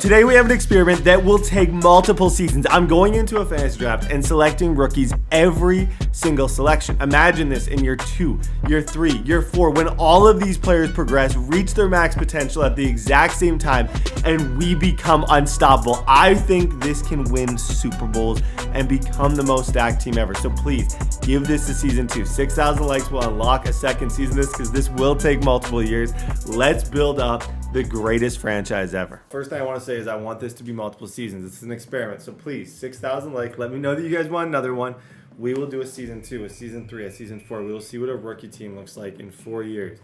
Today we have an experiment that will take multiple seasons. I'm going into a fantasy draft and selecting rookies every single selection. Imagine this in year 2, year 3, year 4, when all of these players progress, reach their max potential at the exact same time, and we become unstoppable. I think this can win Super Bowls and become the most stacked team ever. So please give this to season 2. 6,000 likes will unlock a second season of this because this will take multiple years. Let's build up the greatest franchise ever. First thing I want to say is I want this to be multiple seasons. This is an experiment. So please, 6,000 likes. Let me know that you guys want another one. We will do a season 2, a season 3, a season 4. We will see what a rookie team looks like in 4 years.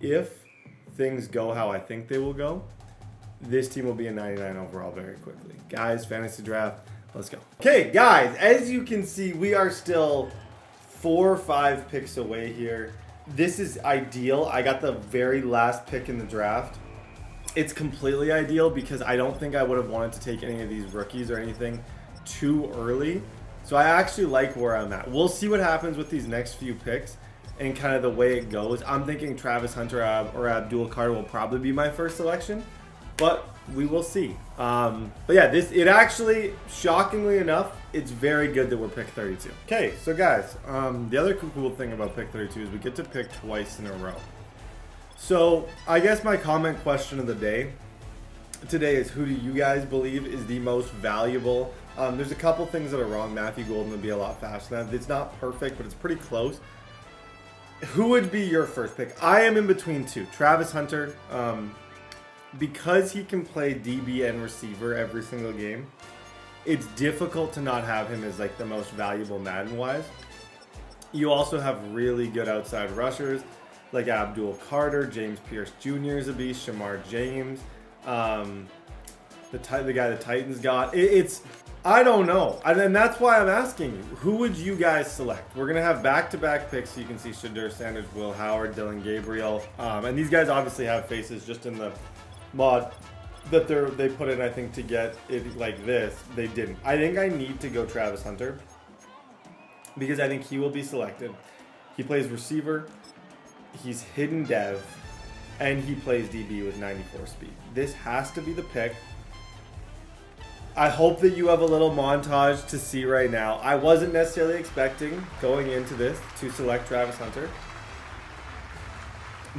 If things go how I think they will go, this team will be a 99 overall very quickly. Guys, fantasy draft, let's go. Okay, guys, as you can see, we are still 4 or 5 picks away here. This is ideal. I got the very last pick in the draft. It's completely ideal because I don't think I would have wanted to take any of these rookies or anything too early. So I actually like where I'm at. We'll see what happens with these next few picks and kind of the way it goes. I'm thinking Travis Hunter or Abdul Carter will probably be my first selection, but we will see. But yeah, it actually, shockingly enough, it's very good that we're pick 32. Okay, so guys, the other cool thing about pick 32 is we get to pick twice in a row. So I guess my comment question of the day today is, who do you guys believe is the most valuable? There's a couple things that are wrong. Matthew Golden would be a lot faster than that. It's not perfect, but it's pretty close. Who would be your first pick? I am in between two. Travis Hunter, because he can play DB and receiver every single game, it's difficult to not have him as like the most valuable Madden-wise. You also have really good outside rushers like Abdul Carter, James Pierce Jr. is a beast, Shamar James, the guy the Titans got. I don't know. And that's why I'm asking you, who would you guys select? We're going to have back-to-back picks, so you can see Shedeur Sanders, Will Howard, Dylan Gabriel. And these guys obviously have faces just in the mod that they put in, I think, to get it like this. They didn't. I think I need to go Travis Hunter because I think he will be selected. He plays receiver. He's hidden dev, and he plays DB with 94 speed. This has to be the pick. I hope that you have a little montage to see right now. I wasn't necessarily expecting going into this to select Travis Hunter,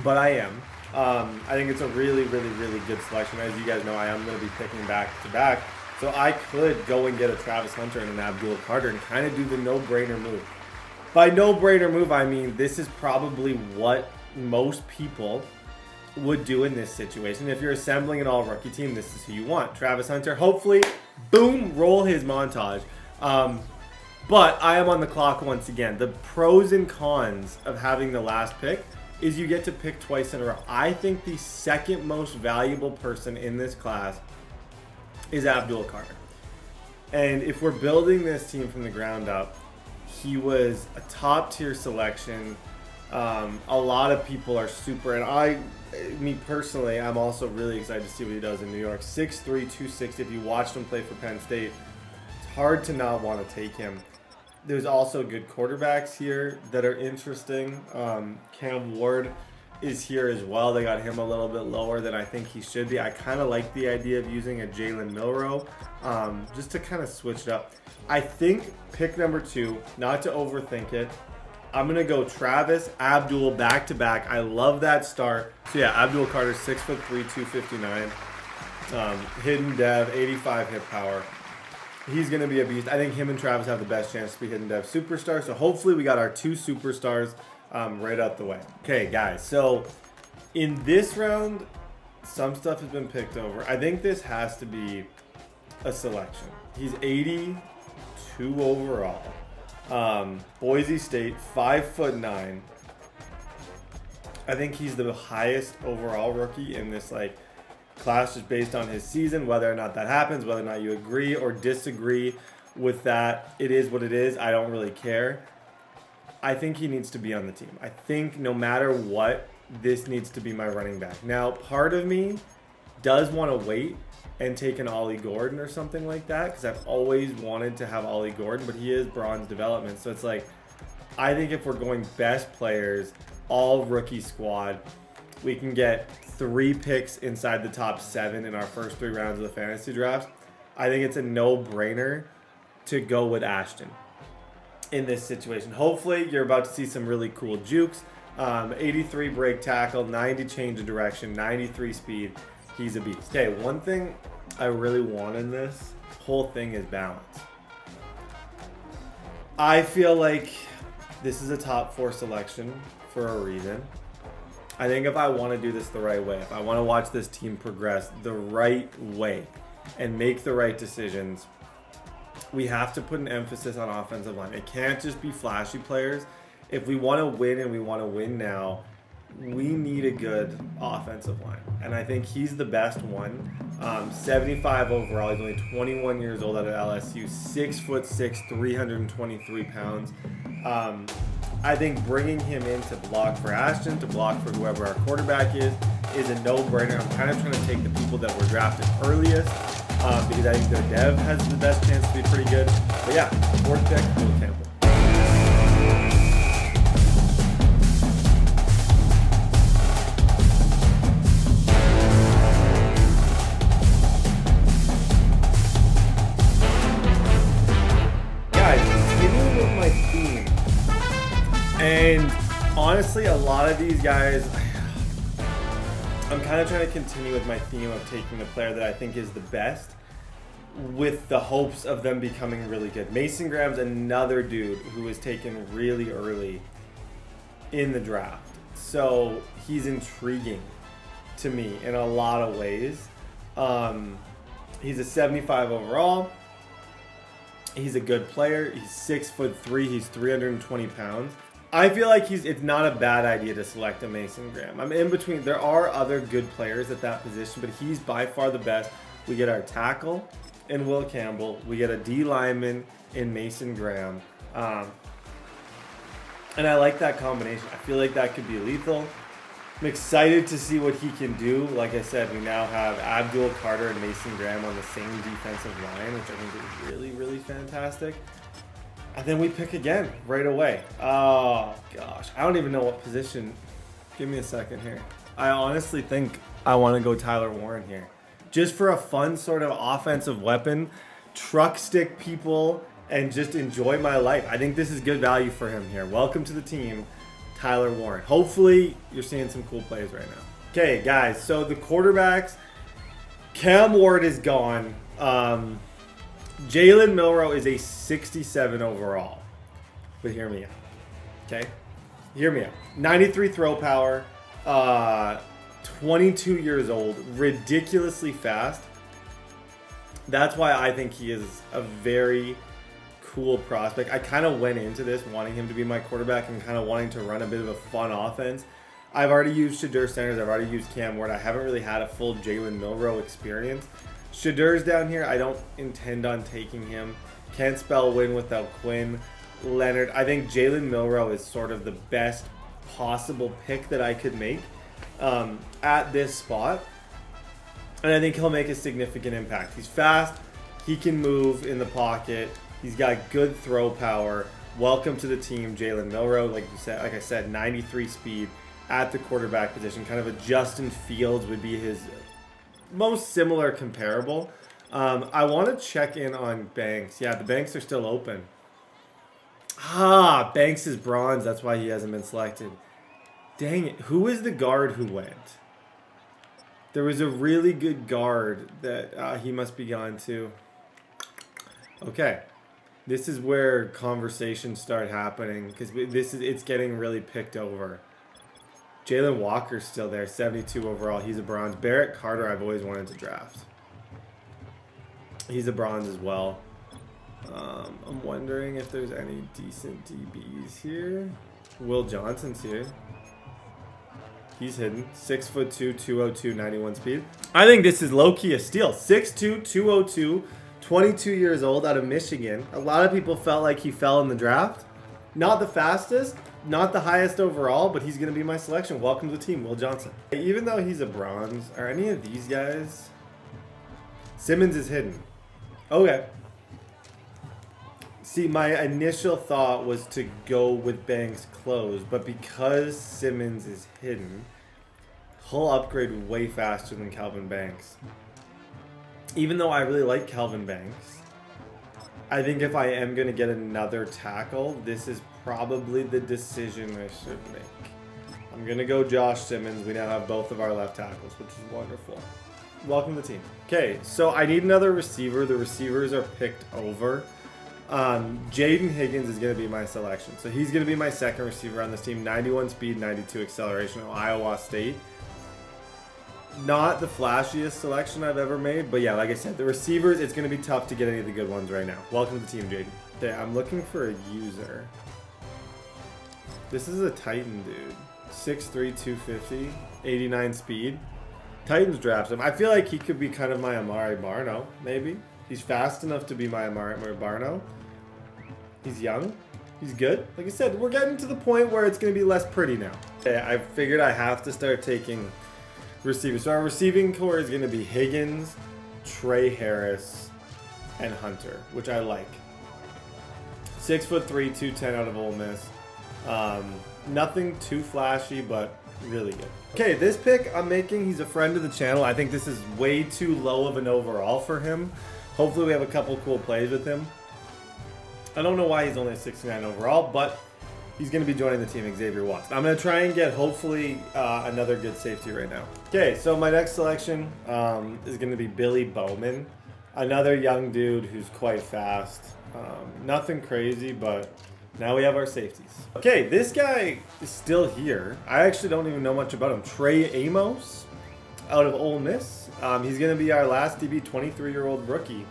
but I am. I think it's a really, really, really good selection. As you guys know, I am going to be picking back to back, so I could go and get a Travis Hunter and an Abdul Carter and kind of do the no-brainer move. By no-brainer move, I mean this is probably what most people would do in this situation. If you're assembling an all-rookie team, this is who you want. Travis Hunter, hopefully, boom, roll his montage. But I am on the clock once again. The pros and cons of having the last pick is you get to pick twice in a row. I think the second most valuable person in this class is Abdul Carter. And if we're building this team from the ground up, he was a top-tier selection. A lot of people are super, and me personally, I'm also really excited to see what he does in New York. 6'3", 260. If you watched him play for Penn State, it's hard to not want to take him. There's also good quarterbacks here that are interesting. Cam Ward is here as well. They got him a little bit lower than I think he should be. I kind of like the idea of using a Jalen Milroe just to kind of switch it up. I think pick number 2, not to overthink it, I'm going to go Travis, Abdul back-to-back. I love that start. So yeah, Abdul Carter, 6'3", 259. Hidden dev, 85 hit power. He's going to be a beast. I think him and Travis have the best chance to be hidden dev superstars. So hopefully we got our 2 superstars right out the way. Okay, guys. So in this round, some stuff has been picked over. I think this has to be a selection. He's 82 overall. Boise State, 5'9". I think he's the highest overall rookie in this class just based on his season. Whether or not that happens, whether or not you agree or disagree with that, it is what it is. I don't really care. I think he needs to be on the team. I think no matter what, this needs to be my running back. Now, part of me does want to wait and take an Ollie Gordon or something like that because I've always wanted to have Ollie Gordon, but he is bronze development. So it's I think if we're going best players, all rookie squad, we can get 3 picks inside the top 7 in our first 3 rounds of the fantasy draft, I think it's a no-brainer to go with Ashton in this situation. Hopefully, you're about to see some really cool jukes. 83 break tackle, 90 change of direction, 93 speed. He's a beast. Okay, one thing I really want in this whole thing is balance. I feel like this is a top 4 selection for a reason. I think if I want to do this the right way, if I want to watch this team progress the right way and make the right decisions, we have to put an emphasis on offensive line. It can't just be flashy players. If we want to win and we want to win now, we need a good offensive line. And I think he's the best one. 75 overall. He's only 21 years old out of LSU. 6'6", 323 pounds. I think bringing him in to block for Ashton, to block for whoever our quarterback is a no-brainer. I'm kind of trying to take the people that were drafted earliest because I think their dev has the best chance to be pretty good. But yeah, 4th pick, Will Campbell. And honestly, a lot of these guys, I'm kind of trying to continue with my theme of taking the player that I think is the best with the hopes of them becoming really good. Mason Graham's another dude who was taken really early in the draft. So he's intriguing to me in a lot of ways. He's a 75 overall. He's a good player. He's 6'3". He's 320 pounds. I feel like it's not a bad idea to select a Mason Graham. I'm in between. There are other good players at that position, but he's by far the best. We get our tackle in Will Campbell. We get a D lineman in Mason Graham. And I like that combination. I feel like that could be lethal. I'm excited to see what he can do. Like I said, we now have Abdul Carter and Mason Graham on the same defensive line, which I think is really, really fantastic. And then we pick again right away. Oh, gosh. I don't even know what position. Give me a second here. I honestly think I want to go Tyler Warren here. Just for a fun sort of offensive weapon, truck stick people, and just enjoy my life. I think this is good value for him here. Welcome to the team, Tyler Warren. Hopefully, you're seeing some cool plays right now. Okay, guys. So the quarterbacks, Cam Ward is gone. Jalen Milroe is a 67 overall. But hear me out. Okay? Hear me out. 93 throw power. 22 years old. Ridiculously fast. That's why I think he is a very cool prospect. I kind of went into this wanting him to be my quarterback and kind of wanting to run a bit of a fun offense. I've already used Shedeur Sanders. I've already used Cam Ward. I haven't really had a full Jalen Milroe experience. Shedeur's down here. I don't intend on taking him. Can't spell win without Quinn. Leonard. I think Jalen Milroe is sort of the best possible pick that I could make at this spot. And I think he'll make a significant impact. He's fast. He can move in the pocket. He's got good throw power. Welcome to the team, Jalen Milroe. Like I said, 93 speed at the quarterback position. Kind of a Justin Fields would be his most similar comparable. I want to check in on Banks. Yeah, the Banks are still open. Banks is bronze. That's why he hasn't been selected. Dang it. Who is the guard who went? There was a really good guard that he must be gone too. Okay. This is where conversations start happening because it's getting really picked over. Jalen Walker's still there, 72 overall. He's a bronze. Barrett Carter, I've always wanted to draft. He's a bronze as well. I'm wondering if there's any decent DBs here. Will Johnson's here. He's hidden. 6'2", 202, 91 speed. I think this is low-key a steal. 6'2", 202, 22 years old out of Michigan. A lot of people felt like he fell in the draft. Not the fastest. Not the highest overall, but he's going to be my selection. Welcome to the team, Will Johnson. Even though he's a bronze, are any of these guys? Simmons is hidden. Okay. See, my initial thought was to go with Banks closed, but because Simmons is hidden, He'll upgrade way faster than Calvin Banks. Even though I really like Calvin Banks, I think if I am going to get another tackle, this is probably the decision I should make. I'm going to go Josh Simmons. We now have both of our left tackles, which is wonderful. Welcome to the team. Okay, so I need another receiver. The receivers are picked over. Jaden Higgins is going to be my selection. So he's going to be my second receiver on this team. 91 speed, 92 acceleration at Iowa State. Not the flashiest selection I've ever made, but yeah, like I said, the receivers, it's going to be tough to get any of the good ones right now. Welcome to the team, Jaden. Okay, I'm looking for a user. This is a Titan dude. 6'3", 250, 89 speed. Titans draft him. I feel like he could be kind of my Amari Barno, maybe. He's fast enough to be my Amari Barno. He's young. He's good. Like I said, we're getting to the point where it's going to be less pretty now. Okay, I figured I have to start taking receivers. So our receiving core is going to be Higgins, Trey Harris, and Hunter, which I like. 6'3", 210 out of Ole Miss. Nothing too flashy, but really good. Okay, this pick I'm making, he's a friend of the channel. I think this is way too low of an overall for him. Hopefully we have a couple cool plays with him. I don't know why he's only a 69 overall, but he's going to be joining the team, Xavier Watson. I'm going to try and get, hopefully, another good safety right now. Okay, so my next selection is going to be Billy Bowman. Another young dude who's quite fast. Nothing crazy, but now we have our safeties. Okay, this guy is still here. I actually don't even know much about him. Trey Amos out of Ole Miss. He's going to be our last DB, 23-year-old rookie.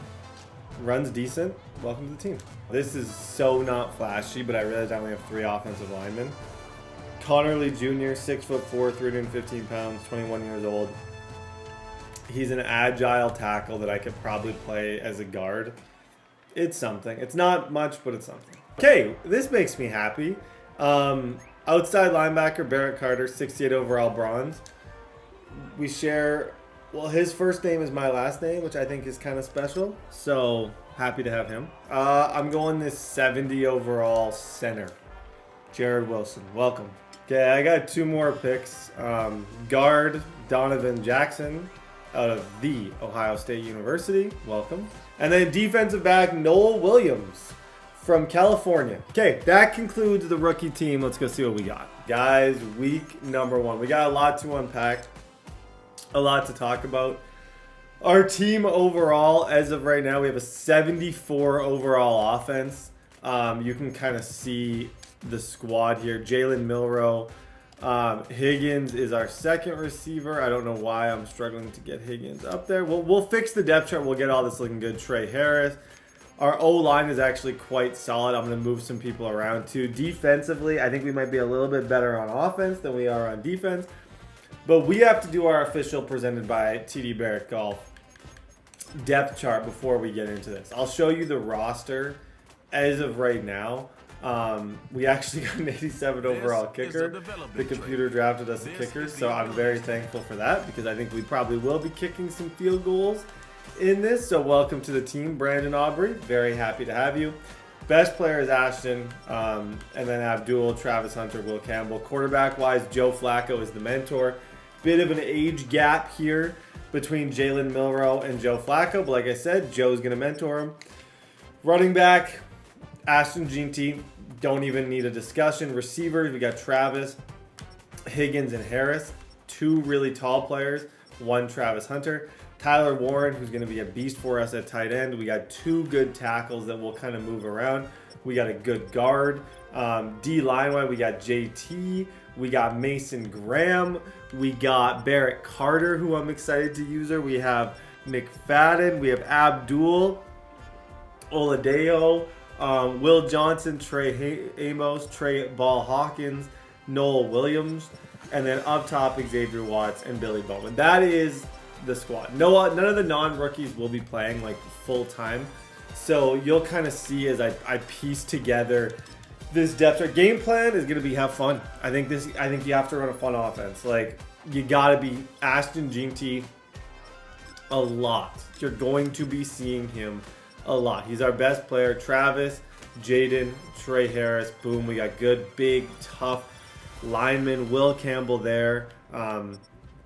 Runs decent. Welcome to the team. This is so not flashy, but I realized I only have 3 offensive linemen. Connor Lee Jr., 6'4", 315 pounds, 21 years old. He's an agile tackle that I could probably play as a guard. It's something. It's not much, but it's something. Okay, this makes me happy. Outside linebacker, Barrett Carter, 68 overall bronze. We share, well, his first name is my last name, which I think is kind of special. So, happy to have him. I'm going this 70 overall center, Jared Wilson. Welcome. Okay, I got 2 more picks. Guard, Donovan Jackson out of the Ohio State University. Welcome. And then defensive back, Noel Williams from California. Okay, that concludes the rookie team. Let's go see what we got. Guys, week number 1. We got a lot to unpack, a lot to talk about. Our team overall, as of right now, we have a 74 overall offense. You can kind of see the squad here. Jalen Milroe. Higgins is our second receiver. I don't know why I'm struggling to get Higgins up there. We'll fix the depth chart. We'll get all this looking good. Trey Harris. Our O-line is actually quite solid. I'm going to move some people around too. Defensively, I think we might be a little bit better on offense than we are on defense. But we have to do our official presented by TDBarrett Golf depth chart before we get into this. I'll show you the roster as of right now. We actually got an 87 overall kicker. The computer drafted us a kicker, so I'm very thankful for that because I think we probably will be kicking some field goals in this. So welcome to the team, Brandon Aubrey. Very happy to have you. Best player is Ashton, and then Abdul, Travis Hunter, Will Campbell. Quarterback-wise, Joe Flacco is the mentor. Bit of an age gap here between Jalen Milroe and Joe Flacco, but like I said, Joe's going to mentor him. Running back, Ashton Jeanty. Don't even need a discussion. Receivers, we got Travis, Higgins, and Harris. 2 really tall players. 1 Travis Hunter. Tyler Warren, who's going to be a beast for us at tight end. We got 2 good tackles that will kind of move around. We got a good guard. D-line-wise, we got JT. We got Mason Graham. We got Barrett Carter, who I'm excited to use her. We have McFadden. We have Abdul Oladeo. Will Johnson, Trey Amos, Trey Ball Hawkins, Noel Williams, and then up top Xavier Watts and Billy Bowman. That is the squad. None of the non-rookies will be playing like full time, so you'll kind of see as I piece together this depth chart. Game plan is going to be have fun. I think you have to run a fun offense. Like you got to be Ashton Jeanty a lot. You're going to be seeing him a lot. He's our best player. Travis, Jaden, Trey Harris. Boom. We got good, big, tough lineman. Will Campbell there.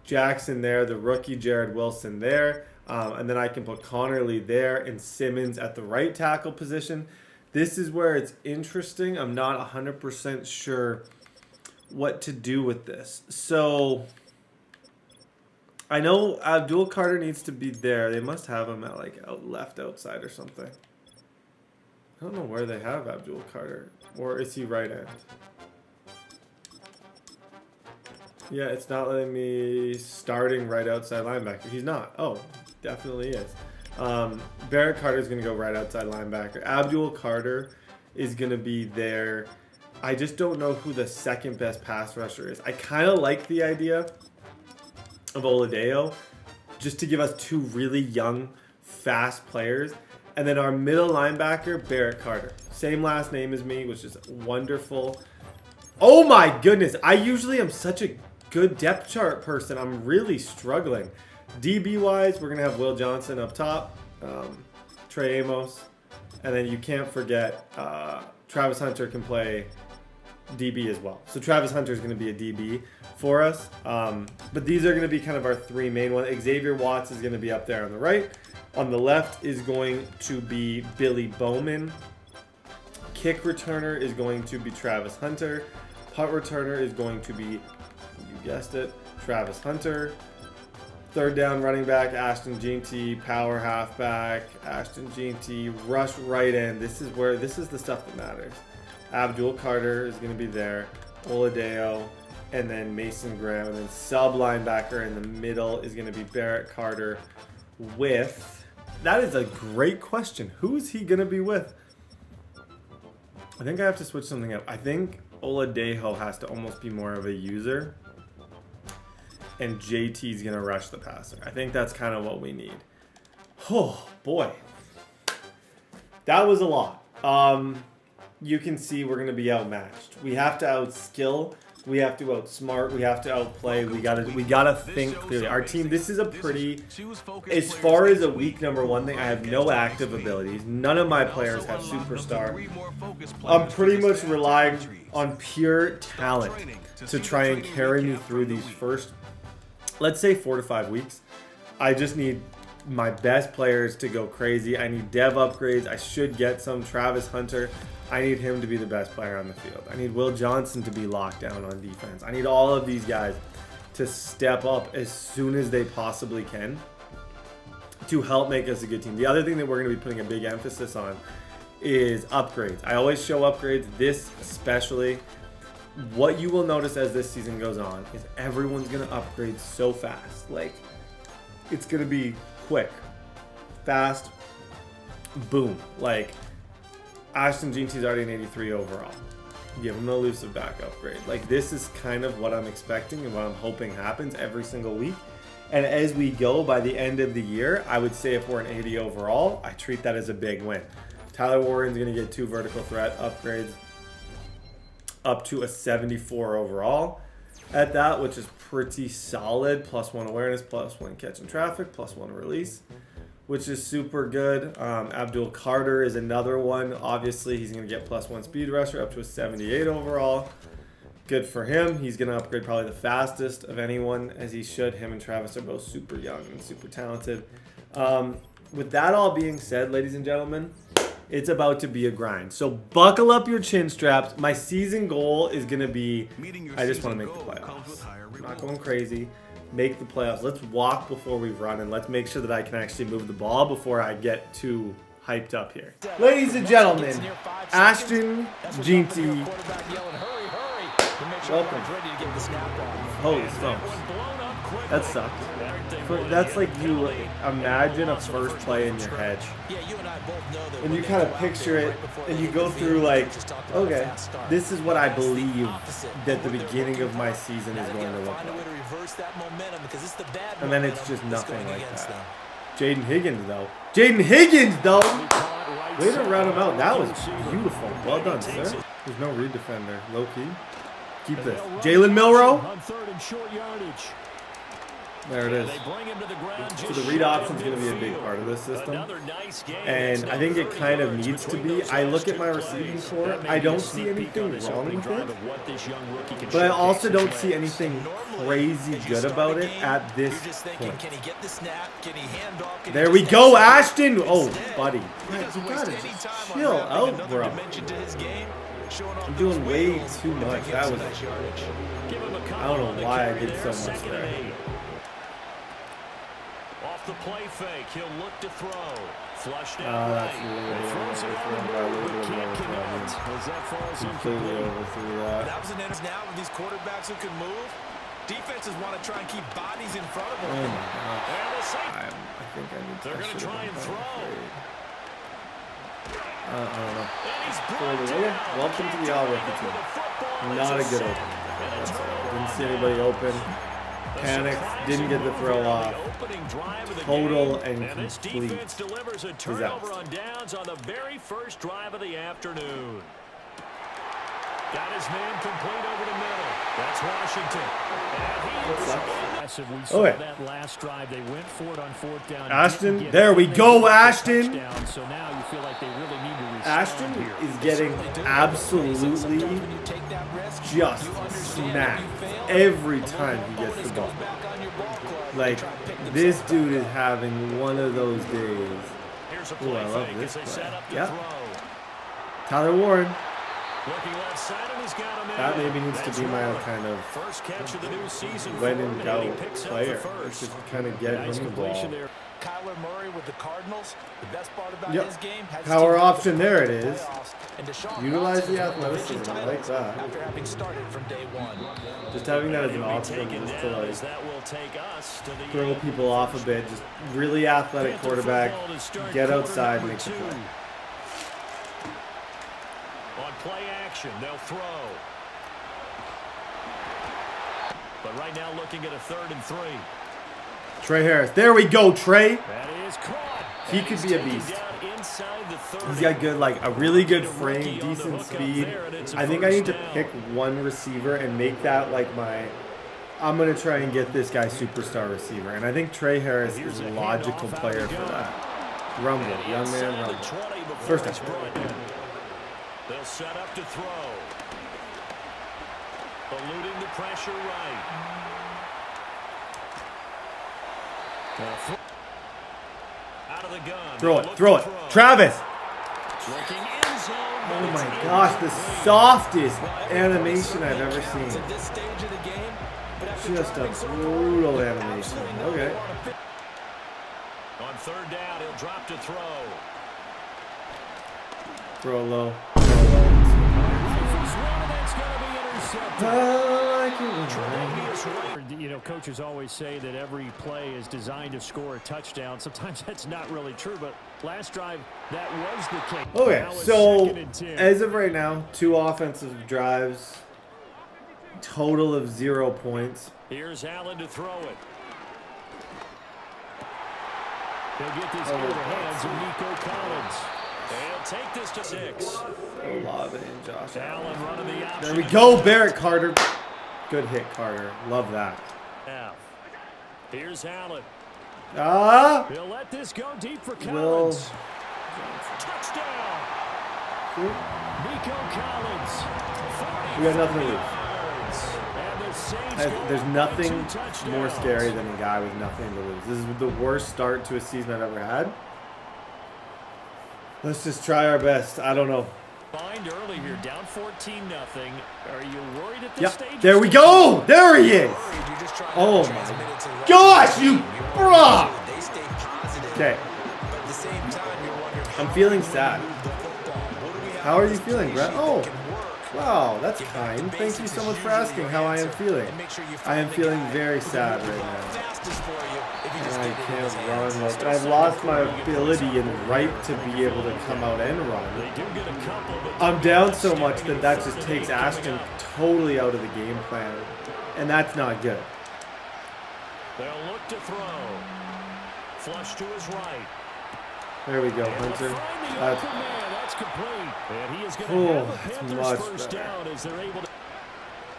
Jackson there, the rookie Jared Wilson there. And then I can put Connerly there and Simmons at the right tackle position. This is where it's interesting. I'm not 100% sure what to do with this. So I know Abdul Carter needs to be there. They must have him at like left outside or something. I don't know where they have Abdul Carter. Or is he right end? Yeah, it's not letting me starting right outside linebacker. He's not. Oh, definitely is. Barrett Carter is going to go right outside linebacker. Abdul Carter is going to be there. I just don't know who the second best pass rusher is. I kind of like the idea of Oladipo just to give us two really young, fast players. And then our middle linebacker, Barrett Carter. Same last name as me, which is wonderful. Oh my goodness. I usually am such a good depth chart person. I'm really struggling. DB-wise, we're going to have Will Johnson up top. Trey Amos. And then you can't forget Travis Hunter can play DB as well. So Travis Hunter is going to be a DB for us. But these are going to be kind of our three main ones. Xavier Watts is going to be up there on the right. On the left is going to be Billy Bowman. Kick returner is going to be Travis Hunter. Punt returner is going to be, you guessed it, Travis Hunter. Third down running back, Ashton Jeanty. Power halfback, Ashton Jeanty. Rush right end. This is the stuff that matters. Abdul Carter is going to be there. Oladipo. And then Mason Graham. And then sub linebacker in the middle is going to be Barrett Carter with... That is a great question. Who is he going to be with? I think I have to switch something up. I think Oladipo has to almost be more of a user. And JT's going to rush the passer. I think that's kind of what we need. Oh, boy. That was a lot. You can see we're going to be outmatched. We have to outskill. We have to outsmart. We have to outplay. We gotta think clearly. Our team, this is a pretty, as far as a week number one thing, I have no active abilities. None of my players have superstar. I'm pretty much relying on pure talent to try and carry me through these first, let's say 4 to 5 weeks. I just need my best players to go crazy. I need dev upgrades. I should get some. Travis Hunter, I need him to be the best player on the field. I need Will Johnson to be locked down on defense. I need all of these guys to step up as soon as they possibly can to help make us a good team. The other thing that we're going to be putting a big emphasis on is upgrades. I always show upgrades, this especially. What you will notice as this season goes on is everyone's going to upgrade so fast. Like, it's going to be quick, fast, boom. Like, Ashton Jeanty's already an 83 overall. Give him an elusive back upgrade. Like, this is kind of what I'm expecting and what I'm hoping happens every single week. And as we go by the end of the year, I would say if we're an 80 overall, I treat that as a big win. Tyler Warren's going to get 2 vertical threat upgrades up to a 74 overall at that, which is pretty solid. +1 awareness, +1 catch in traffic, +1 release, which is super good. Abdul Carter is another one. Obviously, he's going to get +1 speed rusher up to a 78 overall. Good for him. He's going to upgrade probably the fastest of anyone, as he should. Him and Travis are both super young and super talented. With that all being said, ladies and gentlemen, it's about to be a grind. So buckle up your chin straps. My season goal is going to be, I just want to make the playoffs. I'm not going crazy. Make the playoffs. Let's walk before we run, and let's make sure that I can actually move the ball before I get too hyped up here. Ladies and gentlemen, Ashton Jeanty. Welcome. Holy smokes. That sucked. That's like you imagine a first play in your head. And you kind of picture it, and you go through like, okay, this is what I believe that the beginning of my season is going to look like. And then it's just nothing like that. Jaden Higgins, though. Way to round him out. That was beautiful. Well done, sir. There's no read defender. Low key. Keep this. Jalen Milroe. There it is. So the read option is going to be a big part of this system. And I think it kind of needs to be. I look at my receiving core. I don't see anything wrong with it. But I also don't see anything crazy good about it at this point. There we go, Ashton. Oh, buddy. You gotta just chill out, bro. I'm doing way too much. That was. I don't know why I did so much there. Off the play fake, he'll look to throw. Flushed out. That's completely overthrew that. That was an end now with these quarterbacks who can move. Defenses want to try and keep bodies in front of them. Oh my gosh. I think I need to. They're going to try and throw. I don't know. Welcome to the all-rookie team. Not a good opening. Didn't see anybody open. Panicked. Didn't get the throw off. Total and complete disaster. On downs on the very first drive of the afternoon. Got his man complete over the middle. That's Washington. We saw that last drive. They went for it on fourth down. Ashton, there we go, Ashton. So now you feel like they really need to Ashton is getting absolutely just smacked every time he gets the ball. Like, this dude is having one of those days. Ooh, I love this play. Yep. Tyler Warren. That maybe needs to be my kind of when in doubt player. Just kind of get him the ball. Kyler Murray with the Cardinals. The best part about his game has power option. There it is. Utilize the athleticism. I like that. After having started from day one. Just having that as an option just to like throw people off a bit. Just really athletic quarterback. Get outside, make the play. On play action, they'll throw. But right now looking at a 3rd and 3. Trey Harris. There we go, Trey. That is caught. He could be a beast. He's got good, like a really good frame, decent speed. I think I need to pick one receiver and make that like my. I'm going to try and get this guy superstar receiver. And I think Trey Harris is a logical player for that. Rumble, young man, rumble. First time. They'll set up to throw. Eluding the pressure right. Out of the gun. Throw it. Travis. Oh my gosh, the softest animation I've ever seen. Just a brutal animation. Okay. On 3rd down, he'll drop to throw. Throw low. You know, coaches always say that every play is designed to score a touchdown. Sometimes that's not really true, but last drive, that was the case. Okay, so as of right now, 2 offensive drives, total of 0 points. Here's Allen to throw it. He'll get this over the hands of Nico Collins. They'll take this to 6. Olave and Josh Allen running the option. There we go, Barrett Carter. Good hit, Carter. Love that. Now, here's Allen. He'll let this go deep for Collins. Touchdown. Nico Collins. We got nothing to lose. There's nothing more scary than a guy with nothing to lose. This is the worst start to a season I've ever had. Let's just try our best. I don't know. Find early here, down 14-0. Are you worried at this stage? There we go. There he is. Oh my gosh, you bro. Okay. I'm feeling sad. How are you feeling, Brett? Oh, wow, that's kind. Thank you so much for asking how I am feeling. I am feeling very sad right now. And I can't run. Like, I've lost my ability and right to be able to come out and run. I'm down so much that just takes Ashton totally out of the game plan. And that's not good. They'll look to throw. Flush to his right. There we go, Hunter. That's complete. And he is going to have the Panthers first down as they're able to.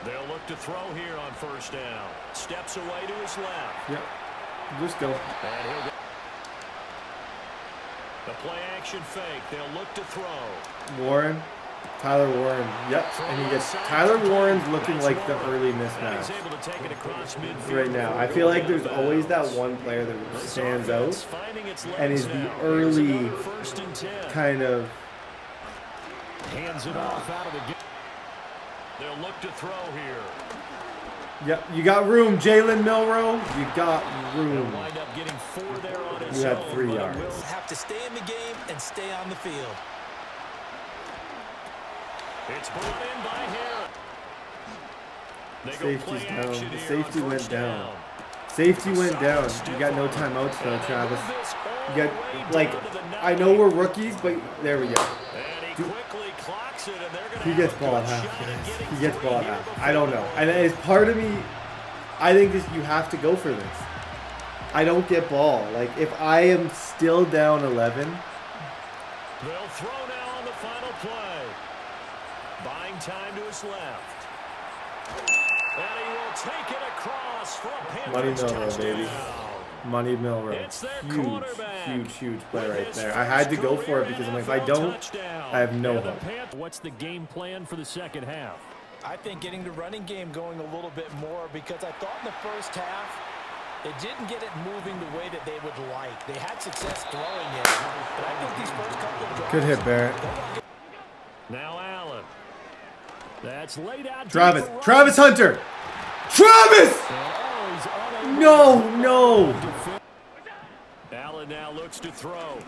They'll look to throw here on 1st down. Steps away to his left. Yep. Just go. The play action fake. They'll look to throw. Warren. Tyler Warren. Yep. And he gets Tyler Warren's looking like the early mismatch right now. I feel like there's always that one player that stands out and is the early kind of. Hands it off out of the game. They'll look to throw here. Yep, you got room, Jalen Milroe. You got room. Wind up getting 4 there on his You had own, 3 but yards. Will have to stay in the game and stay on the field. It's brought in by Harris. They go Safety's play down. action The here safety on went first down. Safety went down. You got no timeouts though, Travis. You got, like, I know we're rookies, but there we go. And he quickly clocks it, and they're going to He gets ball at half, guys. He gets ball at half. I don't know. And as part of me, I think this, you have to go for this. I don't get ball. Like, if I am still down 11, They'll throw now on the final play. Buying time to his left. And he will take it across for a Money Panthers Milroe, baby. touchdown. Money Milroe. It's their Huge, quarterback. huge play With right his there. I had to first go for it career because I'm like, if I NFL don't, touchdown. I have no And the hope. What's the game plan for the second half? I think getting the running game going a little bit more because I thought in the first half they didn't get it moving the way that they would like. They had success throwing it, but I think these first couple of drives. Good hit, Barrett. Now Allen. That's laid out. Travis. deep for Travis Hunter. Travis! Oh, he's unable No. Allen now looks to throw.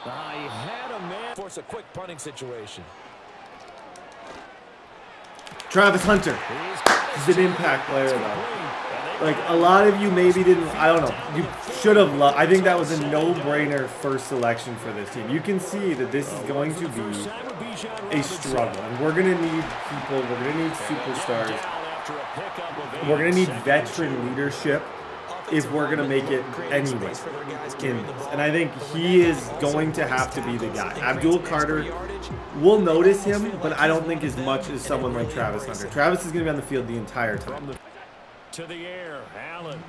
He had a man. Force a quick punting situation. Travis Hunter. He's an impact player, though. Like, a lot of you maybe didn't, I don't know, you should have loved, I think that was a no-brainer first selection for this team. You can see that this is going to be a struggle, and we're going to need people, we're going to need superstars, we're going to need veteran leadership if we're going to make it anyway in this. And I think he is going to have to be the guy. Abdul Carter, we'll notice him, but I don't think as much as someone like Travis Hunter. Travis is going to be on the field the entire time. To the air, Allen.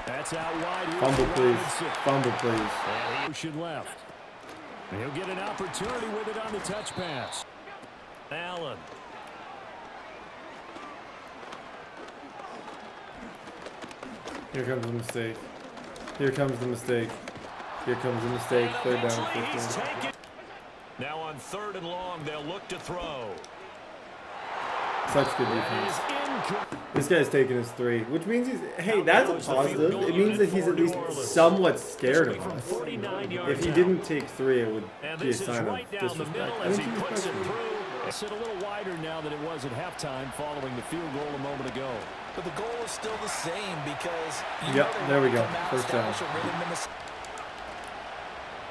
That's out wide. Fumble, please. Fumble, please. And he motion left. And he'll get an opportunity with it on the touch pass. Allen. Here comes the mistake. Here comes the mistake. Here comes the mistake. Third down, 15. Now on 3rd and long, they'll look to throw. Such good defense. This guy's taking his 3, which means he's, hey, that's a positive. It means that he's at least somewhat scared of us. If he didn't take 3, it would be a sign of disrespect. I think he's respectful. It's a little wider now than it was at halftime following the field goal a moment ago. But the goal is still the same because Yep, there we go. First down.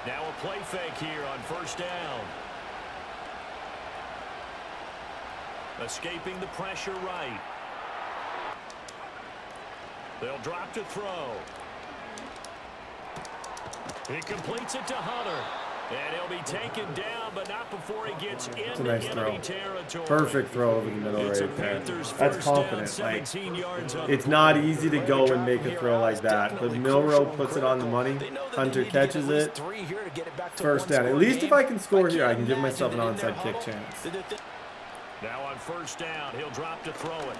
Now a play fake here on 1st down. Escaping the pressure right. They'll drop to throw. He completes it to Hunter. And he'll be taken down, but not before he gets into nice enemy throw. territory. Perfect throw over the middle right there. That's confident. Like, it's not easy to go and make a throw like that. But Milroe puts it on the money. Hunter catches it. First down. At least if I can score here, I can give myself an onside kick chance. Now on 1st down, he'll drop to throw it.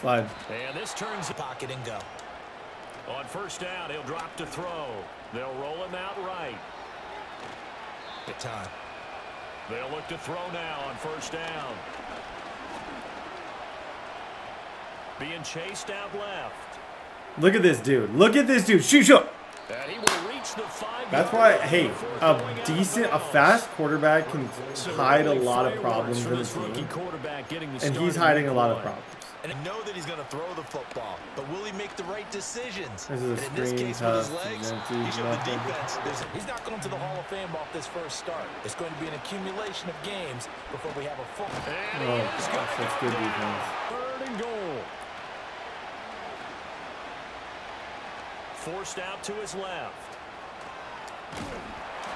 Slide. And this turns the pocket and go. On 1st down, he'll drop to throw. They'll roll him out right. Good time. They'll look to throw now on 1st down. Being chased out left. Look at this dude. Look at this dude. Shoot, shoot. And he will reach the 5. That's why, hey, a fast quarterback can hide a lot of problems in the team. And he's hiding a lot of problems. And I know that he's going to throw the football, but will he make the right decisions? This is a and in this screen case, toss. with his legs, he showed the defense. He's not going to the Hall of Fame off this first start. It's going to be an accumulation of games before we have a full. Oh, gosh, that's good defense. 3rd and goal. Forced out to his left.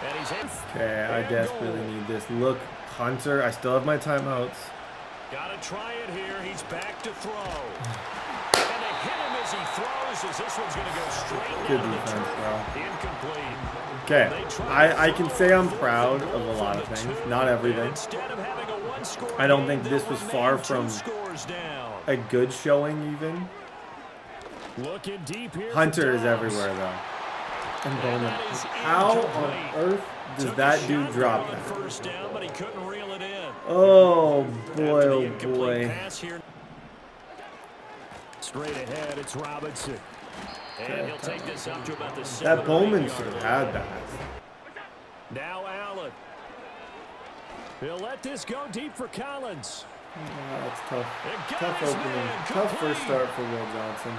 And he's in. Okay, I desperately need this. Look, Hunter, I still have my timeouts. Got to try it here. He's back to throw. And they hit him as he throws, as this one's going to go straight Good down the defense, turf. bro. Incomplete. Okay, I can say I'm proud of a lot of things, not everything. I don't think this was far from a good showing even. Hunter is everywhere though. And Bowman. How on earth does that dude drop that? Oh boy, oh boy. Straight ahead, it's Robinson. And he'll take this up to about the that Bowman should have had that. Now Allen. He'll let this go deep for Collins. That's tough. Tough opening. Tough first start for Will Johnson.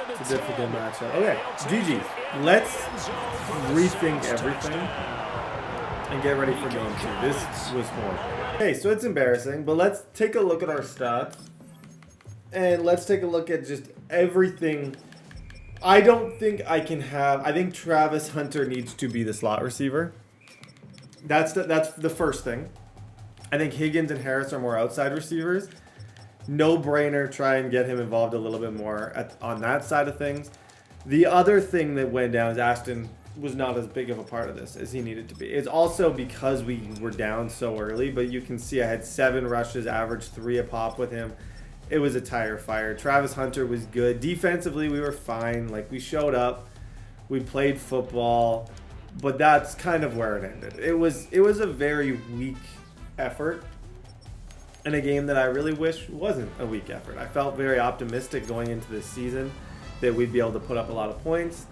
It's a difficult matchup. Okay, GG. Let's rethink everything and get ready for game 2. This was horrible. Okay, so it's embarrassing, but let's take a look at our stats. And let's take a look at just everything. I don't think I can have... I think Travis Hunter needs to be the slot receiver. That's the first thing. I think Higgins and Harris are more outside receivers. No brainer, try and get him involved a little bit more on that side of things. The other thing that went down is Ashton was not as big of a part of this as he needed to be. It's also because we were down so early, but you can see I had 7 rushes, averaged 3 a pop with him. It was a tire fire. Travis Hunter was good. Defensively, we were fine. Like, we showed up. We played football. But that's kind of where it ended. It was a very weak effort in a game that I really wish wasn't a weak effort. I felt very optimistic going into this season that we'd be able to put up a lot of points,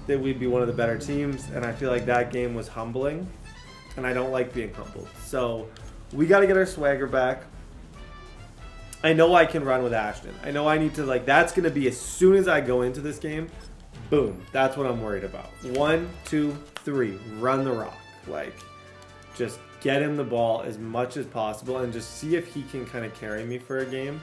that we'd be one of the better teams, and I feel like that game was humbling, and I don't like being humbled. So we got to get our swagger back. I know I can run with Ashton. I know I need to, like, that's going to be as soon as I go into this game, boom, that's what I'm worried about. 1, 2, 3, run the rock. Like, just get him the ball as much as possible and just see if he can kind of carry me for a game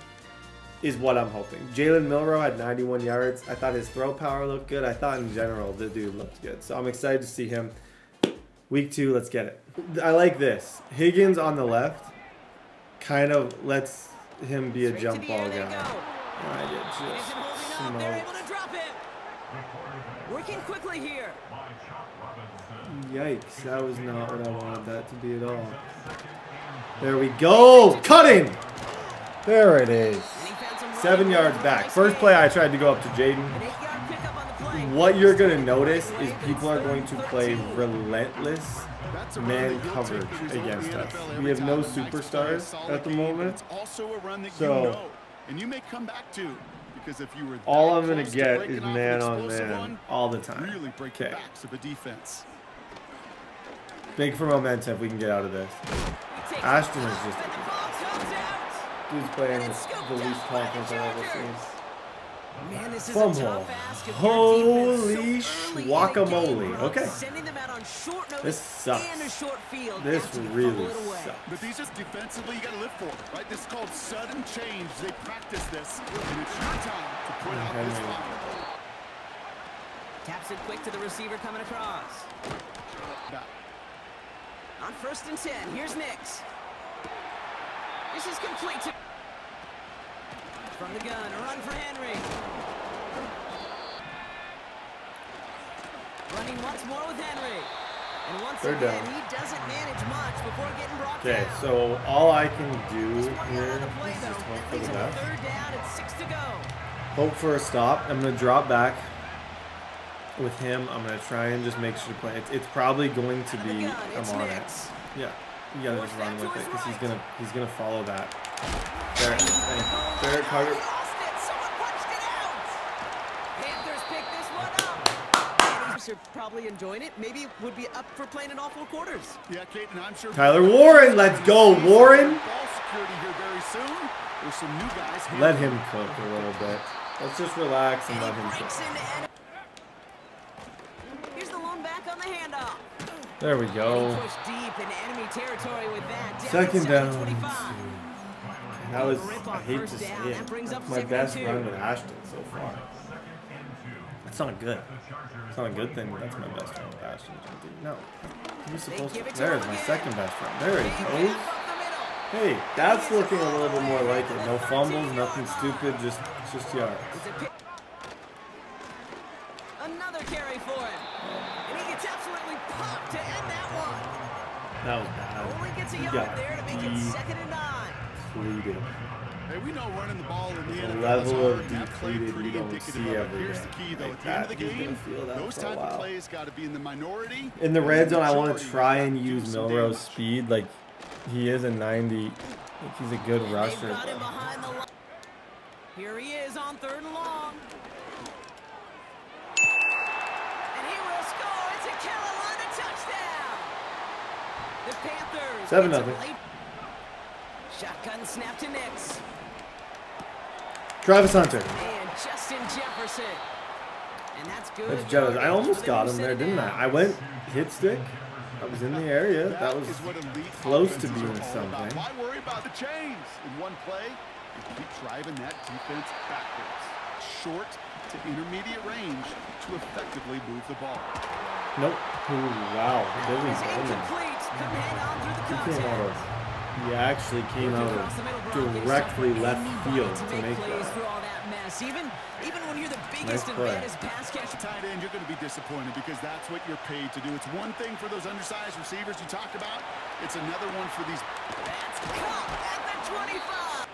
is what I'm hoping. Jalen Milroe had 91 yards. I thought his throw power looked good. I thought in general the dude looked good. So I'm excited to see him. Week 2, let's get it. I like this. Higgins on the left kind of lets him be a jump ball guy. I get just smoked. Working quickly here. Yikes, that was not what I wanted that to be at all. There we go. Cutting. There it is. 7 yards back. First play I tried to go up to Jaden. What you're going to notice is people are going to play relentless man coverage against us. We have no superstars at the moment. So all I'm going to get is man on man all the time. Okay. Big for momentum if we can get out of this. Ashton is just dude's playing the least confidence I've ever seen. Man, this is Fumble. Holy guacamole. Okay. This sucks. This really sucks. But these just defensively you got to live for, right? This is called sudden change. They practice this, and it's your time to put out this fire. Taps it quick to the receiver coming across. On 1st and 10, here's Nix. This is complete to... From the gun, a run for Henry. Running once more with Henry. And once again, he doesn't manage much before getting brought down. Okay, so all I can do here is just hope for the best. 3rd down, it's 6 to go. Hope for a stop. I'm going to drop back with him. I'm going to try and just make sure to play. It's probably going to be, I'm on it. Yeah, you got to just run with it because he's gonna follow that. Barrett covered. Panthers pick this one up. They're probably enjoying it. Maybe would be up for playing in all 4 quarters. Yeah, Kate, and I'm sure Tyler Warren, let's go, Warren. Ball security here very soon. There's some new guys here. Let him cook a little bit. Let's just relax and let him cook. Here's the lone back on the handoff. There we go. Deep in enemy territory with that. 2nd down. That was, I hate to say it, that's my best run with Ashton so far. That's not good. It's not a good thing, but that's my best run with Ashton Jeanty. No. He was supposed to. There's my 2nd best run. There he goes. Hey, that's looking a little bit more like it. No fumbles, nothing stupid, just yards. Another carry for him. And he gets absolutely popped to end that one. That was bad. Only gets a He yard got there to make it 2nd and 9. depleted. Hey, we know running the ball in the The NFL level is of hard, and that play depleted pretty you don't indicative see of it. every Here's day. the key, though. Like At the end of the that, he's gonna game, feel that those for a type of while. plays got to be in the minority. In the red zone, I want to Majority try got and to do use some Milrose's damage. speed. Like, he is a 90. Like, he's a good rusher. They've got him But behind the line. Here he is on 3rd and long. And he will score. It's a Carolina touchdown. The Panthers. 7-0. get some late- Shotgun snap to Nix. Travis Hunter. And Justin Jefferson. And that's good. That's jealous. I yardage almost for got them him to there, set it didn't I? down. I went hit stick. I was in the area. That was is what elite close to offenses being are all about. something. Why worry about the chains? In one play, you keep driving that defense backwards. Short to intermediate range to effectively move the ball. Nope. Ooh, wow. Billy It's Bowman. incomplete. Couldn't hang on through the He came out contact. of. He actually came out Across the middle, of Broncos directly don't left anybody field to to make plays that. through all that mess. Even when you're the biggest and play. baddest pass catcher. Tight end, you're going to be disappointed because that's what you're paid to do. It's one thing for those undersized receivers you talked about. It's another one for these. That's caught at the 25.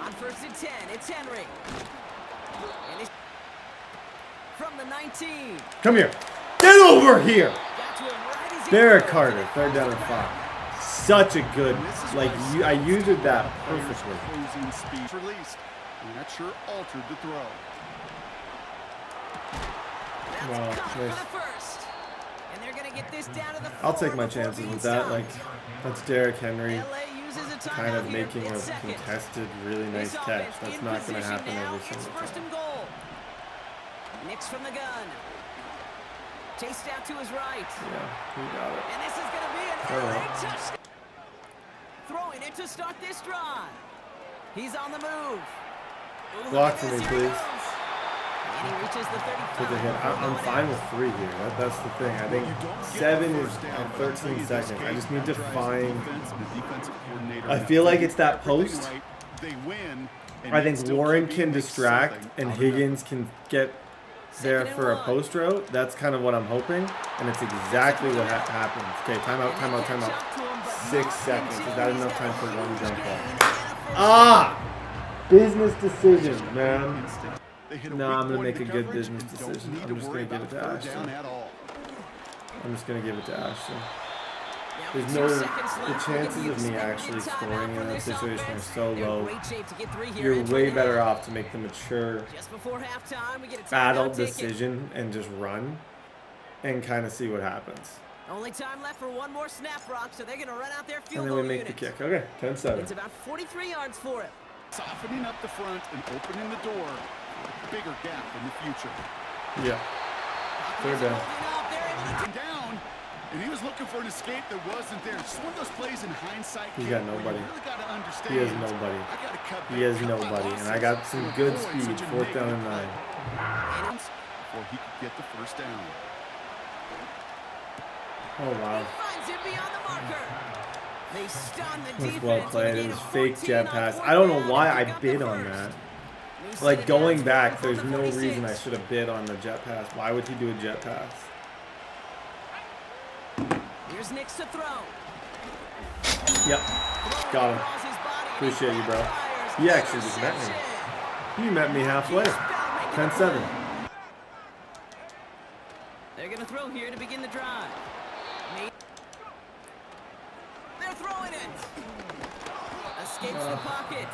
On 1st and 10, it's Henry. And it's from the 19. Come here. Get over here. Got to him right as he Barrett was. Carter, 3rd down and 5. Such a good, like, I used that perfectly. Closing speed released. And that sure altered the throw. That's Wow, caught nice. for the first. And they're going to get this down to the 4. I'll take my before chances being with that. stopped. Like, that's Derrick Henry LA uses a timeout kind of here. making a It's 2nd. contested, really nice This catch. offense That's in not going to position happen now. every It's single 1st time. and goal. Nix from the gun. Chased out to his right. Yeah, he got it. And this is going to be an Oh, LA well. touchdown. Throwing it to start this drive. He's on the move. Ooh, look Block at for this. me, Here he please. goes. And he reaches the 35. Take a hit. I'm fine with 3 here. That's the thing. I think 7 is at 13 seconds. I just need to find. I feel like it's that post. I think Warren can distract and Higgins can get there for a post route. That's kind of what I'm hoping, and it's exactly what happens. Okay, timeout, timeout, timeout. 6 seconds. Is that enough time for one jump ball? Ah! Business decision, man. No, I'm gonna make a good business decision. I'm just gonna give it to Ashton. I'm just gonna give it to Ashton. There's no, the chances of me actually scoring in that situation are so low. You're way better off to make the mature Just before halftime, we get a adult timeout taken. decision and just run and kind of see what happens. Only time left for one more snap, Rock, so they're going to run out their field And then goal we make the units. kick. Okay, 10-7. It's about 43 yards for him. Softening up the front and opening the door. A bigger gap in the future. Yeah. Third down. Holding up, they're able to Came down, and he was looking for an escape that wasn't there. Just one of those plays in hindsight. He's Kid, got where you nobody. really gotta understand, He has nobody. I gotta cut He has back, cut my nobody, and I losses got some to good avoid speed. such a 4th down and negative 9. before he could get the first down. Oh wow. finds him beyond the marker. They stun the It was defense. well played. It was fake jet pass. I don't know why I bid on that. Like going back, there's no reason I should have bid on the jet pass. Why would he do a jet pass? Here's Nix to throw. Yep. Got him. Appreciate you, bro. He actually just met me. He met me halfway. 10-7. They're going to throw here to begin the drive. They're throwing it. Escapes the pocket.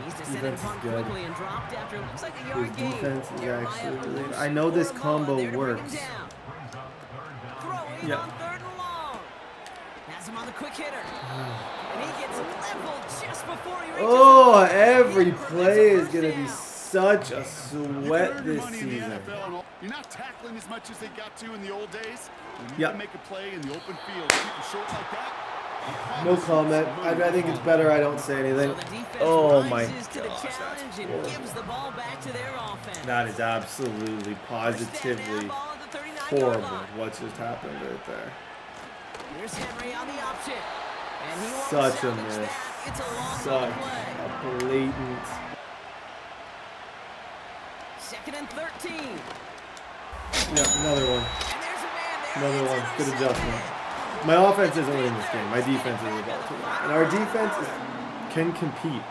He's descended Defense is upon good. quickly and dropped after it looks like a His yard gain. defense is Jeremiah actually really Owusu I know this Koromoa combo there to bring him works. down. Throwing Yep. on 3rd and long. Has him on the quick hitter. And he gets leveled just before he reaches Oh, the line. every He prevents play a is first going to be down. such a You can sweat earn your this money in the season. NFL and all. You're not tackling as much as they got to in the old days. When you Yep. can make a play in the open field, keep it short like that. No comment. I think it's better I don't say anything. So the defense Oh my rises to the gosh, that's challenge and horrible. gives the ball back to their offense. That is absolutely, positively Ball at the 39-yard horrible line. what just happened right there. Here's Henry on the option. And he won't Such a salvage miss. that. It's a loss Such on the play. a blatant. 2nd and 13. Yeah, another one. And there's a man there. Another It's one. Good intercepted. adjustment. My offense isn't winning this game. My defense is about to win. And our defense can compete.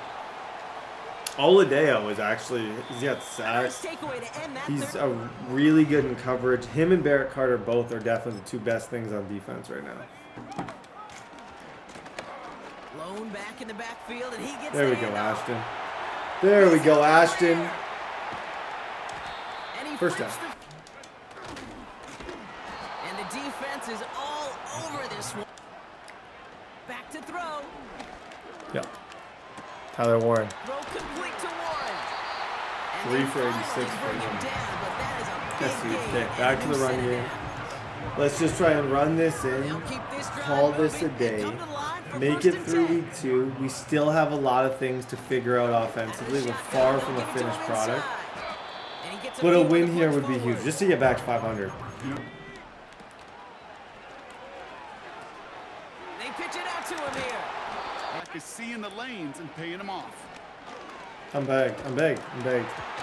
Oladeo is actually, he's got sacks. Nice takeaway to end that He's third. really good in coverage. Him and Barrett Carter both are definitely the two best things on defense right now. Lone back in the backfield, and he gets There we the go, handoff. Ashton. There we go, Ashton. And he First flips down. And the defense is all over this one. Back to throw. Yep. Tyler Warren. Throw complete to Warren. And 3 they for 86 finally for bring him. him down, but that is a That's big huge. gain. Okay, back to the And run set it game. down. Let's just try and run this They'll in. keep this drive Call this a moving and day. come to the line for Make 1st it and through 10. week 2. We still have a lot of things to figure out offensively. We're far from a finished product. But a win here would be huge, just to get back to 500. They pitch it out to him here. Back is seeing the lanes and paying them off. I'm begged.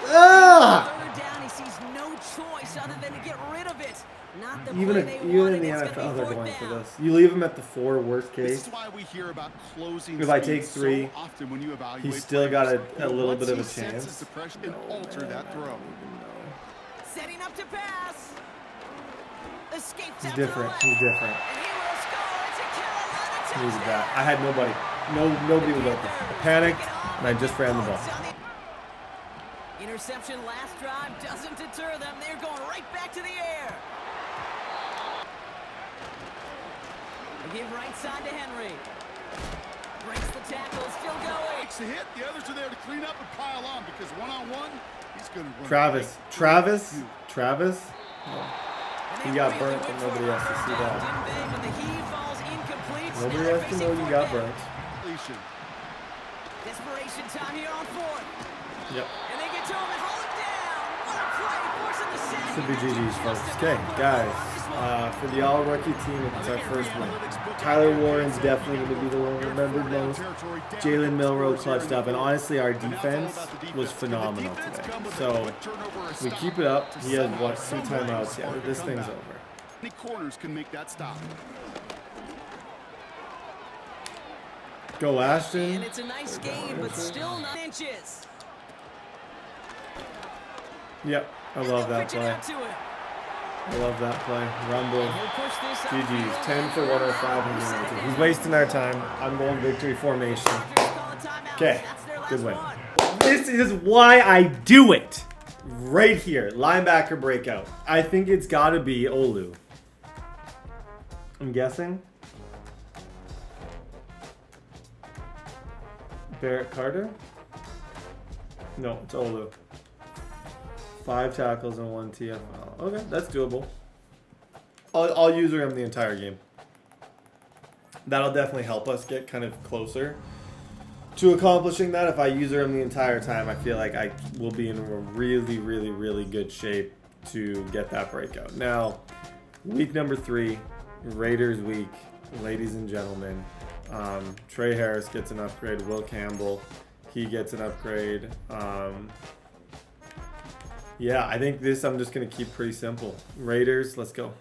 Ah! 3rd down, he sees no choice other than to get rid of it. Not the Even play in they the wanted. It's NFL, gonna they're be going 4th for down. this. You leave him at the 4, worst This case. is why we hear about closing If I speed take 3, so often when you evaluate he's still got players. a little bit of a Once he chance. senses the pressure and alter that throw. Setting up to pass. Escapes He's out to the different. left. He's different. And he will score. It's a Carolina Needed touchdown. that. I had nobody. Nobody was open. I panicked, and I just ran the ball. Interception last drive doesn't deter them. They're going right back to the air. They give right side to Henry. Breaks the tackle, still going. Takes the hit. The others are there to clean up and pile on because one-on-one, he's going to run. Travis. And He they got really burnt, went but for nobody it has to on see third down, that. didn't they? But the heave falls incomplete. Nobody Now has to facing know you 4th got down. burnt. Completion. Desperation time here on 4th. Yep. And they get to him and haul him down. What a play, forcing the sack. Should be GG's folks. Okay, guys. For the all-rookie team, it's our first win. Tyler Warren's definitely going to be the one remembered most. Jalen Milroe clutched up, and honestly, our defense was phenomenal today. So we keep it up. He has what 2 timeouts? Yeah, this thing's over. Any corners can make that stop. Go And Ashton. it's a nice game, but still 9 inches. Yep, I love that Pitch it play. out to him. I love that play. Rumble. He'll push this GG's. upfield. 10 for 105. He's wasting our time. I'm going victory formation. Okay, good win. This is why I do it. Right here. Linebacker breakout. I think it's got to be Olu. I'm guessing. Barrett Carter? No, it's Olu. 5 tackles and 1 TFL. Okay, that's doable. I'll user him the entire game. That'll definitely help us get kind of closer to accomplishing that. If I user him the entire time, I feel like I will be in a really, really, really good shape to get that breakout. Now, week number 3, Raiders week, ladies and gentlemen. Trey Harris gets an upgrade. Will Campbell, he gets an upgrade. Yeah, I think this I'm just going to keep pretty simple. Raiders, let's go.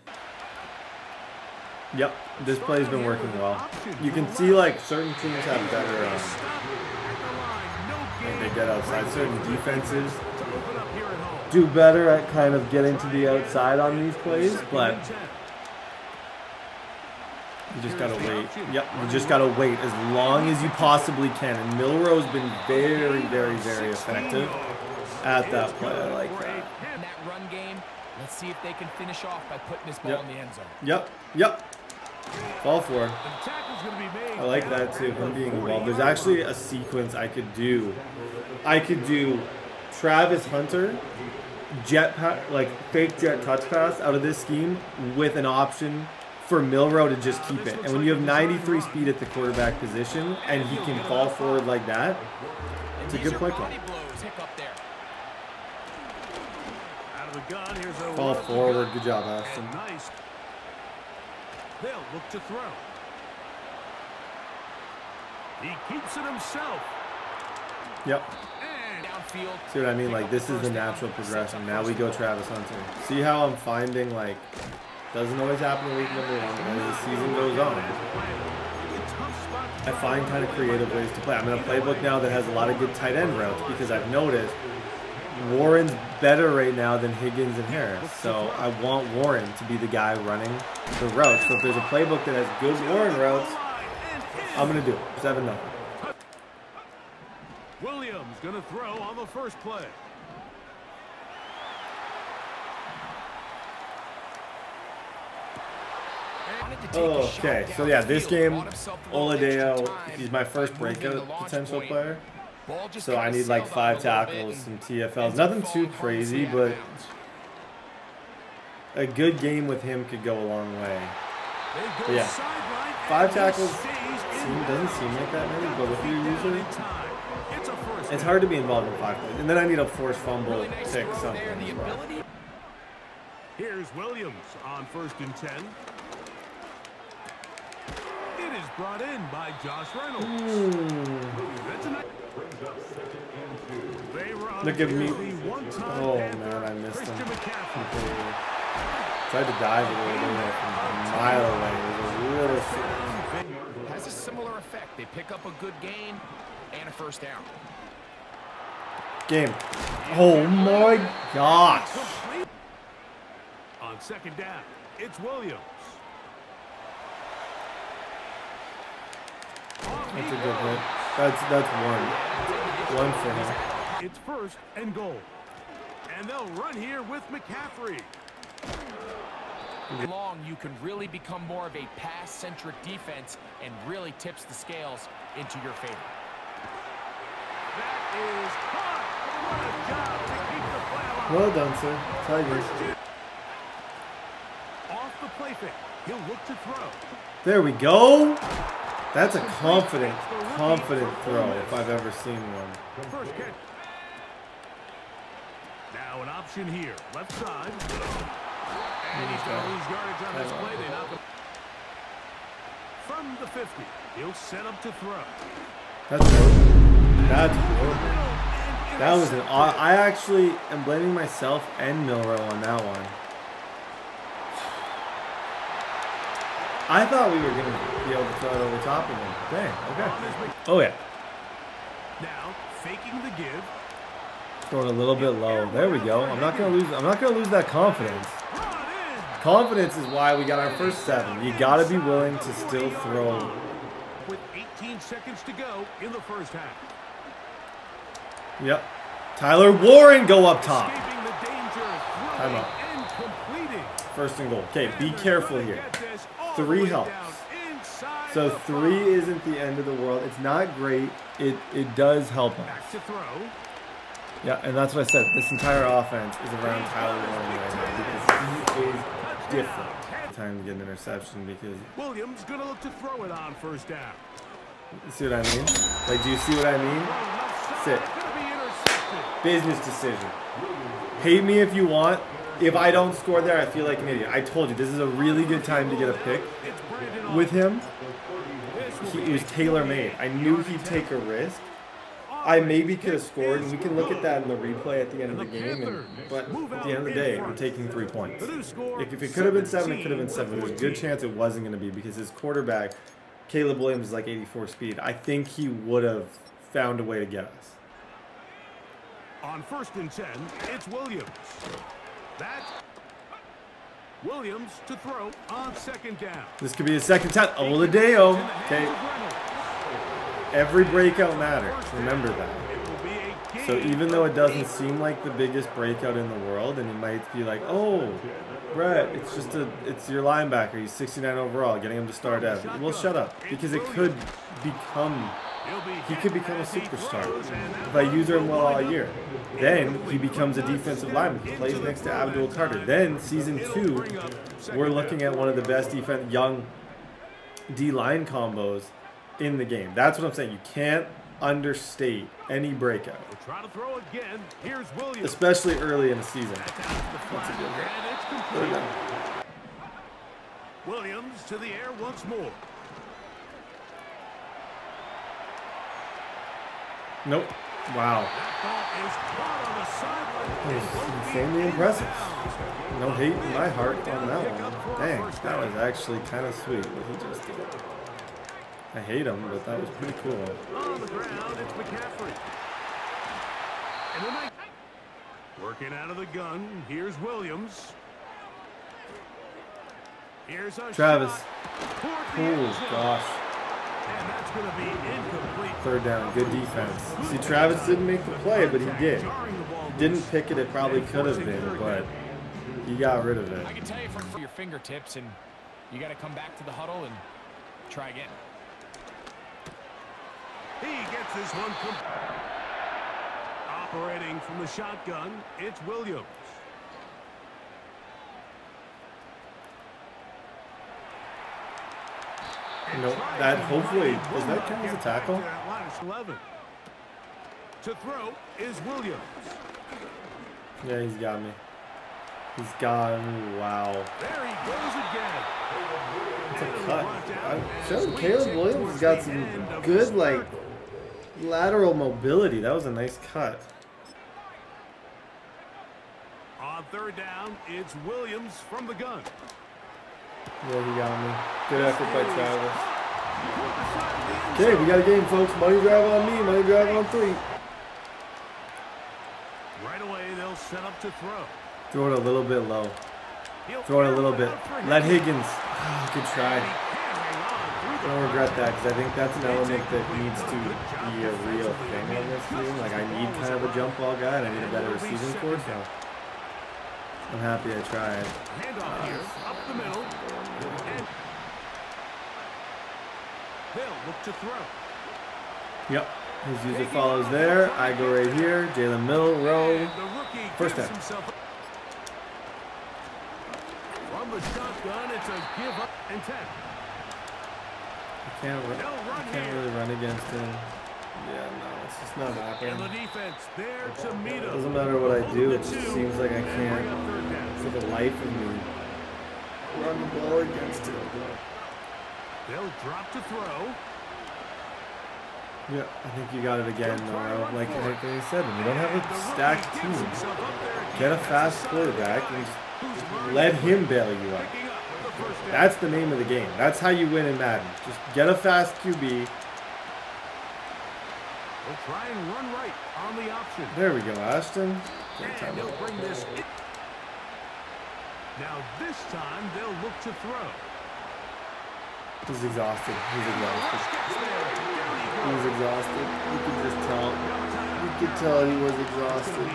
Yep, this play's been working well. You can see like certain teams have better, like they get outside. Certain defenses do better at kind of getting to the outside on these plays, but you just gotta wait. Yep, you just gotta wait as long as you possibly can. And Milroe's been very, very, very effective at that play. I like that. In that run game, let's see if they can finish off by putting this ball in the end zone. Yep. Fall for it. I like that too, him being involved. There's actually a sequence I could do. I could do Travis Hunter, like fake jet touch pass out of this scheme with an option for Milroe to just keep it. And when you have 93 speed at the quarterback position and he can fall forward like that, it's a good play call. Fall forward. Good job, Ashton. Nice. They'll look to throw. He keeps it himself. Yep. And Downfield. See what I mean? Like, this is the natural progression. Now we go Travis Hunter. See how I'm finding, like, doesn't always happen in week number 1, but as the season goes on, I find kind of creative ways to play. I'm in a playbook now that has a lot of good tight end routes because I've noticed Warren's better right now than Higgins and Harris. So I want Warren to be the guy running the routes. So if there's a playbook that has good Warren routes, I'm going to do it. 7-0. Williams going to throw on the first play. Okay, so yeah, this game, Oladeo, he's my first breakout potential player. So I need like 5 tackles, some TFLs. Nothing too crazy, but a good game with him could go a long way. But yeah, 5 tackles doesn't seem like that many, but with you usually, it's hard to be involved in 5 plays. And then I need a forced fumble, pick, something. Here's Williams on 1st and 10. It is brought in by Josh Reynolds. Look at me. Oh man, I missed him. Tried to dive a little bit from a mile away. It was a little short. Has a similar effect. They pick up a good gain and a first down. Game. Oh my gosh. On 2nd down, it's Williams. That's a good hit. That's one for him. It's 1st and goal. And they'll run here with McCaffrey. Long, you can really become more of a pass-centric defense and really tips the scales into your favor. That is caught. What a job to keep the play alive. Well done, sir. Tigers. Off the play fake. He'll look to throw. There we go. That's a confident throw if I've ever seen one. First catch. Now an option here. Left side. And he's going to lose yardage on this play. They knock him. From the 50, he'll set up to throw. That's horrible. That's horrible. That was I actually am blaming myself and Milrow on that one. I thought we were going to be able to throw it over top of him. Dang, okay. Oh, yeah. Now, faking the give. Throw it a little bit low. There we go. I'm not going to lose that confidence. Confidence is why we got our first 7. You got to be willing to still throw. With 18 seconds to go in the first half. Yep. Tyler Warren go up top. Escaping the danger, Time up. and completing. 1st and goal. Okay, be careful here. 3 helps. So 3 isn't the end of the world. It's not great. It does help us. Back to throw. Yeah, and that's what I said. This entire offense is around Tyler Warren right now because he is different. Time to get an interception because Williams gonna look to throw it on 1st down. you see what I mean? Like, do you see what I mean? Sit. Business decision. Hate me if you want. If I don't score there, I feel like an idiot. I told you, this is a really good time to get a pick with him. It was tailor-made. I knew he'd take a risk. I maybe could have scored, and we can look at that in the replay at the end of the game. But at the end of the day, I'm taking 3 points. If it could have been 7, it could have been 7. There's a good chance it wasn't going to be because his quarterback, Caleb Williams, is like 84 speed. I think he would have found a way to get us. On 1st and 10, it's Williams. That's Williams to throw on 2nd down. This could be his 2nd time. Oladeo. Okay. Every breakout matters. Remember that. So even though it doesn't seem like the biggest breakout in the world, and you might be like, oh, Brett, it's your linebacker. He's 69 overall, getting him to start out. Well, shut up, because it could become. He could become a superstar if I use him well all year. Then he becomes a defensive lineman. He plays next to Abdul Carter. Then season 2, we're looking at one of the best young D-line combos in the game. That's what I'm saying. You can't understate any breakout, especially early in the season. That's a good hit. Williams to the air once more. Nope. Wow. It's insanely impressive. No hate in my heart on that one. Dang, that was actually kind of sweet what he just did. I hate him, but that was pretty cool. On the ground, it's McCaffrey. And then working out of the gun, here's Williams. Here's a Travis. shot. Oh, gosh. And that's going to be incomplete. Third down, good defense. See, Travis didn't make the play, but he did. Didn't pick it, it probably could have been, but he got rid of it. I can tell you from your fingertips, and you got to come back to the huddle and try again. He gets this one operating from the shotgun. It's Williams. No, that hopefully, does that count as a tackle? To throw is Williams. Yeah, he's got me. He's got me. Wow. There he goes again. It's a cut. I'm showing Caleb Williams has got some good, like, lateral mobility. That was a nice cut. On third down, it's Williams from the gun. Yeah, he got me. Good effort by Travis. Okay, we got a game, folks. Money drive on me, money drive on 3. Right away, they'll set up to throw. Throw it a little bit low. Throw it a little bit. Let Higgins. Oh, good try. Don't regret that, because I think that's an element that needs to be a real thing on this team. Like, I need kind of a jump ball guy, and I need a better receiving core, so I'm happy I tried. Handoff here, up the middle. And they'll look to throw. Yep. His user follows there. I go right here. Jalen Milrow. And the rookie First gives down. himself from the shotgun, it's a give up and 10. I can't really run against him. Yeah, no, it's just not And the happening. defense there to meet him. Doesn't matter what I do, it just seems like I can't, for the life of me, run the ball against him. They'll drop to throw. Yeah, I think you got it again, though. Like I said, when you don't have a stacked team, get a fast quarterback and just let him bail you out. That's the name of the game. That's how you win in Madden. Just get a fast QB. They'll try and run right on the option. There we go, Ashton. And they'll bring this in. Now this time they'll look to throw. He's exhausted. He's exhausted. He's exhausted. You could just tell. You could tell he was exhausted.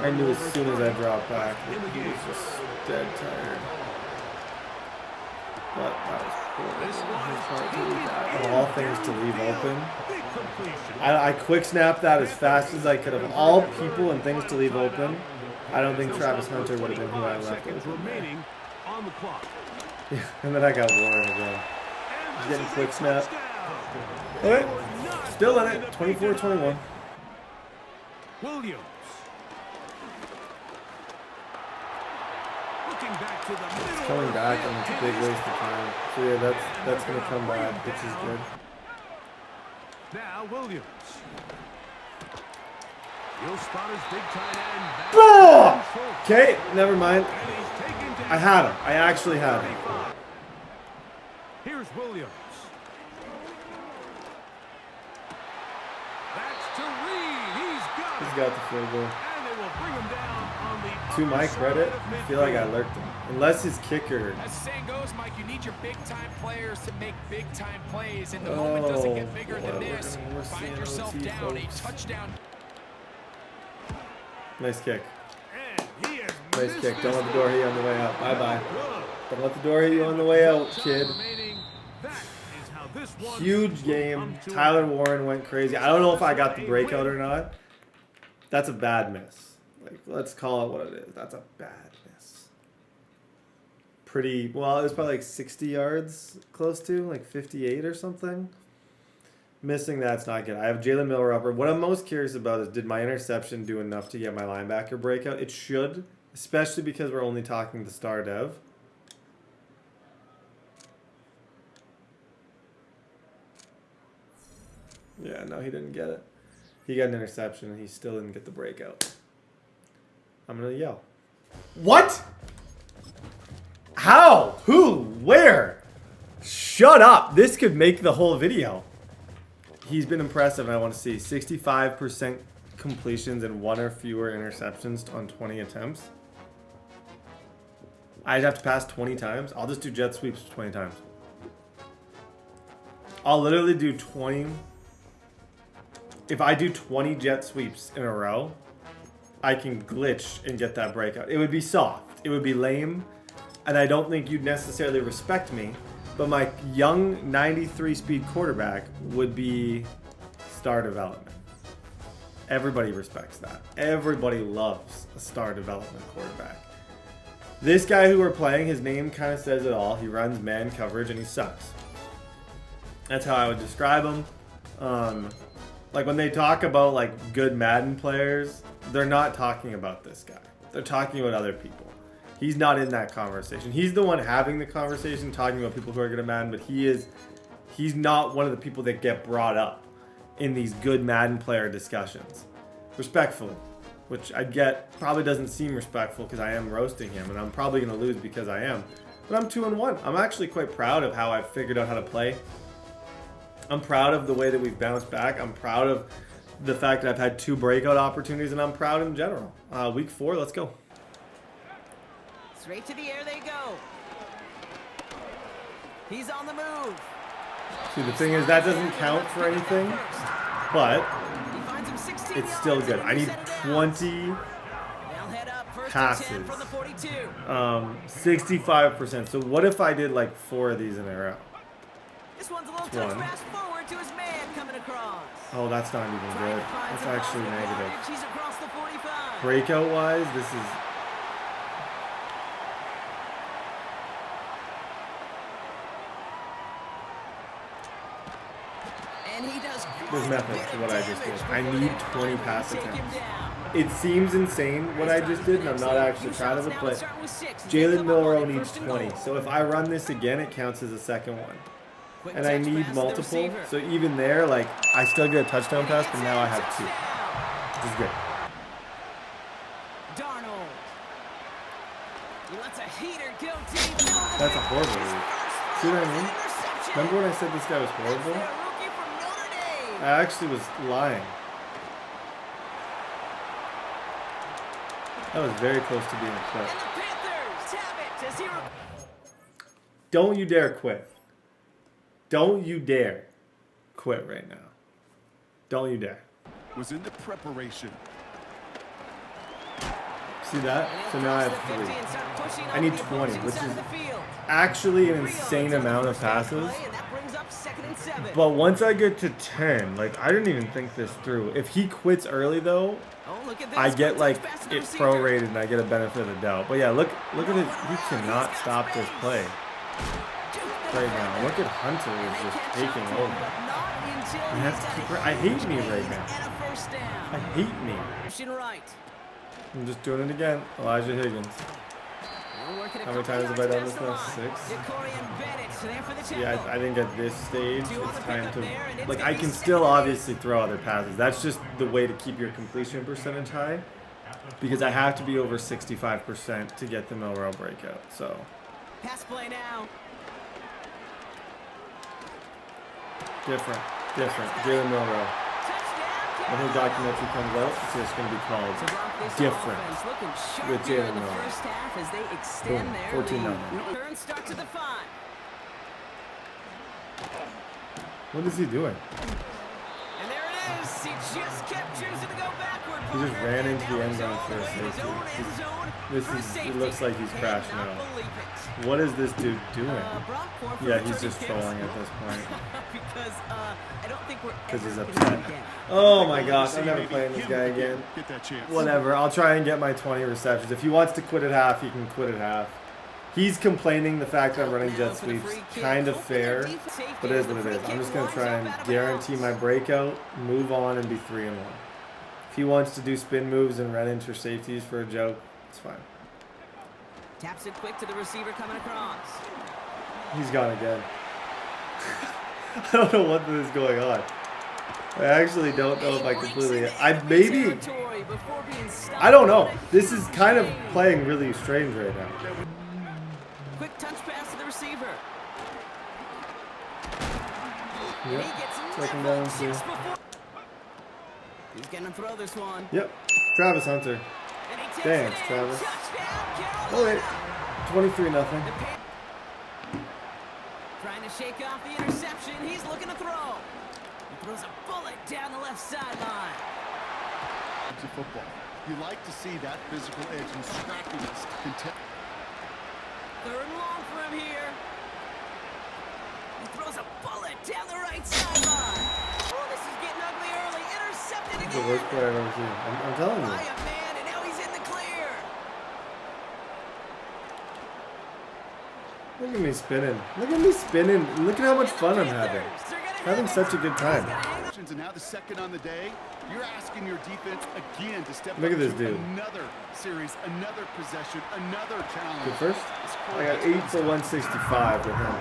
I knew as soon as I dropped back that he was just dead tired. But that was poor. His part really bad. Of all things to leave open. I quick snapped that as fast as I could. Of all people and things to leave open, I don't think Travis Hunter would have been who I left open. On the clock. Yeah, and then I got Warren again. He's getting quick snap. Alright, still in it. 24-21. Williams. Looking back to the middle. It's coming back, and it's a big waste of time. So yeah, that's gonna come back, which is good. Now Williams. He'll spot his big tight end. Oh! Okay, never mind. I had him. I actually had him. Here's Williams. That's to Reed. He's got the field goal. And they will bring him down on the To my credit, I feel like I lurked him. Unless his kicker. As the saying goes, Mike, you need your big-time players to make big-time plays, and the moment doesn't get bigger than this. Find yourself down a touchdown. Nice kick. And he has Nice missed kick. Don't this let the door hit you on the way out. Bye-bye. Don't let the door hit you on the way out, kid. That is how this one Huge game. Tyler Warren went crazy. I don't know if I got the breakout or not. That's a bad miss. Like, let's call it what it is. That's a bad miss. Pretty, well, it was probably like 60 yards close to, like 58 or something. Missing that's not good. I have Jalen Miller upper. What I'm most curious about is, did my interception do enough to get my linebacker breakout? It should, especially because we're only talking the star dev. Yeah, no, he didn't get it. He got an interception, and he still didn't get the breakout. I'm going to yell. What? How? Who? Where? Shut up. This could make the whole video. He's been impressive, and I want to see 65% completions and 1 or fewer interceptions on 20 attempts. I'd have to pass 20 times. I'll just do jet sweeps 20 times. I'll literally do 20. If I do 20 jet sweeps in a row, I can glitch and get that breakout. It would be soft. It would be lame. And I don't think you'd necessarily respect me. But my young 93 speed quarterback would be star development. Everybody respects that. Everybody loves a star development quarterback. This guy who we're playing, his name kind of says it all. He runs man coverage and he sucks. That's how I would describe him. Like when they talk about like good Madden players, they're not talking about this guy. They're talking about other people. He's not in that conversation. He's the one having the conversation, talking about people who are good at Madden, but he's not one of the people that get brought up in these good Madden player discussions. Respectfully, which I get probably doesn't seem respectful because I am roasting him, and I'm probably going to lose because I am. But I'm 2-1. I'm actually quite proud of how I've figured out how to play. I'm proud of the way that we've bounced back. I'm proud of the fact that I've had 2 breakout opportunities, and I'm proud in general. Week 4, let's go. Straight to the air they go. He's on the move. See, the thing is, that doesn't count for anything, but it's still good. I need 20 passes. 65%. So what if I did like 4 of these in a row? This one's a little touch pass forward to his man coming across. Oh, that's not even good. That's actually negative. He's across the 45. Breakout-wise, this is... There's nothing to what I just did. I need 20 pass attempts. It seems insane what I just did, and I'm not actually proud of it, but Jalen Milroe needs 20. So if I run this again, it counts as a second one. And I need multiple, so even there, like, I still get a touchdown pass, but now I have 2. Which is good. That's a horrible read. See what I mean? Remember when I said this guy was horrible? I actually was lying. That was very close to being a quit. Don't you dare quit. Don't you dare quit right now. Don't you dare. Was in the preparation. See that? So now I have 3. I need 20, which is actually an insane amount of passes. But once I get to 10, like, I didn't even think this through. If he quits early, though, I get, like, it prorated and I get a benefit of the doubt. But, yeah, look at it. He cannot stop this play right now. Look at Hunter is just taking over. I have to keep I hate me right now. I hate me. I'm just doing it again. Elijah Higgins. How many times have I done this now? 6? Yeah, I think at this stage, it's time to... Like, I can still obviously throw other passes. That's just the way to keep your completion percentage high. Because I have to be over 65% to get the Milroe breakout, so... Pass play now. Different. Jalen Milroe. When his documentary comes out, it's just going to be called Different with Jalen Milroe. Boom. 14-0. What is he doing? And there it is. He just kept choosing to go backward. He just ran into the end zone for a safety. It looks like he's crashing out. What is this dude doing? Yeah, he's just trolling at this point. Because he's upset. Oh my gosh, I'm never playing this guy again. Whatever, I'll try and get my 20 receptions. If he wants to quit at half, he can quit at half. He's complaining the fact that I'm running jet sweeps. Kind of fair, but it is what it is. I'm just going to try and guarantee my breakout, move on, and be 3-1. If he wants to do spin moves and run into safeties for a joke, it's fine. Taps it quick to the receiver coming across. He's gone again. I don't know what is going on. I actually don't know if I completely. I don't know. This is kind of playing really strange right now. Quick touch pass to the receiver. Yep. Second down, too. He's gonna throw this one. Yep. Travis Hunter. Thanks, Travis. Oh, wait. 23-0. Trying to shake off the interception. He's looking to throw. He throws a bullet down the left sideline. To football. You like to see that physical edge and scrappiness to contest. Third and long for him here. He throws a bullet down the right sideline. Oh, this is getting ugly early. Intercepted again. The worst player I've ever seen. I'm telling you. By a man, and now he's in the clear. Look at me spinning. Look at me spinning. Look at how much fun I'm having. Having such a good time. And now the second on the day, you're asking your defense again to step Look up at this to dude. another series, another possession, another challenge. Good first. I got 8 for 165 with him.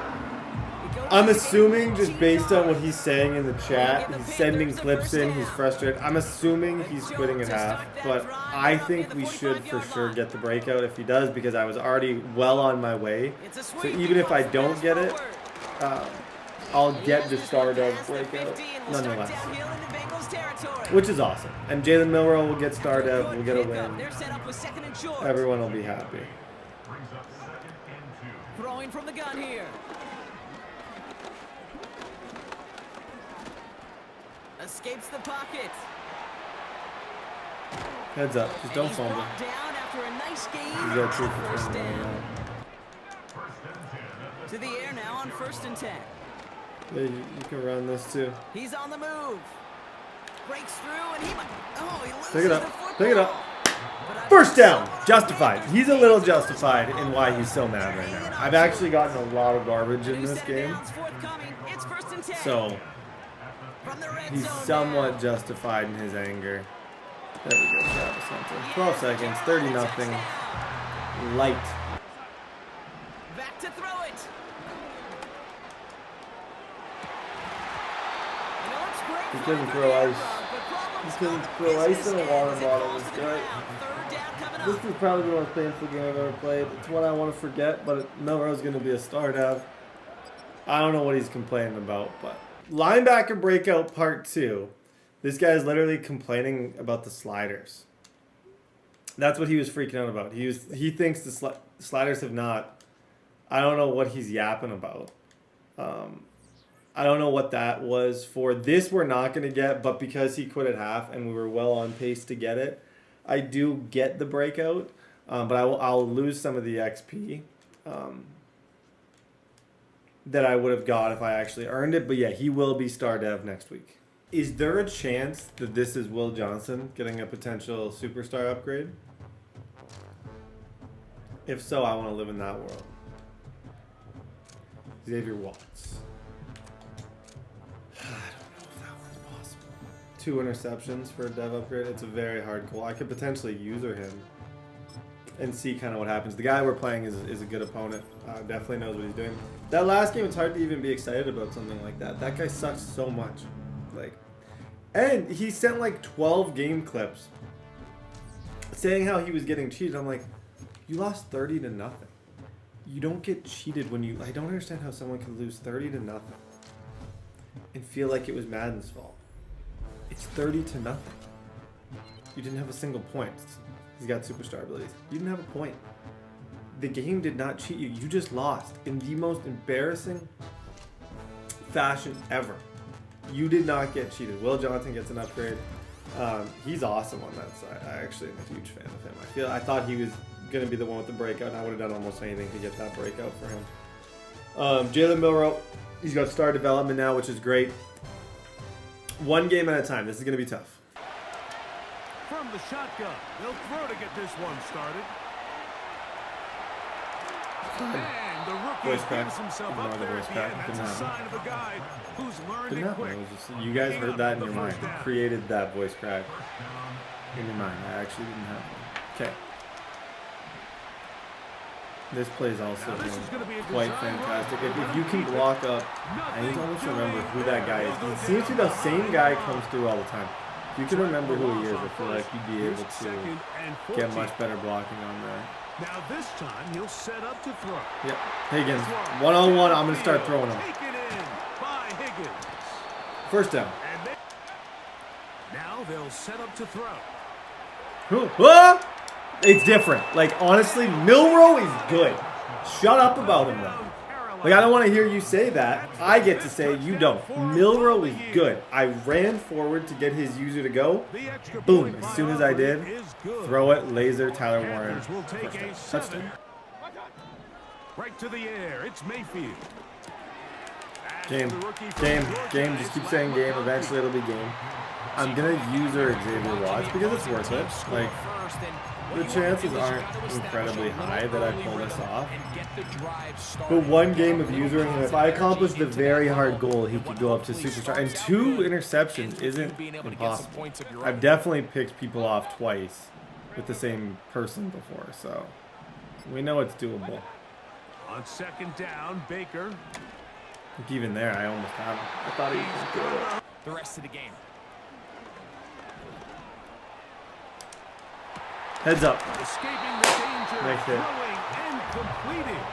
I'm assuming, just based on what he's saying in the chat, he's sending clips in, he's frustrated. I'm assuming he's quitting at half, but I think we should for sure get the breakout if he does, because I was already well on my way. So even if I don't get it, I'll get the start of breakout nonetheless, which is awesome. And Jalen Milroe will get start of, we'll get a win. Everyone will be happy. Throwing from the gun here. Escapes the pocket. Heads up, just don't fumble. Down after a nice game. You got 2 for First 20. down. To the air now on 1st and 10. Yeah, you can run this too. He's on the move. Breaks through and he might. Oh, he loses Pick it up. the football. Pick it up. First down. Justified. He's a little justified in why he's so mad right now. I've actually gotten a lot of garbage in this game. It's 1st and 10. So From the red he's zone somewhat now. justified in his anger. There we go. Travis Hunter. 12 seconds. 30-0. Light. Back to throw it. He couldn't throw ice. He couldn't throw ice in a water bottle. This guy. This is probably the most painful game I've ever played. It's one I want to forget, but Milroe's going to be a start of. I don't know what he's complaining about, but linebacker breakout part 2. This guy is literally complaining about the sliders. That's what he was freaking out about. He thinks the sliders have not. I don't know what he's yapping about. I don't know what that was for. This we're not going to get, but because he quit at half and we were well on pace to get it, I do get the breakout. But I'll lose some of the XP that I would have got if I actually earned it. But yeah, he will be star dev next week. Is there a chance that this is Will Johnson getting a potential superstar upgrade? If so, I want to live in that world. Xavier Watts. I don't know if that was possible. 2 interceptions for a dev upgrade. It's a very hard goal. I could potentially user him and see kind of what happens. The guy we're playing is a good opponent. Definitely knows what he's doing. That last game, it's hard to even be excited about something like that. That guy sucks so much. And he sent like 12 game clips saying how he was getting cheated. I'm like, you lost 30-0. You don't get cheated when you. I don't understand how someone can lose 30-0 and feel like it was Madden's fault. It's 30-0. You didn't have a single point. He's got superstar abilities. You didn't have a point. The game did not cheat you. You just lost in the most embarrassing fashion ever. You did not get cheated. Will Johnson gets an upgrade. He's awesome on that side. I actually am a huge fan of him. I thought he was going to be the one with the breakout, and I would have done almost anything to get that breakout for him. Jalen Milroe, he's got star development now, which is great. One game at a time. This is going to be tough. From the shotgun, they'll throw to get this one started. And the rookie Voice crack. gives himself Ignore up the there voice again. crack. That's Didn't a happen. sign of a guy who's learned Didn't it happen. quick. It was just, you guys heard that in your mind. You created that voice crack in your mind. I actually didn't have one. Okay. This play is also quite fantastic. If you can block up, I need to almost remember who that guy is. It seems to be the same guy comes through all the time. If you can remember who he is, I feel like you'd be able to get much better blocking on there. Now this time he'll set up to throw. Yep. Higgins, one-on-one. I'm going to start throwing him. Taken in by Higgins. First down. Now they'll set up to throw. Ah! It's different. Like, honestly, Milroe is good. Shut up about him, though. Like, I don't want to hear you say that. I get to say you don't. Milroe is good. I ran forward to get his user to go. Boom. As soon as I did, throw it, laser, Tyler Warren. Touchdown. Right to the air. It's Mayfield. Game. Just keep saying game. Eventually, it'll be game. I'm going to user Xavier Watts because it's worth it. Like, the chances aren't incredibly high that I pull this off. But one game of usering him, if I accomplish the very hard goal, he could go up to superstar. And 2 interceptions isn't impossible. I've definitely picked people off twice with the same person before, so we know it's doable. On second down, Baker. Like even there, I almost had him. I thought he was good. The rest of the game. Heads up. Escaping the danger, Nice hit. throwing and completing.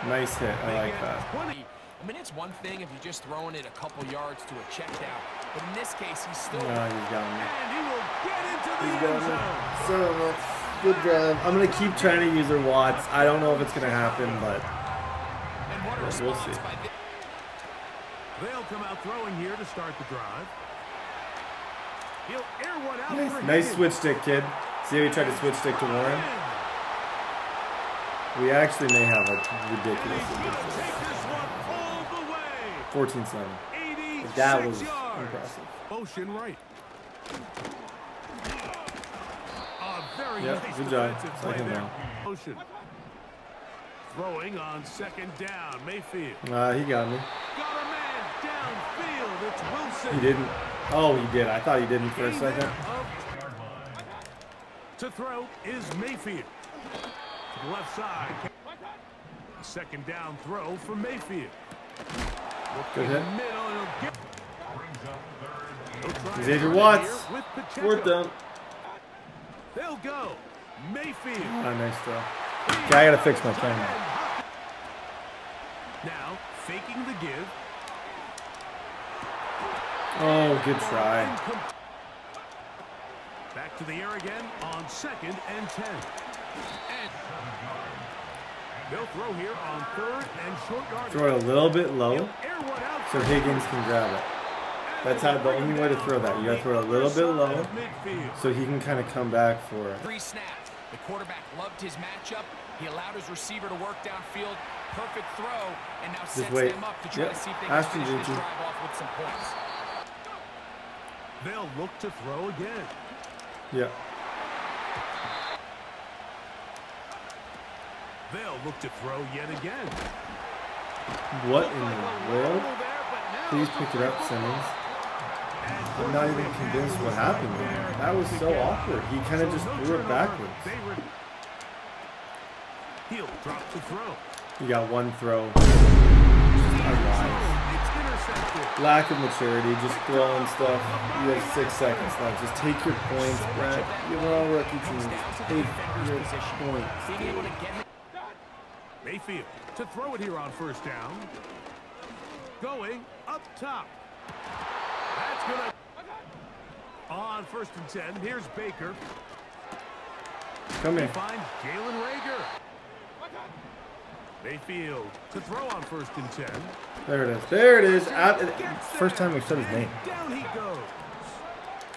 Nice hit. I like that. I mean, it's one thing if you're just throwing it a couple yards to a check down, but in this case, he's still. No, he's got me. And he will get into the He's end got me. zone. So much. Good drive. I'm going to keep trying to use her Watts. I don't know if it's going to happen, but we'll see. They'll come out throwing here to start the drive. He'll air one out for Nice Higgins. switch stick, kid. See how he tried to switch stick to Warren? We actually may have a ridiculous Take this one all the way. 14-7. That was 86 yards. impressive. Motion right. A very Yep, nice good job. defensive play Second there. down. Motion. Throwing on second down, Mayfield. He got me. Got a man downfield. It's Wilson. He didn't. Oh, he did. I thought he didn't for a second. To throw is Mayfield. To the left side. Second down throw for Mayfield. Good hit. Middle, and he'll try Xavier it Watts. here with Pacheco. Fourth down. They'll go. Mayfield. Ah, nice throw. Okay, I got to fix my plan. Now, faking the give. Oh, good try. Back to the air again on second and 10. And they'll throw here on third and short yardage. Throw it a little bit low Air one out so for Higgins can grab it. That's how the only way to throw that. You got to throw it a little bit low midfield. so he can kind of come back for it. 3 snaps. The quarterback loved his matchup. He allowed his receiver to work downfield. Perfect throw, and now sets wait. them up to try Yep. to see if they Ashton can finish this Jeanty. drive off with some points. They'll look to throw again. Yeah. They'll look to throw yet again. What in the world? Please pick it up, Simmons. I'm not even convinced what happened there. That was so awkward. He kind of just threw it backwards. He'll drop to throw. He got one throw. It's intercepted. Lack of maturity, just throwing stuff. You have 6 seconds left. Just take your points, Brett. You're all rookie teams. Take your points. Mayfield to throw it here on first down. Going up top. That's gonna. On first and 10, here's Baker. Come He here. finds Jalen Reagor. Mayfield to throw on first and 10. There it is. There it is. First time we've said his name. Down he goes.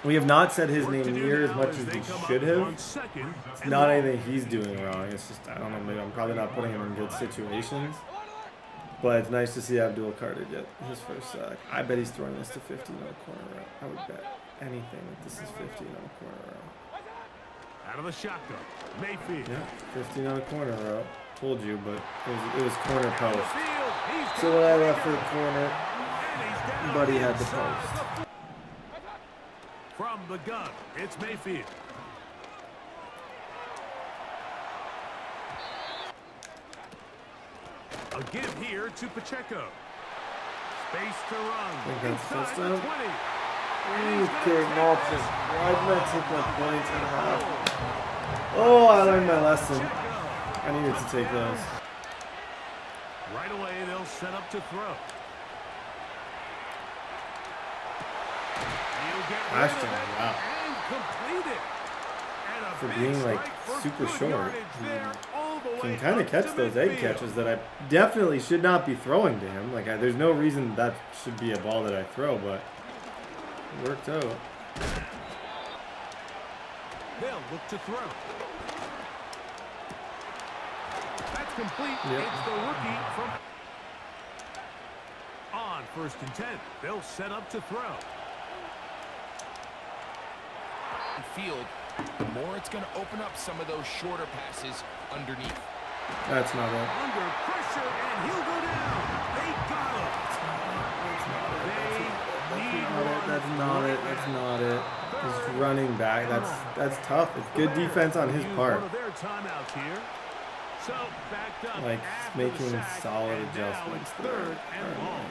We have not said his Work name to do near as now much as as they we come should up have. on second It's and not long. anything he's doing wrong. It's just, I don't know, maybe I'm probably not putting him in good situations. But it's nice to see Abdul Carter get his first sack. I bet he's throwing this to 15 on a corner route. I would bet anything that this is 15 on a corner route. Out of the shotgun. Mayfield. Yeah, 15 on a corner route. Told you, but it was corner post. Field. He's So when I left for the corner, and he's down Buddy had the inside. post. From the gun, it's Mayfield. A give here to Pacheco. Space to run. I think that's Inside first the down. 20. Okay, Malton. Why did I take my points and a half? Oh, I learned my lesson. I needed to take those. Right away, they'll set up to throw. Ashton, wow. And complete it. And a For big being like strike for super good short, yardage there, all the can way kind of up catch to those egg midfield. catches that I definitely should not be throwing to him. Like, there's no reason that should be a ball that I throw, but it worked out. They'll look to throw. That's complete. Yep. It's the rookie from on 1st and 10. They'll set up to throw. Field, the more it's going to open up some of those shorter passes underneath. That's not it. Under pressure, and he'll go down. They got him. That's not it. That's not it. He's running back. That's tough. It's good defense on his part. One of their timeouts here. So backed up Like after the making sack, solid and now adjustments it's there. 3rd and long.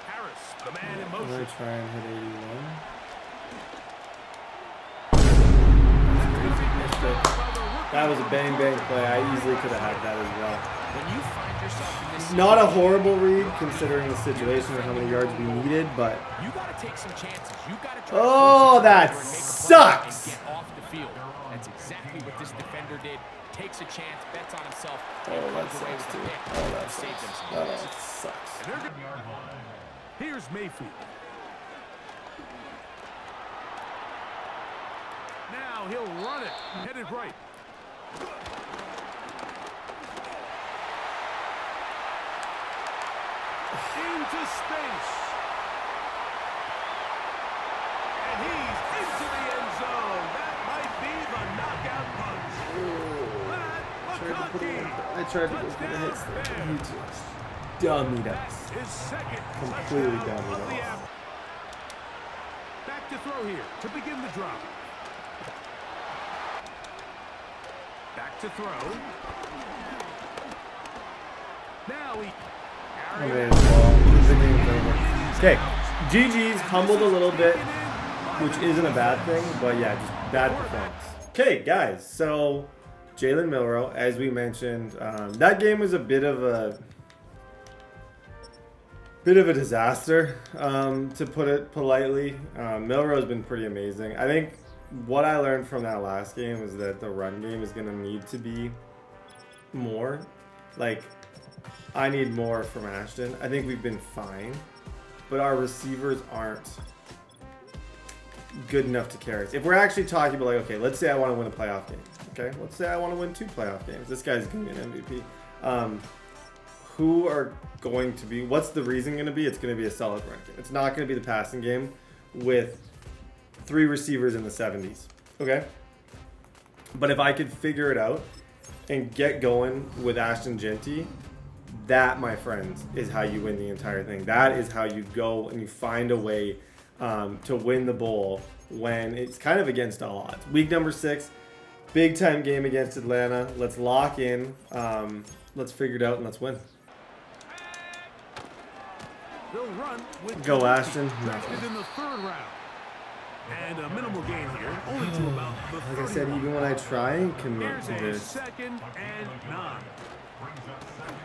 Harris, the man in I'm motion. gonna try and hit 81. That was a bang bang play. I easily could have had that as well. When you find yourself in this Not a horrible read considering the situation or how many yards we needed, but you got to take some chances. You got to try oh, to that sucks. and get off the field. That's exactly what this defender did. Takes a chance, bets on himself. Oh, and that comes away sucks with too. a pick Oh, that to save sucks. themselves. That sucks. And they're good. Here's Mayfield. Now he'll run it. Headed right. Into space. And he's into the end zone. That might be the knockout punch. I tried to go for the hits there, but he just dummied us. His second Completely touchdown dummied of the us. afternoon. Back to throw here to begin the drop. Back to throw. Now he. Okay, GG's humbled a little bit, which isn't a bad thing, but yeah, just bad performance. Okay, guys, so Jalen Milroe, as we mentioned, that game was a bit of a disaster, to put it politely. Milroe's been pretty amazing. I think what I learned from that last game is that the run game is going to need to be more. Like, I need more from Ashton. I think we've been fine, but our receivers aren't good enough to carry us. If we're actually talking about, like, okay, let's say I want to win a playoff game. Okay, let's say I want to win 2 playoff games. This guy's going to be an MVP. Who are going to be, what's the reason going to be? It's going to be a solid run game. It's not going to be the passing game with 3 receivers in the 70s. Okay? But if I could figure it out and get going with Ashton Jeanty, that, my friends, is how you win the entire thing. That is how you go and you find a way to win the bowl when it's kind of against all odds. Week number 6, big time game against Atlanta. Let's lock in. Let's figure it out and let's win. They'll run with Go, Ashton. drafted in the 3rd round. And a minimal gain here, only to about the Like I said, 30. even when I try and commit Here's to a this, 2nd and 9.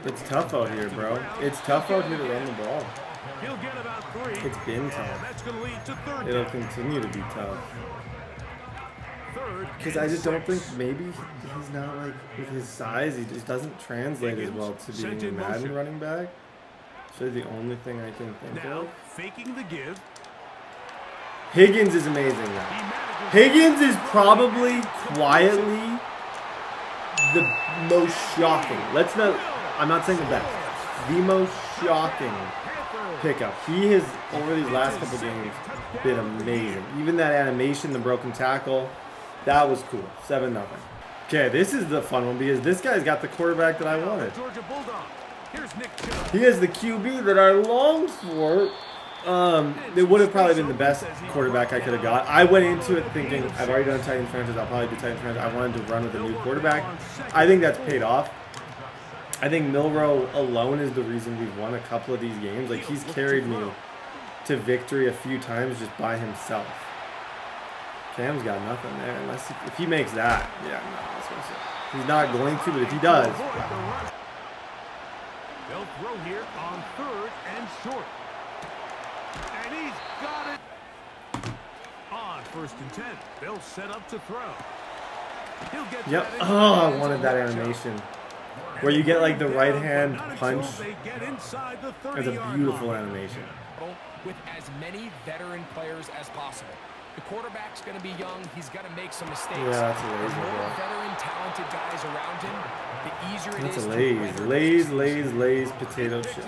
it's tough out here, bro. It's tough out here to run the ball. He'll get about 3. It's been And tough. that's going to lead to 3rd It'll down. continue to be tough. 3rd Because and I just don't 6. think maybe he's not, like, with his size, he just doesn't translate as well to being a Madden running back. So the only thing I can think Now, of. faking the give. Higgins is amazing now. He manages Higgins is probably quietly the most shocking. I'm not saying the best. The most shocking pickup. He has, over these last couple games, been amazing. Even that animation, the broken tackle, that was cool. 7-0. Okay, this is the fun one because this guy's got the quarterback that I wanted. Georgia Bulldog. Here's Nick Chubb. He has the QB that I longed for. It would have probably been the best quarterback I could have got. I went into it thinking, I've already done Titans franchise, I'll probably do Titans franchise. I wanted to run with a new quarterback. I think that's paid off. I think Milroe alone is the reason we've won a couple of these games. Like, he's carried me to victory a few times just by himself. Cam's got nothing there unless if he makes that. Yeah, no, that's what I said. He's not going to, but if he does. Wow. They'll throw here on 3rd and short. And he's got it. On 1st and 10, they'll set up to throw. He'll get yep. Oh, I wanted that animation. Where you get like the right hand punch. It's a beautiful animation. With as many veteran players as possible. The quarterback's going to be young. He's going to make some mistakes. Yeah, that's a laser, the more bro. veteran, talented guys around him, the easier it that's is a lays, potato chip.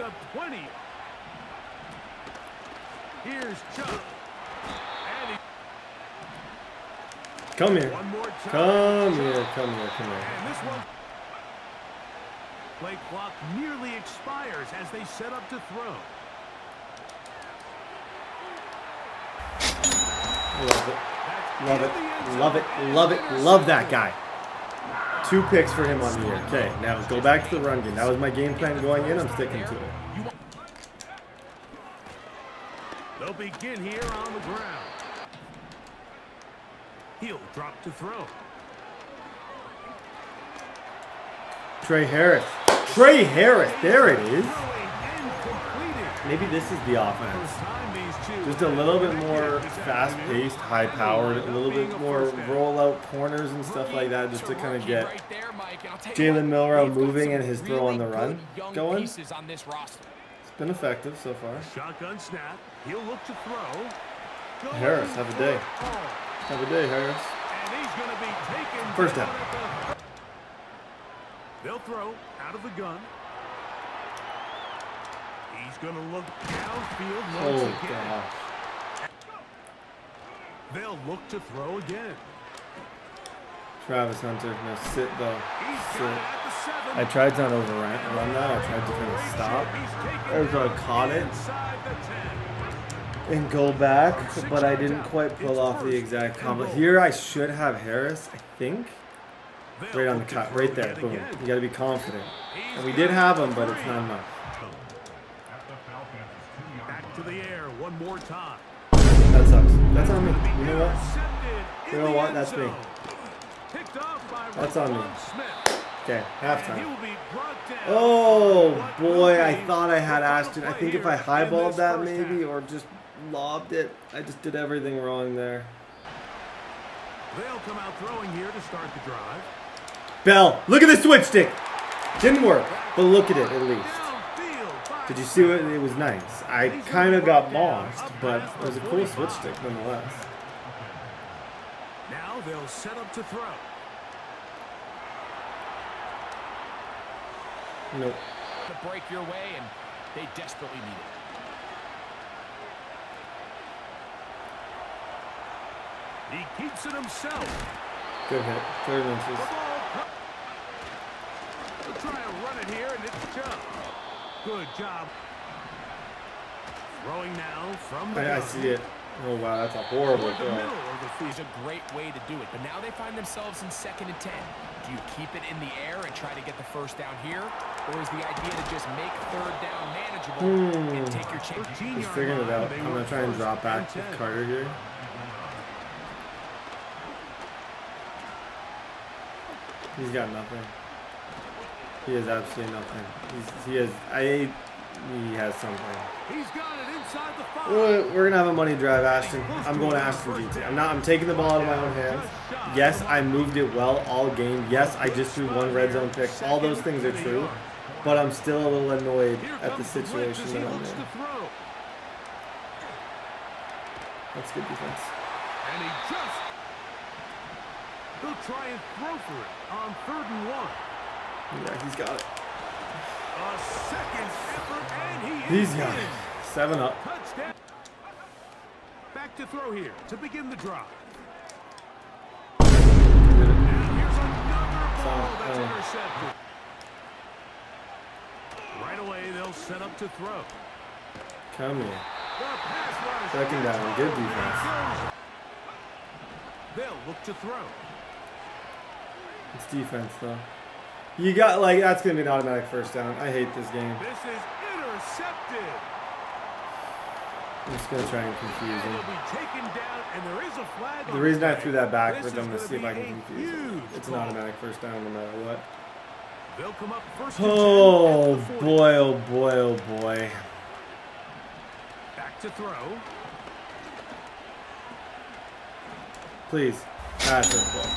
Here's Chuck. Come here. Come here. And this one. Play clock nearly expires as they set up to throw. Love that guy. 2 picks for him on the year. Okay, now go back to the run game. That was my game plan going in. I'm sticking to it. They'll begin here on the ground. He'll drop to throw. Trey Harris. There it is. Maybe this is the offense. Just a little bit more fast-paced, high-powered, a little bit more roll-out corners and stuff like that, just to kind of get Jalen Milroe moving and his throw on the run going. It's been effective so far. Shotgun snap. He'll look to throw. Harris, have a day. Have a day, Harris. And he's going to be taken. First down. They'll throw out of the gun. He's going to look downfield once again. Gosh. They'll look to throw again. Travis Hunter, no, sit though. Sit. I tried to not overrun that. I tried to kind of stop. I caught it and go back, but I didn't quite pull off the exact combo. Here I should have Harris, I think. Right on the cut, right there, boom. You gotta be confident. And we did have him, but it's not enough. Back to the air one more time. That sucks. That's on me. You know what? You know what? That's me. That's on me. Okay, halftime. Oh boy, I thought I had Ashton. I think if I highballed that maybe, or just lobbed it, I just did everything wrong there. They'll come out throwing here to start the drive. Bell, look at the switch stick. Didn't work, but look at it at least. Did you see it? It was nice. I kind of got lost, but it was a cool switch stick nonetheless. Now they'll set up to throw. Nope. To break your way, and they desperately need it. He keeps it himself. Good hit. 3rd inches. He'll try to run it here, and it's Chubb. Good job. Throwing now from the I see it. Oh wow, that's a horrible throw. It's a great way to do it, but now they find themselves in 2nd and 10. Do you keep it in the air and try to get the first down here, or is the idea to just make 3rd down manageable and take your chance? He's figuring it out. I'm gonna try and drop back with Carter here. He's got nothing. He has absolutely nothing. He has something. He's got it inside the 5. We're gonna have a money drive, Ashton. I'm going to Ashton Jeanty. I'm taking the ball out of my own hands. Yes, I moved it well all game. Yes, I just threw 1 red zone pick. All those things are true, but I'm still a little annoyed at the situation that I'm in. That's good defense. And he'll try and throw for it on 3rd and 1. Yeah, he's got it. A second effort, and He's got it. 7 up. Touchdown. Back to throw here to begin the drive. And here's another ball that's intercepted. Right away, they'll set up to throw. Come here. The pass rush. 2nd down. Good defense. They'll look to throw. It's defense, though. You got, like, that's going to be an automatic first down. I hate this game. This is intercepted. I'm just going to try and confuse him. It'll be taken down, and there is a flag. The reason I threw that backwards, I'm going to see if I can confuse him. It's an automatic first down no matter what. They'll come up first. Oh, boy, oh, boy, oh, boy. Back to throw. Please. That's a book.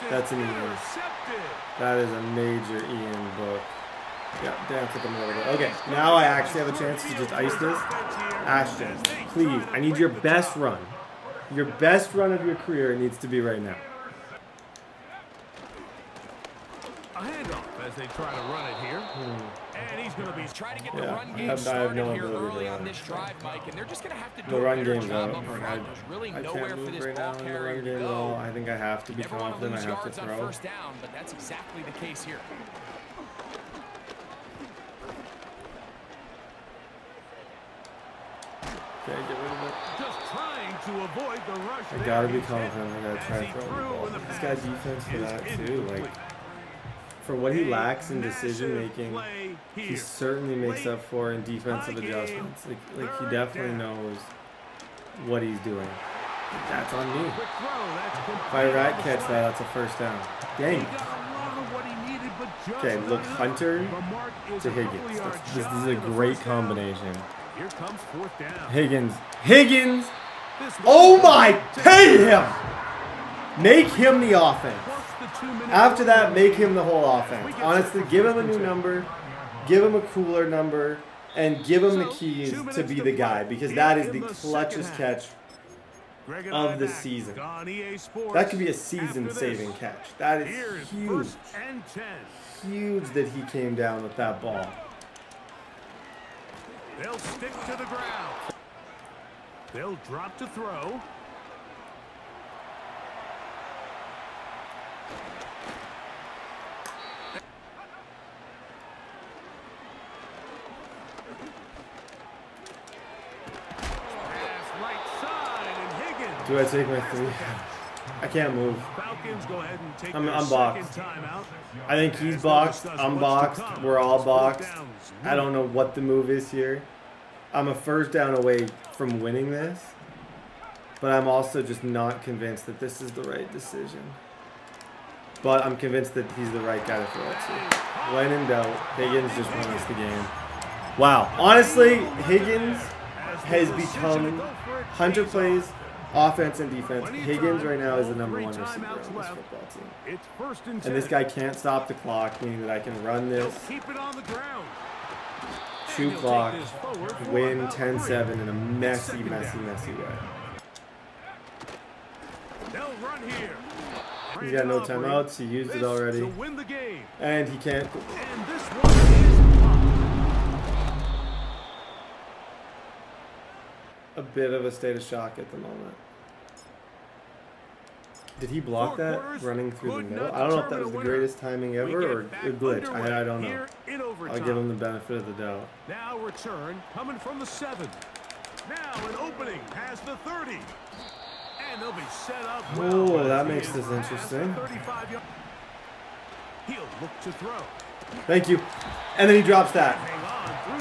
That's an Ian. Intercepted. That is a major Ian book. Yeah, damn, took him a little bit. Okay, now I actually have a chance to just ice this. Ashton, please, I need your best run. Your best run of your career needs to be right now. A handoff as they try to run it here. And he's going to be Trying to get the Yeah, run I game have started no here ability to early run. on this drive, Mike, and they're just going to have to The do a run better game's job out. up front. There's really I nowhere can't for move this right ball now in the carrier run to game at go. all. I think I have to be Never want to confident. lose I have to yards on throw. first down, but that's exactly the case here. Okay, get rid of it. just trying to avoid the rush. I gotta be confident. I gotta try to throw the ball. This guy's defense for that too. Like, for what he lacks in decision making, he certainly makes up for in defensive adjustments. Like he definitely knows what he's doing. That's on me. If I rat catch that, that's a first down. Dang. Okay, look, Hunter to Higgins. This is a great combination. Here comes fourth down. Higgins! Oh my! Pay him! Make him the offense. After that, make him the whole offense. Honestly, give him a new number, give him a cooler number, and give him the keys to be the guy, because that is the clutchest catch of the season. That could be a season-saving catch. That is huge. Huge that he came down with that ball. They'll stick to the ground. They'll drop to throw. Do I take my 3? I can't move. Falcons go ahead and take I'm their boxed. second timeout. I think he's boxed. I'm boxed. We're all boxed. I don't know what the move is here. I'm a first down away from winning this, but I'm also just not convinced that this is the right decision. But I'm convinced that he's the right guy to throw it to. When in doubt, Higgins just won us the game. Wow. Honestly, Higgins has become Hunter plays offense and defense. Higgins right now is the #1 receiver on this football team. It's first and And this guy can't stop the clock, meaning that I can run this, keep it on the ground. shoot clock, win 10-7 in a messy, messy, messy way. They'll run here. He's got no timeouts. He used it already. To win the game. And he can't. And this one is A bit of a state of shock at the moment. Did he block that running through the middle? I don't know if that was the greatest timing ever or a glitch. I don't know. I'll give him the benefit of the doubt. Now return coming from the 7. Now an opening past the 30. And they'll be set up well. Oh, that makes this interesting. He'll look to throw. Thank you. And then he drops that.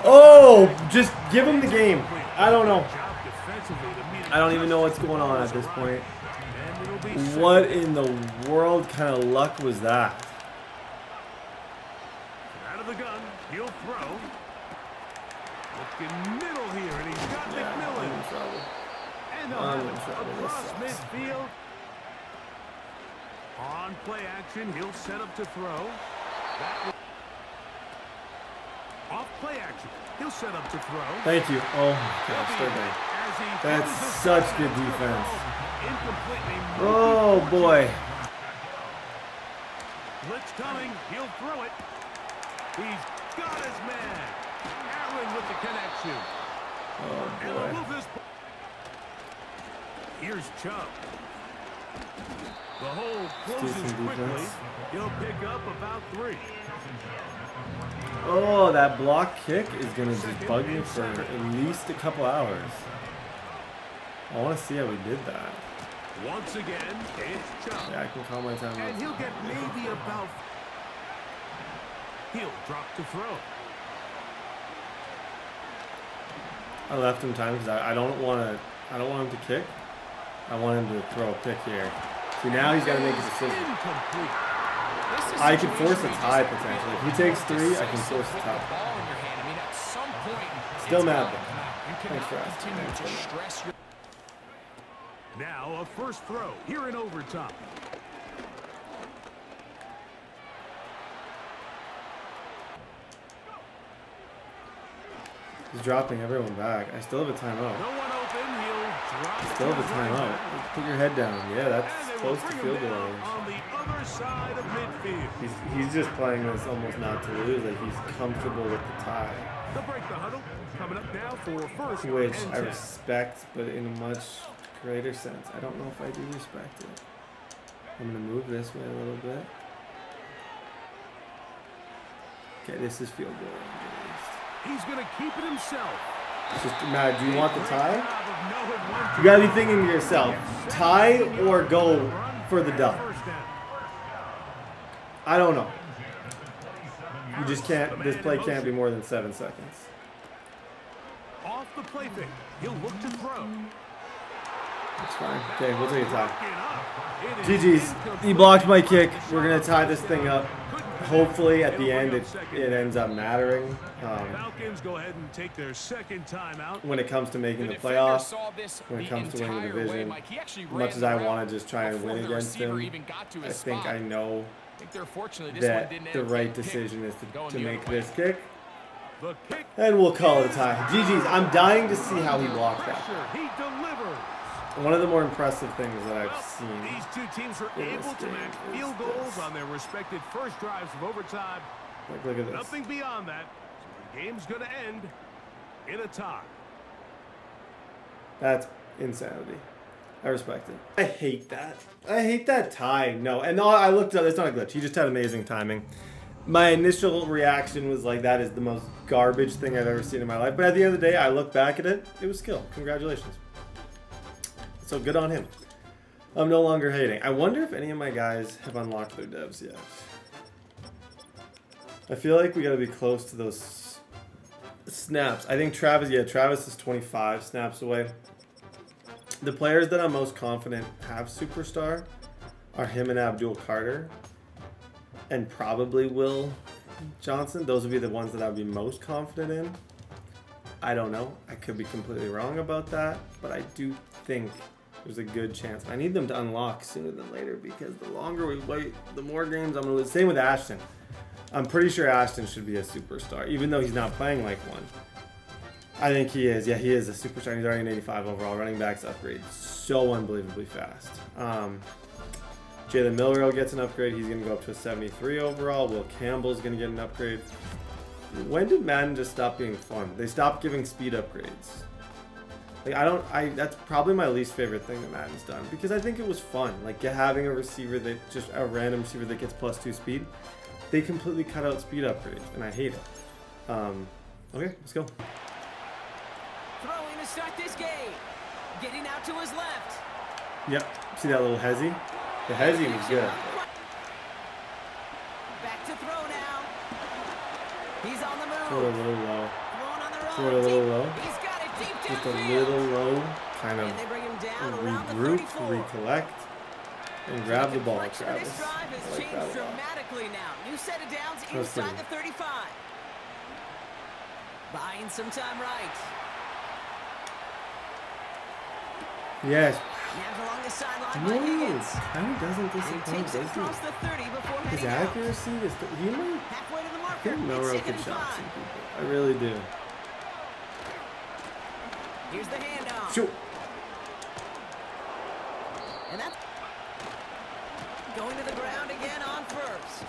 Oh, just give him the game. I don't know. I don't even know what's going on at this point. What in the world kind of luck was that? Out of the gun, he'll throw. Looking middle here, and he's got McMillan. I'm in trouble. And they'll have it across midfield. On play action, he'll set up to throw. Off play action, he'll set up to throw. Thank you. Oh my gosh, they're bad. That's such good defense. Oh boy. Blitz coming, he'll throw it. He's got his man. Allen with the connection. Oh boy. Here's Chubb. The hole closes quickly. He'll pick up about 3. Oh, that block kick is going to just bug me for at least a couple hours. I want to see how we did that. Once again, it's Chubb. Yeah, I can call my time And out. he'll get maybe about... He'll drop to throw. I left him time because I don't want him to kick. I want him to throw a pick here. See, now he's got to make a decision. Incomplete. I can force a tie potentially. If he takes 3, I can force a tie. Still mad though. Thanks for asking. Now a first throw here in overtime. He's dropping everyone back. I still have a timeout. No one open. He'll drop. Still have a timeout. Put your head down. Yeah, that's close to field goal range. On the other side of midfield. He's just playing this almost not to lose. Like he's comfortable with the tie. They'll break the huddle. Coming up now for first. Which and I 10. respect, but in a much greater sense. I don't know if I do respect it. I'm going to move this way a little bit. Okay, this is field goal range at least. He's going to keep it himself. It's just, Matt, do you want the tie? You got to be thinking to yourself, tie or go for the dub? I don't know. You just can't, this play can't be more than 7 seconds. Off the play fake. He'll look to throw. That's fine. Okay, we'll take a tie. GG's. He blocked my kick. We're going to tie this thing up. Hopefully, at the end, it ends up mattering. Falcons go ahead and take their second timeout. When it comes to making the playoffs, when it comes to winning the division, as much as I want to just try and win against him, I think I know that the right decision is to make this kick. And we'll call it a tie. GG's. I'm dying to see how he blocked that. He delivers. One of the more impressive things that I've seen. These two teams were able to match field goals on their respective first drives of overtime. Look at this. Nothing beyond that. So the game's going to end in a tie. That's insanity. I respect it. I hate that. I hate that tie. No, and no, I looked up. It's not a glitch. He just had amazing timing. My initial reaction was like, that is the most garbage thing I've ever seen in my life. But at the end of the day, I look back at it. It was skill. Congratulations. So good on him. I'm no longer hating. I wonder if any of my guys have unlocked their devs yet. I feel like we got to be close to those snaps. I think Travis is 25 snaps away. The players that I'm most confident have superstar are him and Abdul Carter. And probably Will Johnson. Those would be the ones that I would be most confident in. I don't know. I could be completely wrong about that. But I do think there's a good chance. I need them to unlock sooner than later because the longer we wait, the more games I'm going to lose. Same with Ashton. I'm pretty sure Ashton should be a superstar, even though he's not playing like one. I think he is. Yeah, he is a superstar. He's already an 85 overall. Running backs upgrade so unbelievably fast. Jalen Milrow gets an upgrade. He's going to go up to a 73 overall. Will Campbell's going to get an upgrade. When did Madden just stop being fun? They stopped giving speed upgrades. Like that's probably my least favorite thing that Madden's done because I think it was fun. Like having a receiver that just a random receiver that gets +2 speed. They completely cut out speed upgrades, and I hate it. Okay, let's go. Throwing to start this game. Getting out to his left. Yep. See that little hezzy? The hezzy was good. Back to throw now. He's on the move. Throw it a little low. Throwing on the run. Throw it a little low. He's got it deep Just a downfield. little low. Kind of And they bring him down around the regroup, 34. recollect, and grab the ball, Deflection of Travis. this drive has I like changed that a lot. dramatically now. New set of downs That was inside pretty. the 35. Buying some time right. Yes. Now along the sideline No, by Higgins. kind of doesn't And he disappoint, takes it does across he? the 30 before His heading out. accuracy is... He might... Halfway to the I marker. think It's Milrow second could and shot some 5. people. I really do. Here's the handoff. Shoot. And that's going to the ground again on first.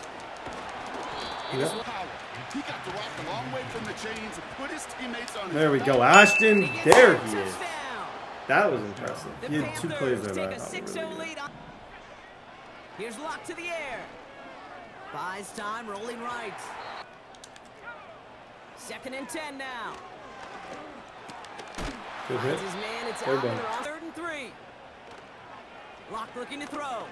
Yep. Power. He got the rock a long way from the chains and put his teammates on his There we back. go. Ashton, He gets there a he is. touchdown. That was impressive. The He had 2 plays Panthers there take that I a thought 6-0 were really good. lead on. Here's Lock to the air. Buys time, rolling right. 2nd and 10 now. Good hit. Finds his man, it's Third out. down. They're on 3rd and 3. Lock looking to throw.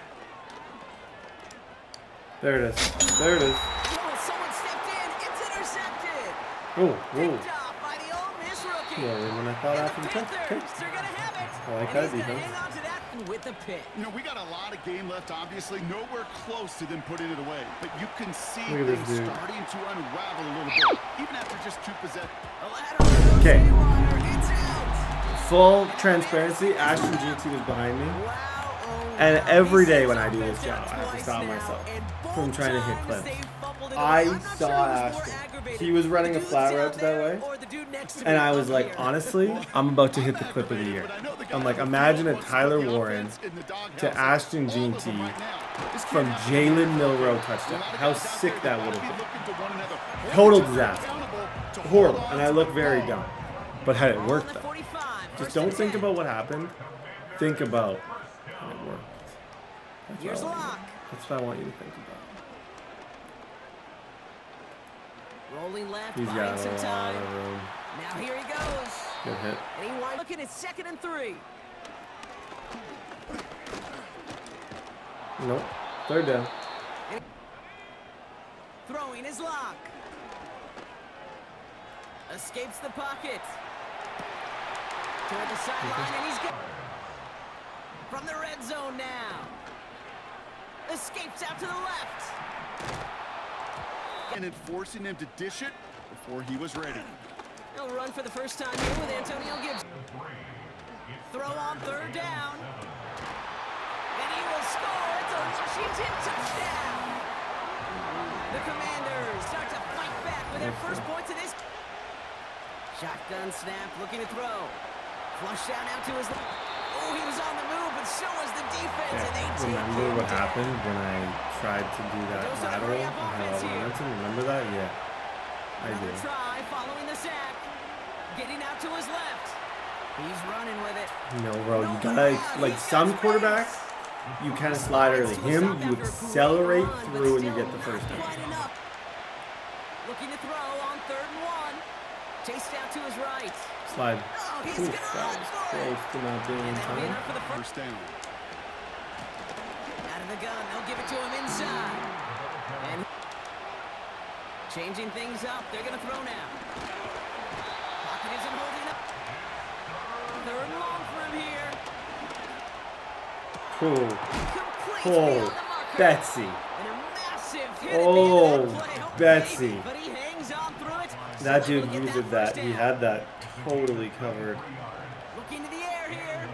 There it is. There it is. Oh, someone stepped in. Oh, whoa. Picked off by the Ole Miss rookie. Yeah, when I thought And after the the catch. Okay. Panthers, they're gonna have it. I like And that he's gonna defense. hang on to that with the pick. You know, we got a lot of game left, obviously. Nowhere close to them putting it away. But you can see Look at this things dude. starting to unravel a little bit, even after just 2 possessions. A lateral goes Okay. haywire. It's out. Full transparency, Ashton Jeanty was behind me. Wow, oh, And wow. every These day things when I are do this offense job, I have to twice stop now, myself and from both trying to hit times clips. they fumbled it I away. I'm not saw sure who's more Ashton. aggravated, He was running the a dude flat down route that there way. or the dude next to And me I was up like, here. honestly, I'm about to hit the clip of the year. I'm like, imagine a Tyler Warren to Ashton Jeanty from Jalen Milroe touchdown. How sick that would have been. Total disaster. Horrible. And I look very dumb. But had it On worked the though. 45, Just first don't and think 10. about what happened. Think about how it worked. Here's what I want Locke. That's what I want you to think about. Rolling left, He's buying got some a lot time. of room. Now here he goes. Good hit. And he winds looking at 2nd and 3. Nope. 3rd down. Throwing his lock. Escapes the pocket. Toward the sideline, and he's got from the red zone now. Escapes out to the left. And forcing him to dish it before he was ready. He'll run for the first time here with Antonio Gibbs. Throw on 3rd down. And he will score. It's a Washington touchdown. The Commanders start to fight back with their first points of this. Shotgun snap, looking to throw. Flush out now to his left. Oh, he was on the move, but so was the defense, and they take Remember him what down. happened when I tried to do that Those are the lateral? hurry-up I had all offense the here. momentum. Remember that? Yeah. I Another do. try following the sack. Getting out to his left. He's running with it. No, bro. You gotta, like, some quarterbacks, you kind of slide early. Him, you accelerate through and you get the first down. Quite enough. Looking to throw on 3rd and 1. Chased out to his right. Slide. Oh, he's Oof, gonna that run was for it. close to not being in And that'll be time. enough for the first. First down. Out of the gun, they'll give it to him inside. And changing things up, they're gonna throw now. Pocket isn't holding up. 3rd and long for him here. Cool. Complete Oh, beyond the marker. Betsy. And a massive hit at the Oh, end of that play. Oh, Betsy. baby, but he hangs on through it. That So dude he'll get used that that. first He down. had that totally covered. Looking to the air here.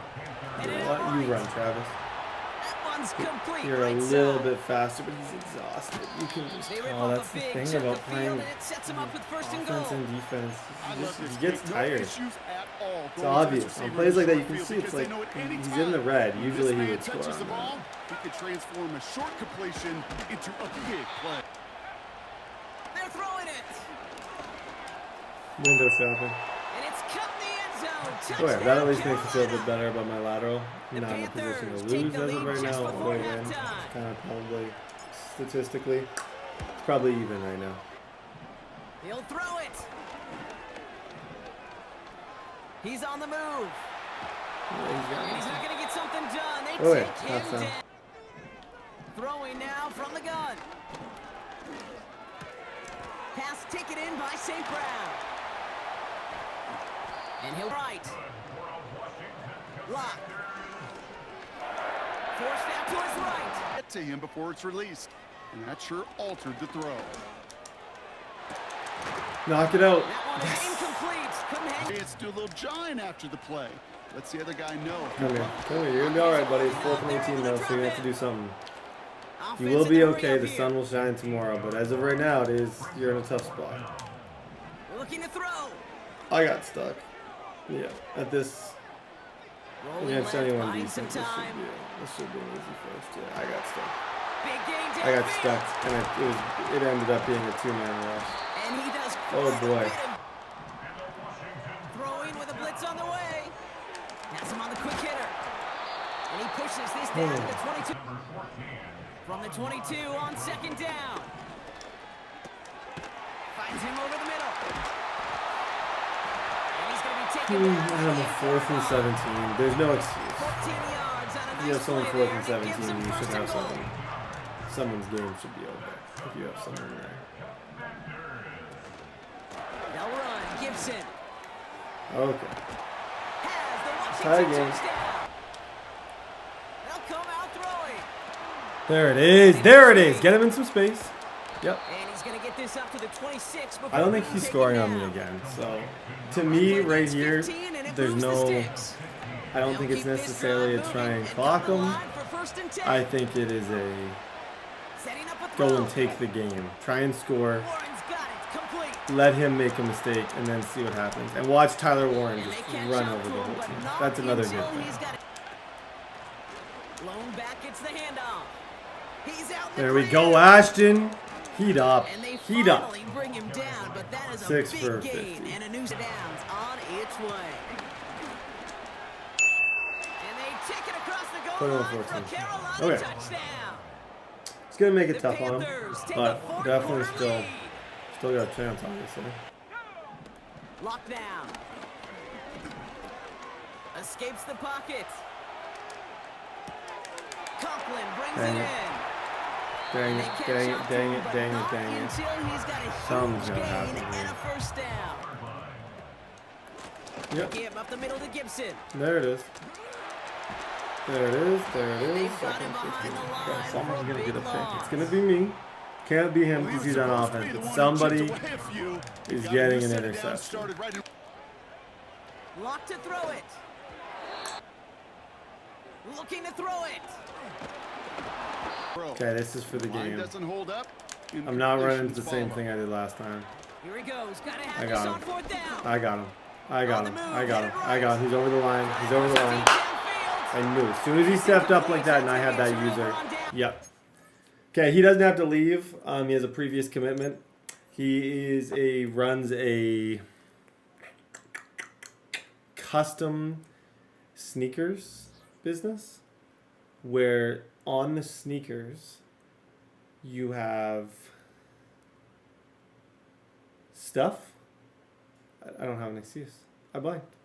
And You it know what? You right. run, Travis. That one's complete. You're a right little side. bit faster, but he's exhausted. You can just They rip tell. off That's a the big thing chunk about of field, playing and it sets him up with 1st and offense goal. and defense. I He love just this he gets pick. No tired. issues at all It's going to obvious. this On receiver plays in like that, the you can short see field it's because like they know at any he's in the time red. this Usually he man would score touches the on that. ball, he could transform a short completion into a big play. They're throwing it. Window shopping. And it's cut in the end zone. Oh yeah, that at least Touchdown, makes me feel a bit Carolina. better about my lateral. I'm The not in a position Panthers to take lose the as of lead right just now. before Although win. halftime. It's kind of probably statistically, it's probably even right now. He'll throw it. He's on the move. Yeah, he's got And it. he's not going to get something done. They Oh, yeah, take him touchdown. down. Throwing now from the gun. Pass taken in by St. Brown. And he'll right. Lock. Forced out to his right. Get to him before it's released, and that sure altered the throw. Knock it out. That one is incomplete. Couldn't hang. Chance to do a little giant after the play. Let's the other guy know. Come here. Come here. You're gonna be all right, buddy. It's 4th and 18 though, so you're gonna have to do something. You will Offense be in a hurry okay. up The here. sun will shine tomorrow, but as of right now, it is you're in a tough spot. Looking to throw. I got stuck. Yeah, at this Rolling against left, anyone buying decent, some this should time. be this should be an easy first. Yeah, I got stuck. Big gain I got downfield. stuck, and it ended up being a 2-man rush. And he does Oh, quite a boy. bit of- Throwing with a blitz on the way. Has him on the quick hitter. And he pushes this down to the 22. From the 22 on 2nd down. Finds him over the middle. And he's going to be taken down. I have a 4th and 17. There's no excuse. 14 yards on a If nice you have someone play 4th and there, it gives 17, him you should 1st have and goal. someone. Someone's game should be over if you have someone there. They'll Gibson. Okay. Has the Tie Washington game. touchdown. They'll come out throwing. There it is. There it is. Get him in some space. Yep. And he's going to get this up to the 26 before I don't think being he's taken scoring on down. me again. So, to me, right here, there's no. I don't think it's necessarily a try and clock him. I think it is a go and take the game. Try and score. Let him make a mistake and then see what happens. And watch Tyler Warren just run over the whole team. That's another good thing. Blown back, it's the handoff. He's out There we go, Ashton. Heat up. And they Heat up. finally bring him down, but that is a 6 big for gain 50. and a new downs on its way. And they take it across the goal line for a 21-14. Carolina Okay. touchdown. It's going to make it The tough on him. Panthers take a But fourth definitely quarter still lead. got a chance, obviously. Lockdown. Escapes the pocket. Conklin brings Dang it it. in. Dang They it, catch dang up it, to dang him, it, but dang it, not dang it. until he's got a Something's huge gonna gain happen and here. a first down. Yep. Give up the middle to Gibson. There it is. There it is. There it is. They've got him Second behind 15. the line Okay, someone's for a going to get a big pick. loss. It's going to be me. Can't be him because he's on offense. But somebody is getting an interception. Lock to throw it. Looking to throw it. Okay, this is for the game. Doesn't hold up. I'm not running the same thing I did last time. Here he goes. Gotta have I this got on him. fourth down. I got him. I got him. I got him. I got him. He's over the line. He's over the line. I knew. As soon as he stepped up like that and I had that user. Yep. Okay, he doesn't have to leave. He has a previous commitment. He runs a custom sneakers business where on the sneakers you have stuff. I don't have an excuse. I blanked.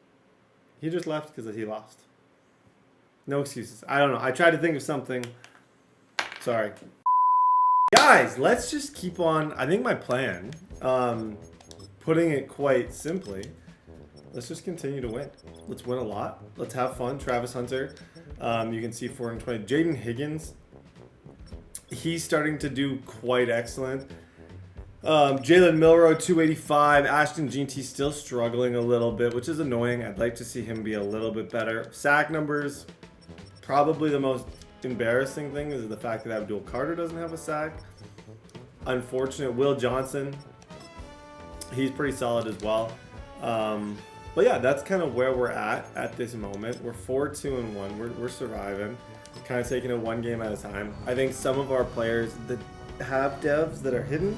He just left because he lost. No excuses. I don't know. I tried to think of something. Sorry. Guys, let's just keep on. I think my plan, putting it quite simply, let's just continue to win. Let's win a lot. Let's have fun. Travis Hunter, you can see 420. Jaden Higgins, he's starting to do quite excellent. Jalen Milroe, 285. Ashton Jeanty still struggling a little bit, which is annoying. I'd like to see him be a little bit better. Sack numbers, probably the most embarrassing thing is the fact that Abdul Carter doesn't have a sack. Unfortunate. Will Johnson, he's pretty solid as well. But yeah, that's kind of where we're at this moment. We're 4-2-1. We're surviving. Kind of taking it one game at a time. I think some of our players that have devs that are hidden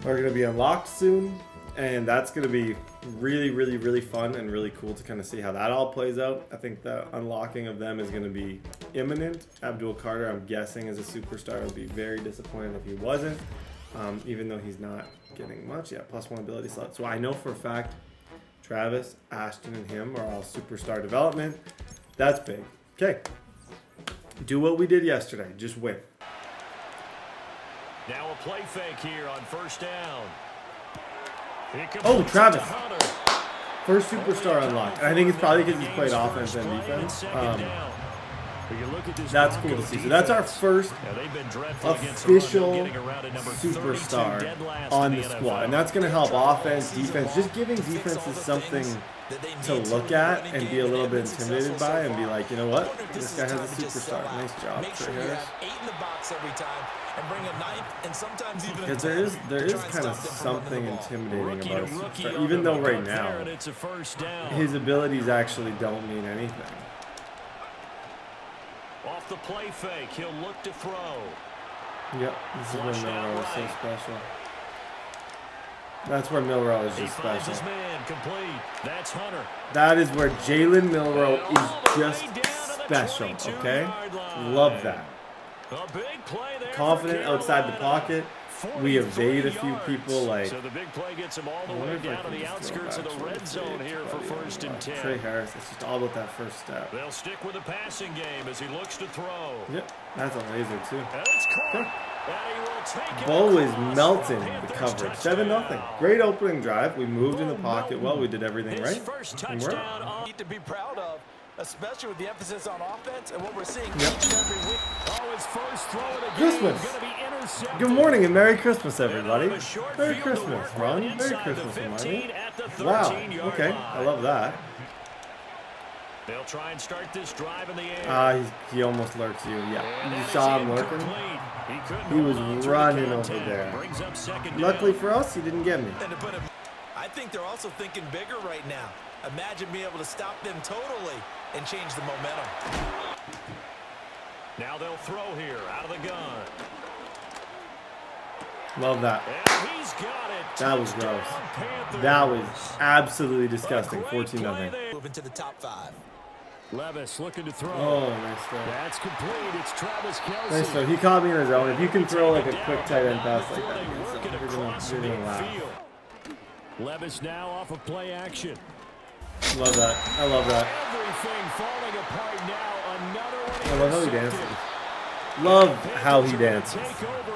are going to be unlocked soon, and that's going to be really, really, really fun and really cool to kind of see how that all plays out. I think the unlocking of them is going to be imminent. Abdul Carter, I'm guessing, as a superstar, would be very disappointed if he wasn't, even though he's not getting much. Yeah, +1 ability slot. So I know for a fact Travis, Ashton, and him are all superstar development. That's big. Okay. Do what we did yesterday. Just win. Now a play fake here on first down. Oh, Travis. First superstar unlocked. And I think it's probably because he's played offense and defense. That's cool to see. So that's our first official superstar on the squad. And that's going to help offense, defense. Just giving defenses something to look at and be a little bit intimidated by and be like, you know what? This guy has a superstar. Nice job, Trey Harris. Because there is kind of something intimidating about a superstar, even though right now his abilities actually don't mean anything. Off the play fake, he'll look to throw. Yep, this is where Milroe is so special. That's where Milroe is just special. That's Hunter. That is where Jalen Milroe is just special, okay? Love that. A big play there. Confident outside the pocket. We evade a few people like. So the big play gets him all the way down to the outskirts of the red zone here for first and 10. Trey Harris, it's just all about that first step. They'll stick with the passing game as he looks to throw. Yep, that's a laser too. And it's caught. Bo is melting the coverage. 7-0. Great opening drive. We moved in the pocket well. We did everything right. And we're up. Need to be proud of, especially with the emphasis on offense and what we're seeing each and every week. Oh, his first throw of the game Christmas. gonna be intercepted. Good morning and Merry Christmas, everybody. Merry Christmas, Ron. Merry Christmas, Marty. Wow. Okay, I love that. They'll try and start this drive in the air. He almost lurks you. Yeah, you saw him lurking. He was running over there. Luckily for us, he didn't get me. I think they're also thinking bigger right now. Imagine being able to stop them totally and change the momentum. Now they'll throw here out of the gun. Love that. And he's got it. That was gross. That was absolutely disgusting. 14-0. Moving to the top 5. Levis looking to throw. Oh, nice throw. That's complete. It's Travis Kelce. Nice throw. He caught me in his zone. If you can throw like a quick tight end pass like that, You're gonna laugh. Levis now off of play action. Love that. I love that. Everything falling apart now. Another one. I love how he dances. Love how he dances.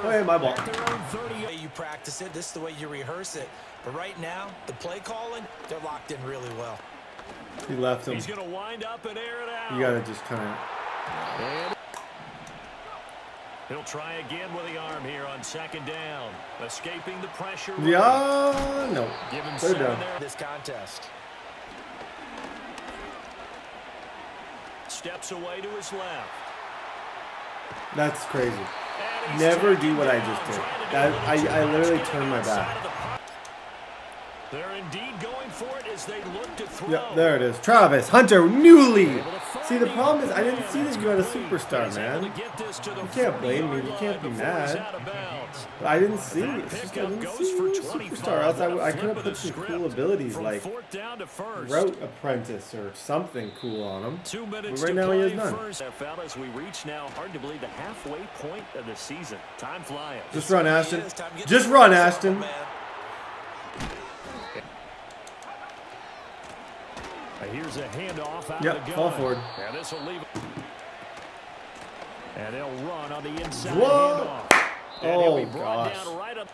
Oh, hey, my ball. The way you practice it, this is the way you rehearse it. But right now, the play calling, they're locked in really well. He left him. He's going to wind up and air it out. You gotta just kind of. He'll try again with the arm here on second down. Escaping the pressure. Yeah, no. Third down. This contest. Steps away to his left. That's crazy. Never do what I just did. I literally turned my back. They're indeed going for it as they look to throw. Yeah, there it is. Travis Hunter, new lead. See, the problem is I didn't see that you had a superstar, man. You can't blame me. You can't be mad. But I didn't see it. It's just I didn't see you a superstar. Else I could have put some cool abilities like Route Apprentice or something cool on him. But right now he has none. Fellas, we reach now, hard to believe, the halfway point of the season. Time flying. Just run, Ashton. Just run, Ashton. Here's a handoff out of the gun. Fall forward. And this will leave. And they'll run on the inside Whoa. handoff. And Oh, he'll be brought gosh. down right up.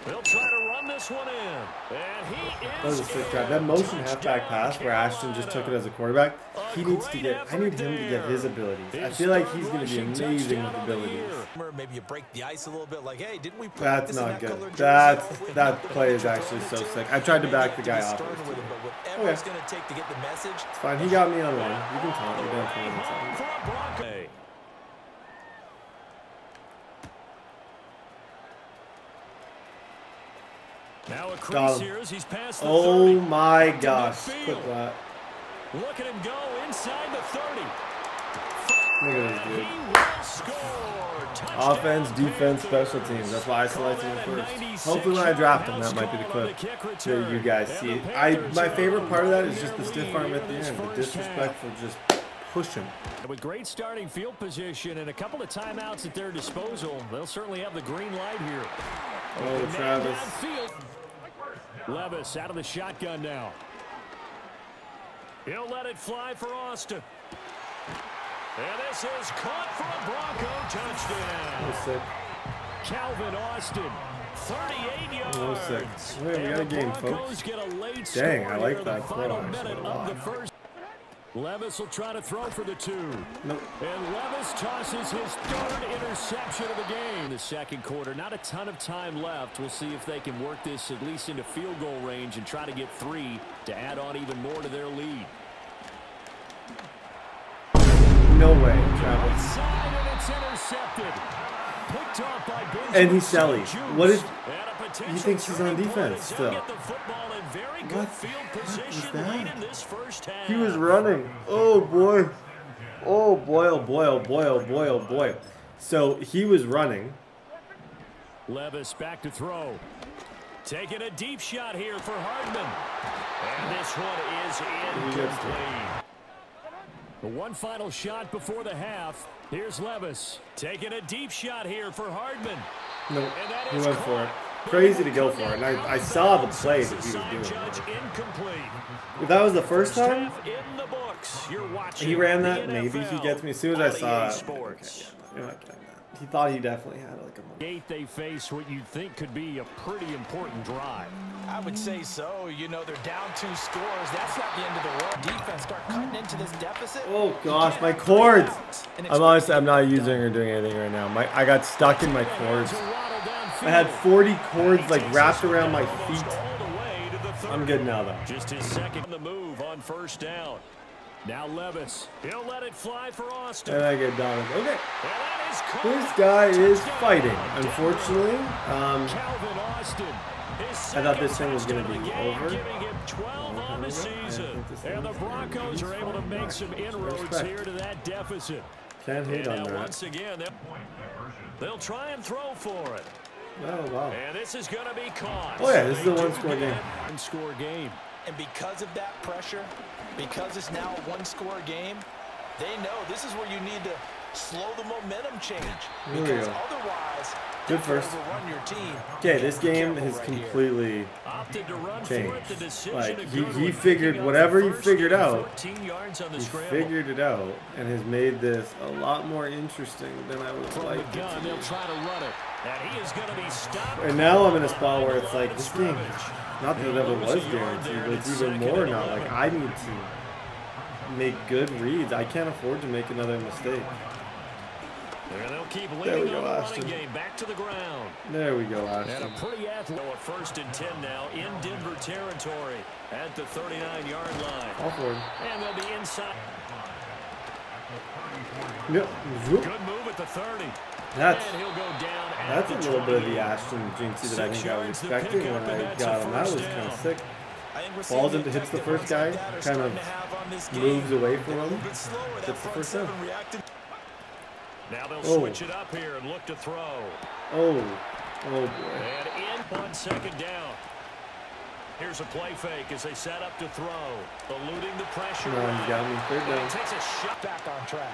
They'll try to run this one in. And he is. That was a sick drive. That motion halfback pass where Ashton just took it as a quarterback, he needs to get. I need him to get his abilities. I feel like he's going to be amazing with abilities. Maybe you break the ice a little bit, like, hey, didn't we That's practice in not that good. color jersey? That play is actually so sick. I tried to back the guy off. But whatever it's going to take to get the message. It's fine. He got me on one. You can taunt. You're down 21 seconds. Now a Got crease him. here as he's past the 30. Oh my To gosh. midfield. Clip that. Look at him go inside the 30. Look at this dude. He will score. Touchdown. Offense, defense, special teams. That's why I selected him first. Hopefully when I draft him, that might be the clip that you guys see. My favorite part of that is just the stiff arm at the end. The disrespectful just pushing. With great starting field position and a couple of timeouts at their disposal, they'll certainly have the green light here. Oh, Travis. Downfield. Levis out of the shotgun now. He'll let it fly for Austin. And this is caught for a Bronco touchdown. That was sick. Calvin Austin, 38 yards. That was sick. Wait, we got a game, folks. Get a late Dang, I score like here, that the throw, final actually, minute a of the lot. first. Levis will try to throw for the 2. Nope. And Levis tosses his 3rd interception of the game. The second quarter, not a ton of time left. We'll see if they can work this at least into field goal range and try to get 3 to add on even more to their lead. No way, Travis. Inside and it's intercepted. Picked off by Benjamin And he's Sally. What is? And a potential He thinks he's on turning defense point as still. he'll get the football in very good What field the heck was position late that? in this first half. He was running. Oh boy. Oh boy, oh boy, oh boy, oh boy, oh boy. So he was running. Levis back to throw. Taking a deep shot here for Hardman. And this one is incomplete. The one final shot before the half. Here's Levis taking a deep shot here for Hardman. Nope. He went for it. Crazy to go for it. And I saw the play that he was doing. If that was the first time, he ran that, maybe he gets me. As soon as I saw it, okay, you're not getting that. He thought he definitely had like a moment. Gate, they face what you think could be a pretty important drive. I would say so. You know, they're down 2 scores. That's not the end of the world. Defense start cutting into this deficit. Oh gosh, my cords. I'm honestly, I'm not using or doing anything right now. I got stuck in my cords. I had 40 cords like wrapped around my feet. I'm good now though. Just his second the move on first down. Now Levis. He'll let it fly for Austin. And I get down. Okay. This guy is fighting. Unfortunately, Calvin Austin. I thought this thing was going to be over. Giving him 12 on the season. And the Broncos are able to make some inroads here to that deficit. Can't hate on now that. Once again, they'll try and throw for it. Oh, wow. And this is going to be caught. Oh, yeah, this is a one-score game. One-score game. And because of that pressure, because it's now a 1-score game, they know this is where you need to slow the momentum change. Here we Because go. otherwise, Good first. overrun your team. Okay, this game has completely changed. Like, he figured whatever he figured out, he figured it out, and has made this a lot more interesting than I would like it to be. They'll try to run it. And he is going to be stopped. And now I'm in a spot where it's like, this game, not that it ever was guaranteed, but it's even more now. Like, I need to make good reads. I can't afford to make another mistake. And they'll keep There we leading go, on the Ashton. running game. Back to the ground. There we go, And Ashton. a pretty athletic at 1st and 10 now in Denver territory at the 39-yard line. All forward. And they'll be inside. Yep. Good move at the 30. That's And he'll go down at a the little bit of 20. the Ashton Jeanty that I think I was expecting when I got him. That was kind of sick. Falls into, hits the first guy, kind of moves away from him, hits the first down. Now they'll Oh. switch it up here and look to throw. Oh boy. And in on 2nd down. Here's a play fake as they set up to throw. Eluding the pressure. No, he's got me. 3rd down. Takes a shot back on track.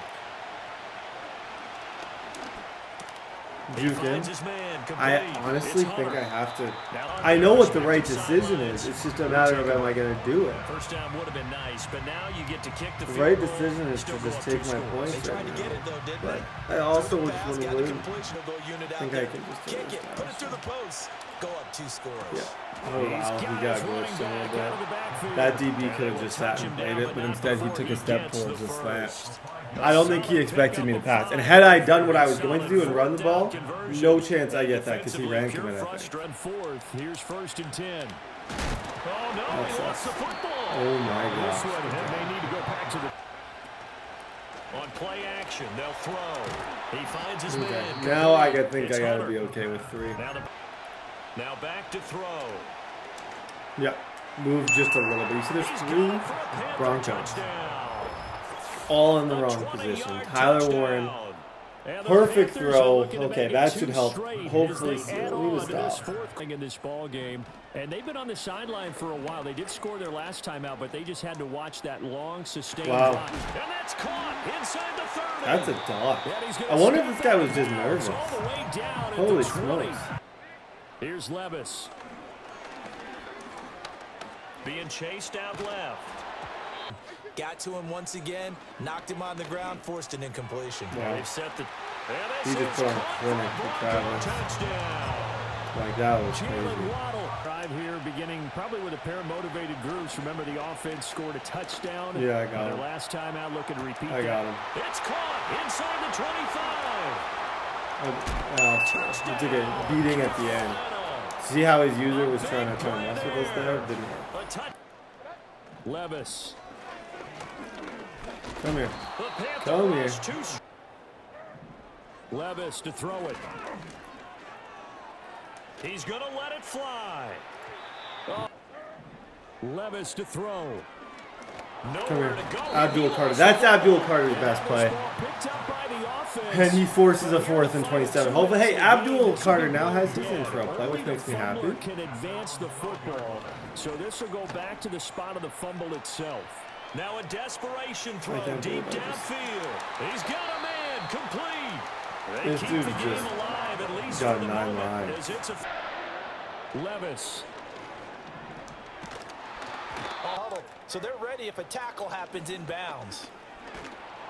Juke in. Finds his man, I complete. honestly It's think I Hunter. have to. Now on I know what the first right down, decision sidelines. is. It's just a matter of am I going to do it. First down would have been nice, but now you get to kick the The field right goal, decision is still to go just up take 2 my scores. points They tried right to now. get it though, didn't But they? I also Took the would pass, want to got the win. completion of the unit out think I there. can just Kick take it, this put pass. it through the post, go up 2 scores. Yeah. Oh wow, he got glitched a little bit. That DB could have just sat and played it, but instead he took a step towards the slant. I don't think he expected me to pass. And had I done what I was going to do and run the ball, no chance I get that because he ran commit, I think. Here's 1st and 10. Oh no, That he lost the sucks. football. Oh my This gosh. one, and they need to go back to the on play action. They'll throw. He finds his Okay. man. Now I think It's I gotta Hunter. be okay with 3. Now back to throw. Yep. Move just a little bit. You see there's He's 3 gone for a Panther Broncos. touchdown. All in the A wrong 20-yard position. Tyler touchdown. Warren. And the Perfect Panthers throw. are looking to Okay, make that it should 2 help. straight Hopefully as they slow add me on to to this stop. 4th thing in this ball game. And they've been on the sideline for a while. They did score their last time out, but they just had to watch that long sustained Wow. drive. And that's caught inside the 30. That's a dog. And he's gonna I wonder if step this guy was out just of nervous. bounds all the way down at Holy the 20. smokes. Here's Levis. Being chased out left. Got to him once again, knocked him on the ground, forced an incompletion. Wow. They've set the. He just put on a clinic for Travis. Touchdown. Like, that was Jalen crazy. Waddle. Drive here beginning probably with a pair of motivated groups. Remember the offense scored a touchdown. Yeah, I got Their him. last time out looking to repeat I got him. It's caught inside the 25. He took a beating at the end. See how his user was trying to mess with us there? Didn't work. A touch. Levis. Come here. The Panthers Come here. rush 2. Levis to throw it. He's going to let it fly. Oh. Levis to throw. Come Nowhere here. to go. Abdul Carter. That's Abdul Carter's best play. Picked up by the offense. And he forces a 4th and 27. Hopefully, hey, Abdul Carter now has his intro play, which makes me happy. Fumbler can advance the football, so this will go back to the spot of the fumble itself. Now a desperation throw can't deep believe I just- downfield. He's got a man complete. They This keep dude the game just alive, at least got for the 9 moment, lives. as it's a Levis. So they're ready if a tackle happens inbounds.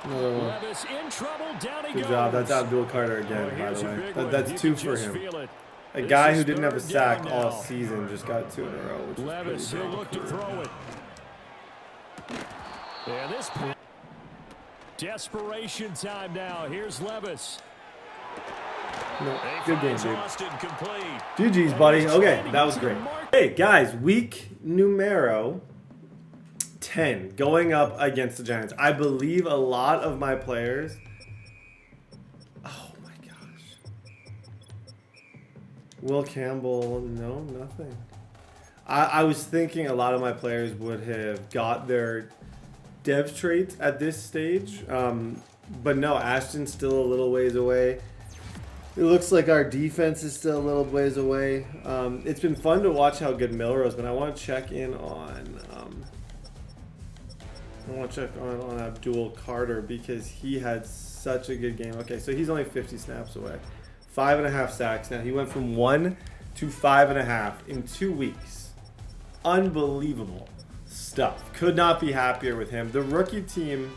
Another one. Levis in trouble. Down he Good goes. job. That's Abdul Carter again, by Here's the a way. big one. That's You 2 can for just him. feel it. A This guy is who didn't have a third sack down all now. season just got 2 in a row, which is Levis, pretty he'll big. look to throw it. And this desperation time now. Here's Levis. No, good game, dude. Austin complete. GG's, buddy. Okay, that was great. Hey, guys, week numero 10 going up against the Giants. I believe a lot of my players... Oh, my gosh. Will Campbell, no, nothing. I was thinking a lot of my players would have got their dev traits at this stage. But no, Ashton's still a little ways away. It looks like our defense is still a little ways away. It's been fun to watch how good Milrose, but I want to check in on Abdul Carter because he had such a good game. Okay, so he's only 50 snaps away. 5.5 sacks now. He went from 1 to 5.5 in 2 weeks. Unbelievable stuff. Could not be happier with him. The rookie team,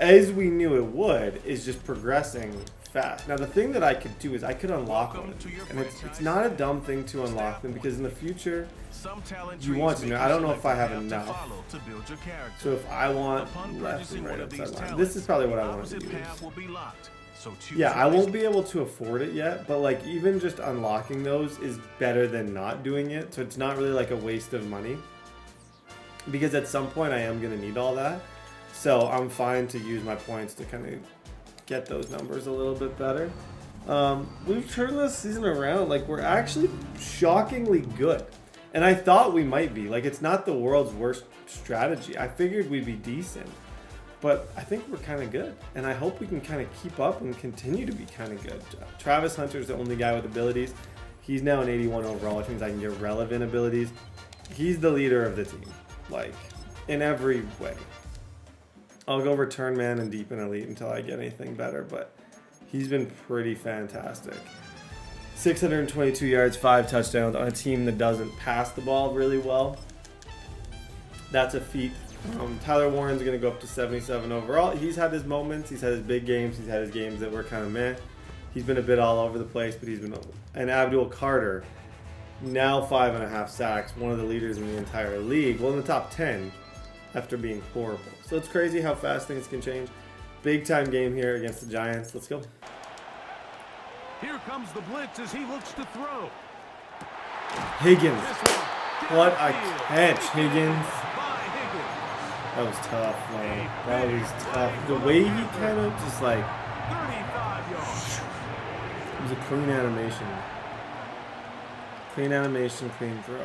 as we knew it would, is just progressing fast. Now the thing that I could do is I could unlock them, and it's not a dumb thing to unlock them because in the future you want to know. I don't know if I have enough, so if I want left and right upside line, this is probably what I want to use. Yeah, I won't be able to afford it yet, but like even just unlocking those is better than not doing it, so it's not really like a waste of money because at some point I am going to need all that, so I'm fine to use my points to kind of get those numbers a little bit better. We've turned this season around. Like, we're actually shockingly good. And I thought we might be. Like, it's not the world's worst strategy. I figured we'd be decent. But I think we're kind of good. And I hope we can kind of keep up and continue to be kind of good. Travis Hunter's the only guy with abilities. He's now an 81 overall, which means I can get relevant abilities. He's the leader of the team. Like, in every way. I'll go return man and deep and elite until I get anything better, but he's been pretty fantastic. 622 yards, 5 touchdowns on a team that doesn't pass the ball really well. That's a feat. Tyler Warren's going to go up to 77 overall. He's had his moments. He's had his big games. He's had his games that were kind of meh. He's been a bit all over the place, but he's been... And Abdul Carter, now 5.5 sacks, one of the leaders in the entire league. Well, in the top 10 after being horrible. So it's crazy how fast things can change. Big time game here against the Giants. Let's go. Here comes the blitz as he looks to throw. Higgins. What a catch, Higgins. That was tough, man. That was tough. The way he kind of just like... 35 yards. It was a clean animation. Clean animation, clean throw.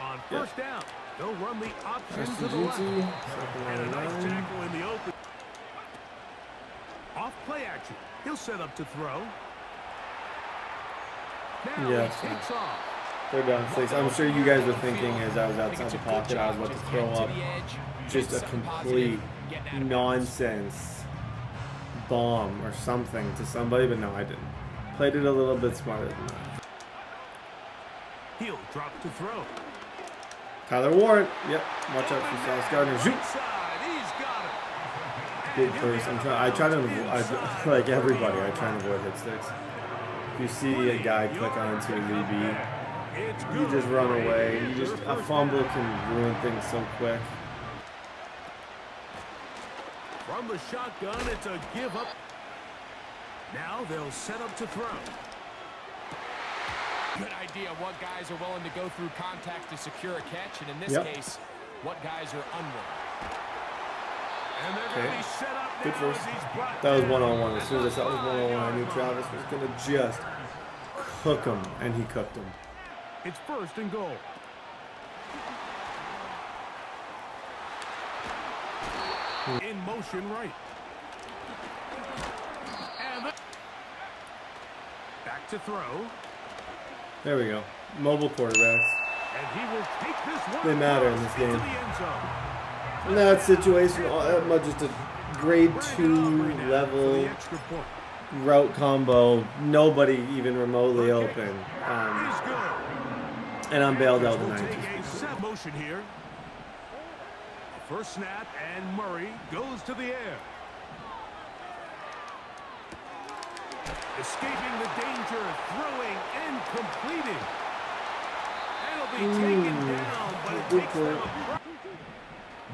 On first down, they'll run the option Ashton to the left. Jeanty, And a nice tackle in the open. Off play action. He'll set up to throw. Now Yeah, he takes off. Third down 6. I'm sure you guys were thinking as I was outside the pocket, I was about to throw up just a complete nonsense bomb or something to somebody, but no, I didn't. Played it a little bit smarter than that. He'll drop to throw. Tyler Warren. Yep. Watch out for Sauce Gardner. Shoot. He's got it. Good first. I try to avoid, like everybody, I try to avoid hit sticks. If you see a guy click onto a DB, you just run away. A fumble can ruin things so quick. From the shotgun, it's a give up. Now they'll set up to throw. Good idea what guys are willing to go through contact to secure a catch, and in this case, what guys are unwilling. And they're going to be set up now. Good first. As he's brought That was down. one-on-one. As soon as I saw it was one-on-one, I knew Travis was going to just cook him, and he cooked him. It's first and goal. In motion right. And back to throw. There we go. Mobile quarterbacks. And he will take this one. They matter in this into game. the end zone. In that situation, just a grade 2 For level the extra point. route combo. Nobody even remotely open. He's good. And I'm bailed out the We'll 90s. take a set motion here. First snap, and Murray goes to the air. Escaping the danger, throwing and completing. And it'll be taken down, but it takes them a...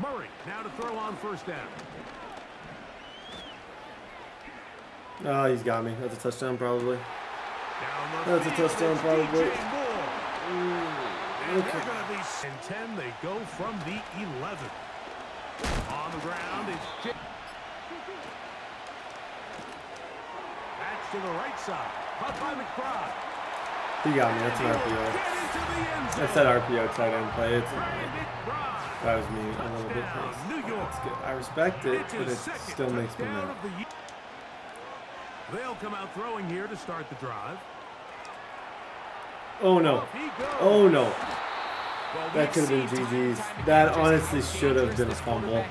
Murray now to throw on first down. Oh, he's got me. That's a touchdown, probably. That's a touchdown, probably. And they're going to be 10. They go from the 11. On the ground, it's J. That's to the right side. Caught by McBride. He got me. That's an RPO. That's that RPO tight end play. That was me a little bit close. That's good. I respect it, but it still makes me mad. They'll come out throwing here to start the drive. Oh no. Oh no. That could have been GG's. That honestly should have been a fumble.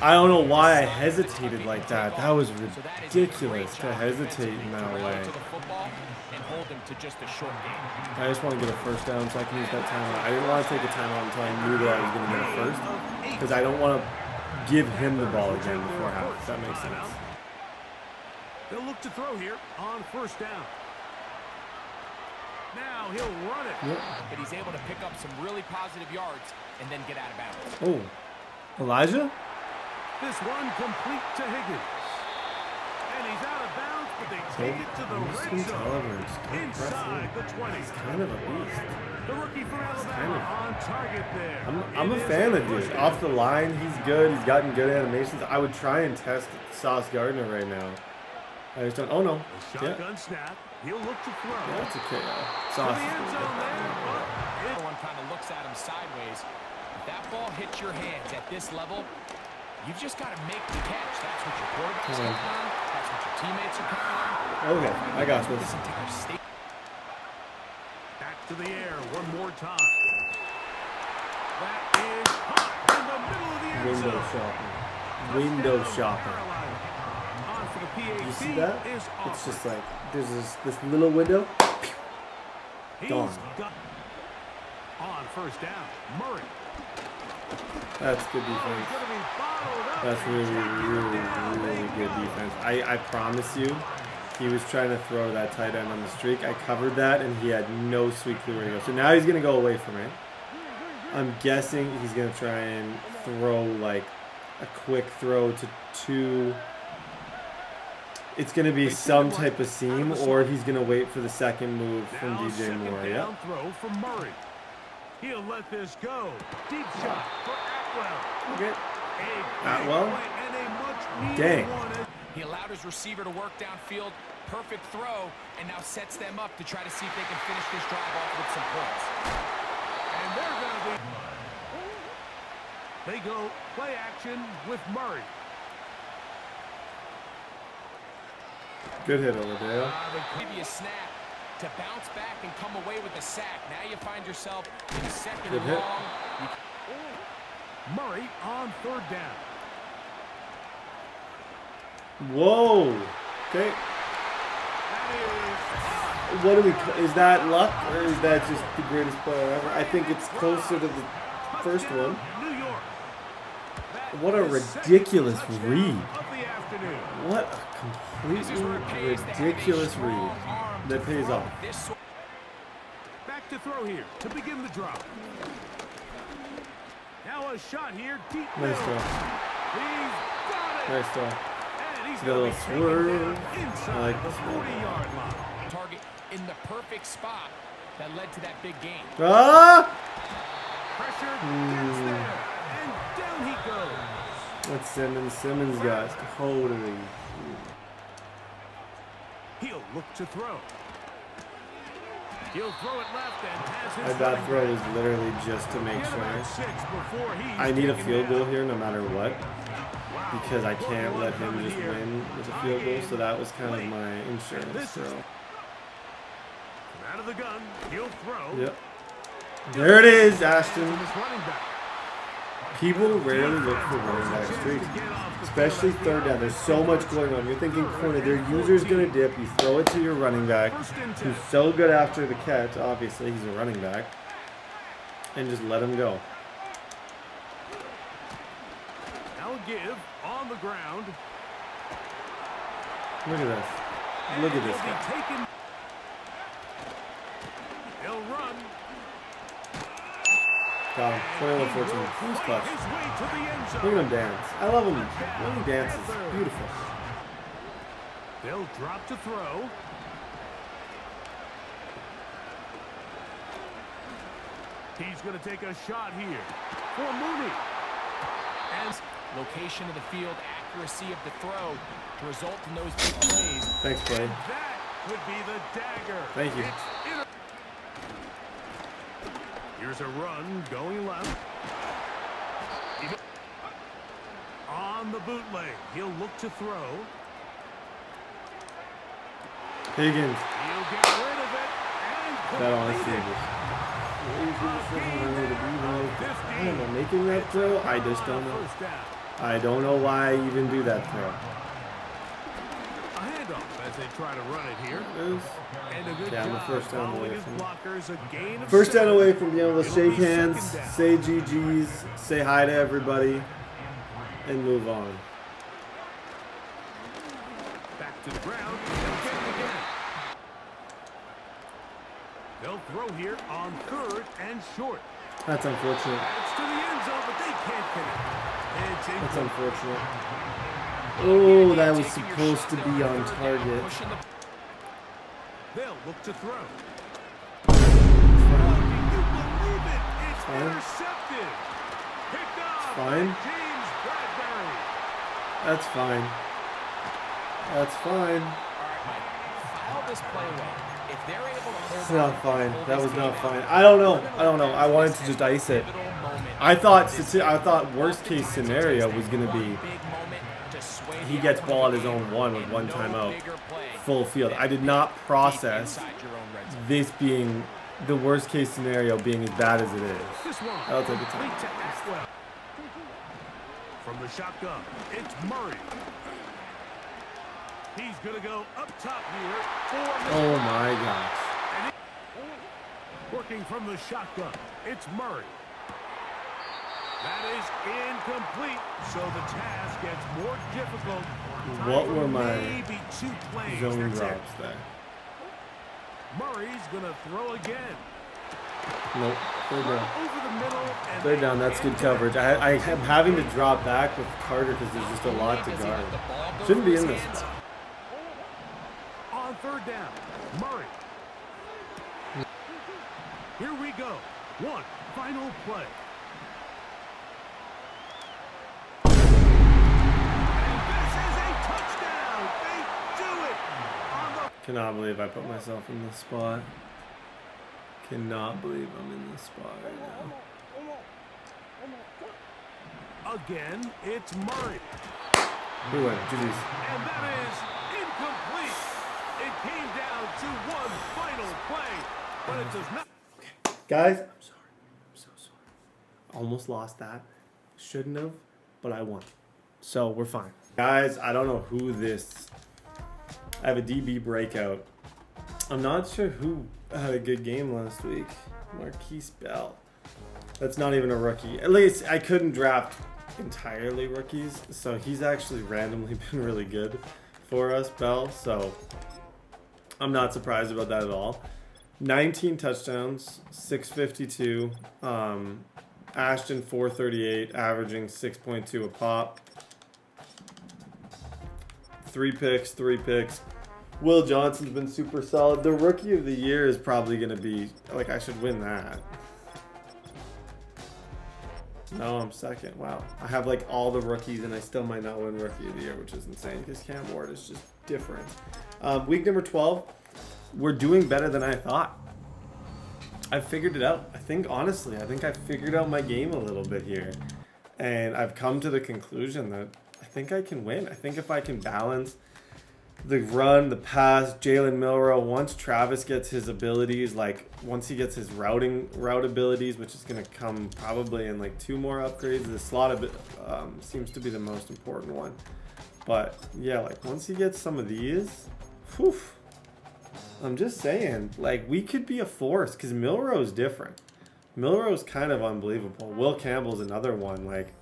I don't know why I hesitated like that. That was ridiculous to hesitate in that way. I just want to get a first down so I can use that timeout. I didn't want to take a timeout until I knew that I was going to get a first, because I don't want to give him the ball again before half, if that makes sense. They'll look to throw here on first down. Now he'll run it. Yep. But he's able to pick up some really positive yards and then get out of bounds. Oh, Elijah? This one complete to Higgins. And he's out of bounds, but they take it to the red zone. Inside the 20. He's kind of a beast. The rookie from Alabama on target there. I'm a fan of dude. Off the line, he's good. He's gotten good animations. I would try and test Sauce Gardner right now. I just don't. Oh no. Shotgun snap. He'll look to throw. Yeah, that's okay. Sauce. Everyone kind of looks at him sideways. If that ball hits your hands at this level, you've just got to make the catch. That's what your quarterback's counting on. That's what your teammates are counting on. Okay, I got this. This entire state. Back to the air one more time. That is hot in the middle of the end zone. Window shopping. Window shopping. You see that? It's just like there's this little window. Gone. On first down, Murray. That's good defense. That's really good defense. I promise you, he was trying to throw that tight end on the streak. I covered that, and he had no sweet clue where to go. So now he's going to go away from it. I'm guessing he's going to try and throw like a quick throw to two. It's going to be some type of seam, or he's going to wait for the second move from DJ Moore. Yeah. Throw from Murray. He'll let this go. Deep shot for Atwell. Okay. Atwell. Dang. He allowed his receiver to work downfield. Perfect throw, and now sets them up to try to see if they can finish this drive off with some points. And they're going to be... They go play action with Murray. Good hit over there. They give you a snap to bounce back and come away with a sack. Now you find yourself in second and long. Murray on third down. Whoa. Okay. What do we? Is that luck, or is that just the greatest player ever? I think it's closer to the first one. What a ridiculous read. What a completely ridiculous read that pays off. Back to throw here to begin the drop. Now a shot here deep. Nice throw. He's got it. Nice throw. And he's got a little swerve. I like this one. 40-yard line. Target in the perfect spot that led to that big game. Ah! Pressure gets there, and down he goes. That's Simmons. Simmons got totally. He'll look to throw. He'll throw it left and has his That throw is literally just to make sure. I need a field goal here no matter what, because I can't let him just win with a field goal, so that was kind of my insurance throw. Out of the gun, he'll throw. Yep. There it is, Ashton. People rarely look for running back streaks, especially third down. There's so much going on. You're thinking corner. Their user's going to dip. You throw it to your running back, who's so good after the catch. Obviously, he's a running back. And just let him go. Now give on the ground. Look at this. Look at this He'll be guy. taken. He'll run. Got him. 21-14. He's clutch. His way to the end zone. Look at him dance. I love him. When he dances. Beautiful. They'll drop to throw. He's going to take a shot here for Mooney. And location of the field, accuracy of the throw to result in those big plays. Thanks, buddy. That would be the dagger. Thank you. Here's a run going left. On the bootleg, he'll look to throw. Higgins. He'll get rid of it and That honestly complete is it. I don't know, making that throw, I just don't know. First down. I don't know why I even do that throw. A handoff as they try to run it here. It is- And a good Yeah, I'm a job first down following away his from- blockers, a gain of First down 7. away from being able to It'll shake be second hands, down. say GG's, say hi to everybody, and move on. Back to the ground. They'll get it again. They'll throw here on 3rd and short. That's unfortunate. It's to the end zone, but they can't connect. It's That's incomplete. unfortunate. Oh, that was supposed to be on target. They'll look to throw. Fine. Can you believe it? It's Fine. intercepted. Picked off Fine. by James Bradbury. That's fine. That's fine. All right, Mike, file this play away. If they're able to hold It's on not and fine. hold That this was game not out, fine. I don't know. we're gonna I don't know. I wanted to this just ice it. pivotal moment. I thought worst case scenario was gonna be Big moment to sway he the gets outcome ball of at his the own game. one with And one no timeout, bigger play full field. than I did not deep process inside your own red zone. this being the worst case scenario being as bad as it is. This one. I'll take it. Complete to Atwell. From the shotgun, it's Murray. He's going to go up top here for Oh my gosh. working from the shotgun. It's Murray. That is incomplete, so the task gets more difficult. What Time were for my maybe 2 plays. Zone That's it. drops there. Murray's going to throw again. Nope. Third down. Over the middle. And Third down. That's good coverage. I am having to drop back with Carter because there's just a lot to Does he let guard. the ball go Shouldn't through be his in this hands? spot. On 3rd down, Murray. Here we go. One final play. And this is a touchdown. They do it on the Cannot believe I put myself in this spot. Cannot believe I'm in this spot right now. again. It's Murray. Who went? GG's. And that is incomplete. It came down to one final play, but it does not. Guys, I'm sorry. I'm so sorry. Almost lost that. Shouldn't have, but I won. So we're fine. Guys, I don't know who this. I have a DB breakout. I'm not sure who had a good game last week. Marquise Bell. That's not even a rookie. At least I couldn't draft entirely rookies, so he's actually randomly been really good for us, Bell. So I'm not surprised about that at all. 19 touchdowns, 652. Ashton 438, averaging 6.2 a pop. 3 picks. Will Johnson's been super solid. The rookie of the year is probably going to be, like, I should win that. No, I'm second. Wow. I have, like, all the rookies, and I still might not win rookie of the year, which is insane because Cam Ward is just different. Week number 12, we're doing better than I thought. I figured it out. I think I figured out my game a little bit here. And I've come to the conclusion that I think I can win. I think if I can balance the run, the pass, Jalen Milroe, once Travis gets his abilities, like once he gets his route abilities, which is going to come probably in like 2 more upgrades. The slot seems to be the most important one. But yeah, like once he gets some of these, whew, I'm just saying, like we could be a force because Milroe's different. Milroe's kind of unbelievable. Will Campbell's another one. Like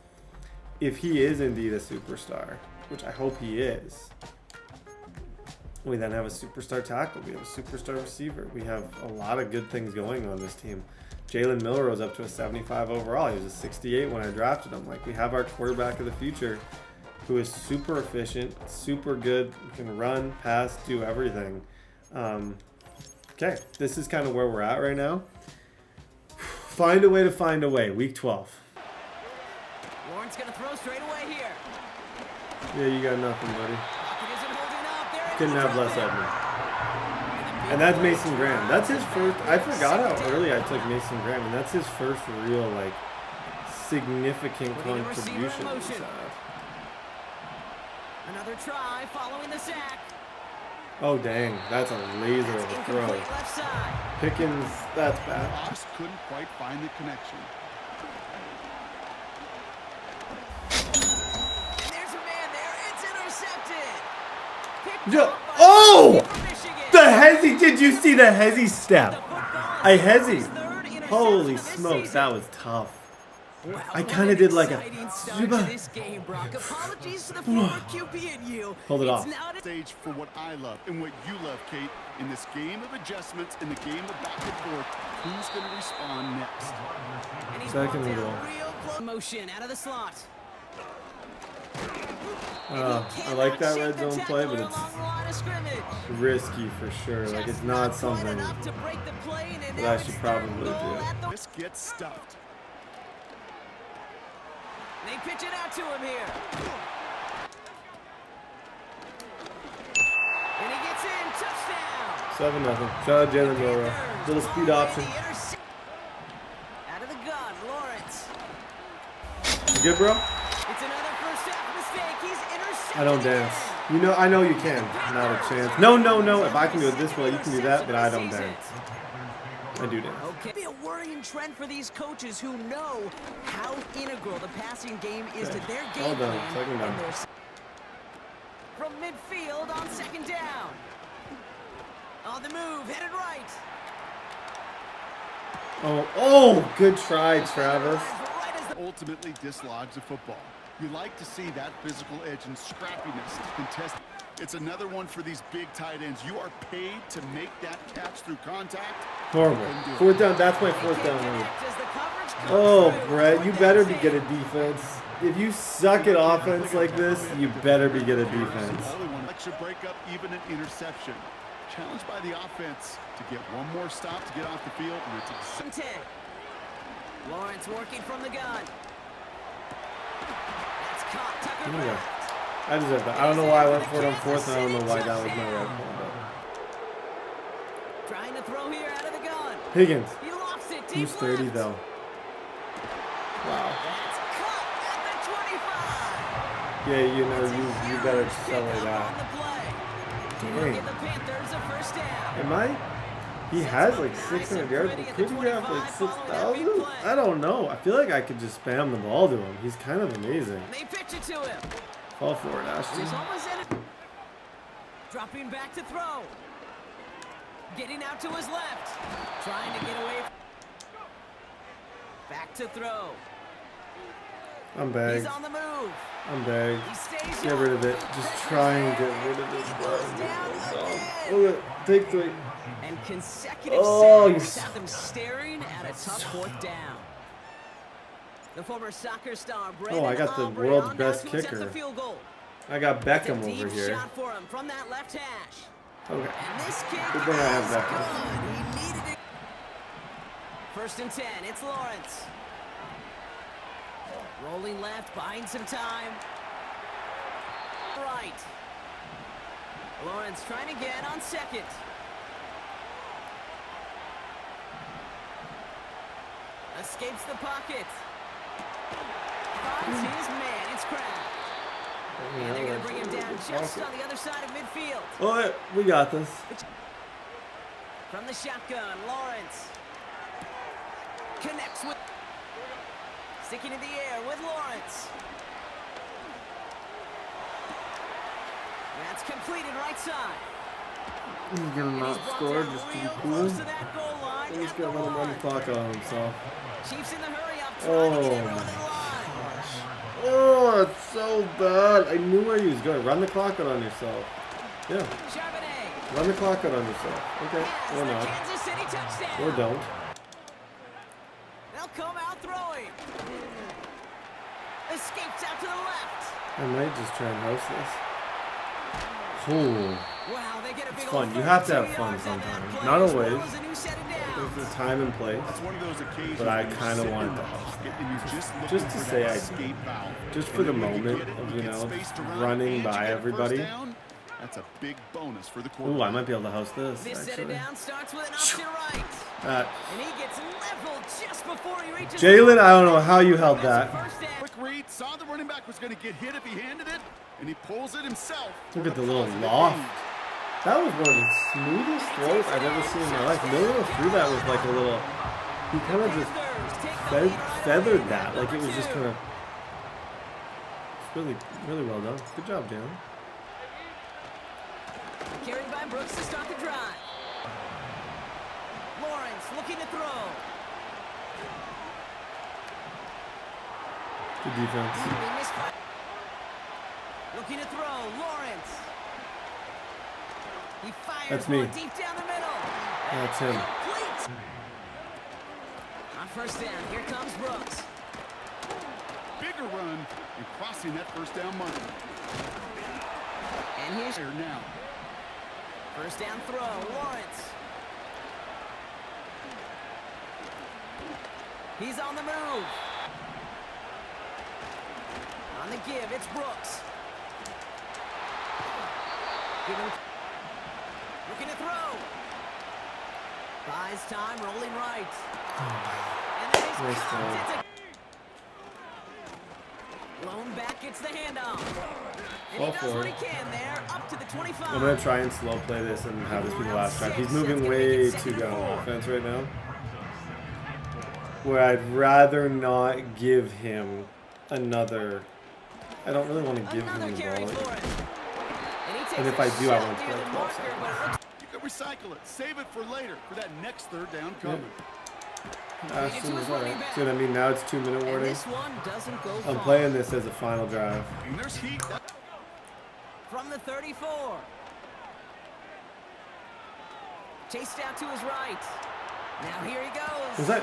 if he is indeed a superstar, which I hope he is, We then have a superstar tackle. We have a superstar receiver. We have a lot of good things going on this team. Jalen Miller was up to a 75 overall. He was a 68 when I drafted him. Like, we have our quarterback of the future who is super efficient, super good, can run, pass, do everything. Okay, this is kind of where we're at right now. Find a way to find a way. Week 12. Lawrence going to throw straight away here. Yeah, you got nothing, buddy. Pocket isn't holding up. There it Couldn't is. have less Edmund. And that's Mason Graham. That's his first. I forgot how early I took Mason Graham, and that's his first real, like, significant contribution. Another try following the sack. Oh, dang. That's a laser of a throw. Incomplete left side. Pickens, that's bad. Just couldn't quite find the connection. And there's a man there. It's intercepted. Picked Yeah. off by Oh! from Michigan. The hezzy. Did you see the hezzy step? The football I is hezzy. his third interception Holy of this smokes, season. that was tough. Wow, I what kinda an did like a- exciting start to this game, Brock. Apologies to the former QB and you. Hold it off. It's not a Stage for what I love and what you love, Kate. In this game of adjustments, in the game of back and forth, who's going to respond next? and he's Second brought and down goal. real close. Motion out of the slot. I like that red zone play, but it's along the line of scrimmage. risky for sure. Like, it's not Quite something enough to break the play, and that now I it's should third and probably goal do. at the- This gets stuffed. They pitch it out to him here. And he gets in. Touchdown. 7-0. Shout out Jalen Miller. Little speed option. Out of the gun, Lawrence. You good, bro? It's another first half mistake. He's intercepted. I don't dance. again. You know, I know you can. Not a chance. No, no, no. If I can do it this way, you can do that, but I don't dance. I do dance. Okay. Be a worrying trend for these coaches who know how integral the passing game is to their game Well done. plan. Second down. and their from midfield on second down. On the move, headed right. Oh, good try, Travis. Right as the Ultimately dislodge the football. You like to see that physical edge and scrappiness to contest. It's another one for these big tight ends. You are paid to make that catch through contact. Horrible. Fourth down. That's my fourth down lead. connect as the coverage comes Oh, through. Brett, you Fourth better down be good at defense. If you suck at offense like this, you better be good at defense. All they want to break up even an interception. Challenged by the offense to get one more stop to get off the field. And it's Second 10. Lawrence working from the gun. That's caught. Tucker Yeah. left. I deserve that. I don't know why I went for it on fourth, and I don't know why that was my right call. Trying to throw here out of the gun. But Higgins, He lofts it deep who's 30 left. though? Wow. That's caught at the 25. Yeah, you know, It's a you huge better pickup sell like on that. the play. Give Dang. the Panthers a first down. Am I? He has like 600 yards, but could he have like 6,000? I don't know. I feel like I could just spam the ball to him. He's kind of amazing. They pitch it to him. Fall for it, Ashton. He's almost in it. Dropping back to throw. Getting out to his left. Trying to get away. Back to throw. I'm He's bagged. on the move. I'm bagged. He stays Get up. rid of it. Just try and get rid of this Goes guy. down again. Look at take 3. And consecutive Oh, sacks you have them staring at a tough fourth down. The former soccer star Brandon I got the Aubrey world's on now best to attempt kicker. the field goal. I got It's a Beckham deep over here. shot for him from that left hash. Okay. And this kick Good thing I have is Beckham. good. He needed it. First and 10. It's Lawrence. Rolling left, buying some time. Right. Lawrence trying again on second. Escapes the pocket. Finds his man. It's Kraft. And they're going to bring him down just on the other side of midfield. Oh, yeah, we got this. From the shotgun, Lawrence. Connects with... Sticking in the air with Lawrence. That's completed right side. He's gonna And not he's brought score down just to be real cool. close to that goal line He's at the gonna let him run the one. clock out on himself. Chiefs in the hurry up, trying to get Oh everyone my in line. Oh, it's so bad. I knew where he was going. Run the clock out on yourself. Yeah. Charbonnet. Run the clock out on yourself. Okay, or not. Kansas City touchdown. Or don't. They'll come out throwing. Escapes out to the left. I might just try and host this. Ooh. Wow, they get a big It's fun. old You have to have 32 fun yards on that sometimes. play. Not As always. well as a new set of downs. There's a time and place. It's one of those occasions But I when you're kind of sitting want in to the host pocket that. and you're just looking Just to for say that I escape valve. just for And the then when you moment get it, of, you you get know, space to run running and you by get a first everybody. down, that's a big bonus for the Ooh, I quarterback. might be able to host this, This set of actually. downs starts with an option right. That. And he gets leveled just before he reaches Jalen, I don't know how you held that. First down. Quick read, saw the running back was going to get hit if he handed it, and he pulls it himself. Look for at the little positive loft. gain. That was one of the smoothest throws I've ever seen in my life. Miller threw that with like a little, he kind of just feathered that. Like it was just kind of, it's really, really well done. Good job, Jalen. Carried by Brooks to start the drive. Lawrence looking to throw. Good defense. They misfire. Looking to throw. Lawrence. He fires That's me. one deep down the middle. That's him. Complete. On first down, here comes Brooks. Bigger run and crossing that first down marker. And here's Here now. first down throw. Lawrence. He's on the move. On the give, it's Brooks. Looking to throw. Buys time, rolling right. And then he's Nice caught. throw. It's a blown back, gets the handoff. And All he does for what it. he can there, up to the 25. I'm going to try and slow play this and have this be the last drive. He's moving way too good on offense right now. Where I'd rather not give him another. I don't really want to give him Another the carry ball. for it. And he takes And if a I do, I shot want to near play the 12 marker, seconds. but it looks You can recycle it. Save it for later for that next third down cover. Ashton is alright. So I mean, now it's 2-minute and warning. this one doesn't go I'm far. playing this as a final drive. And there's heat. From the 34. Chased out to his right. Now here he goes. Was that?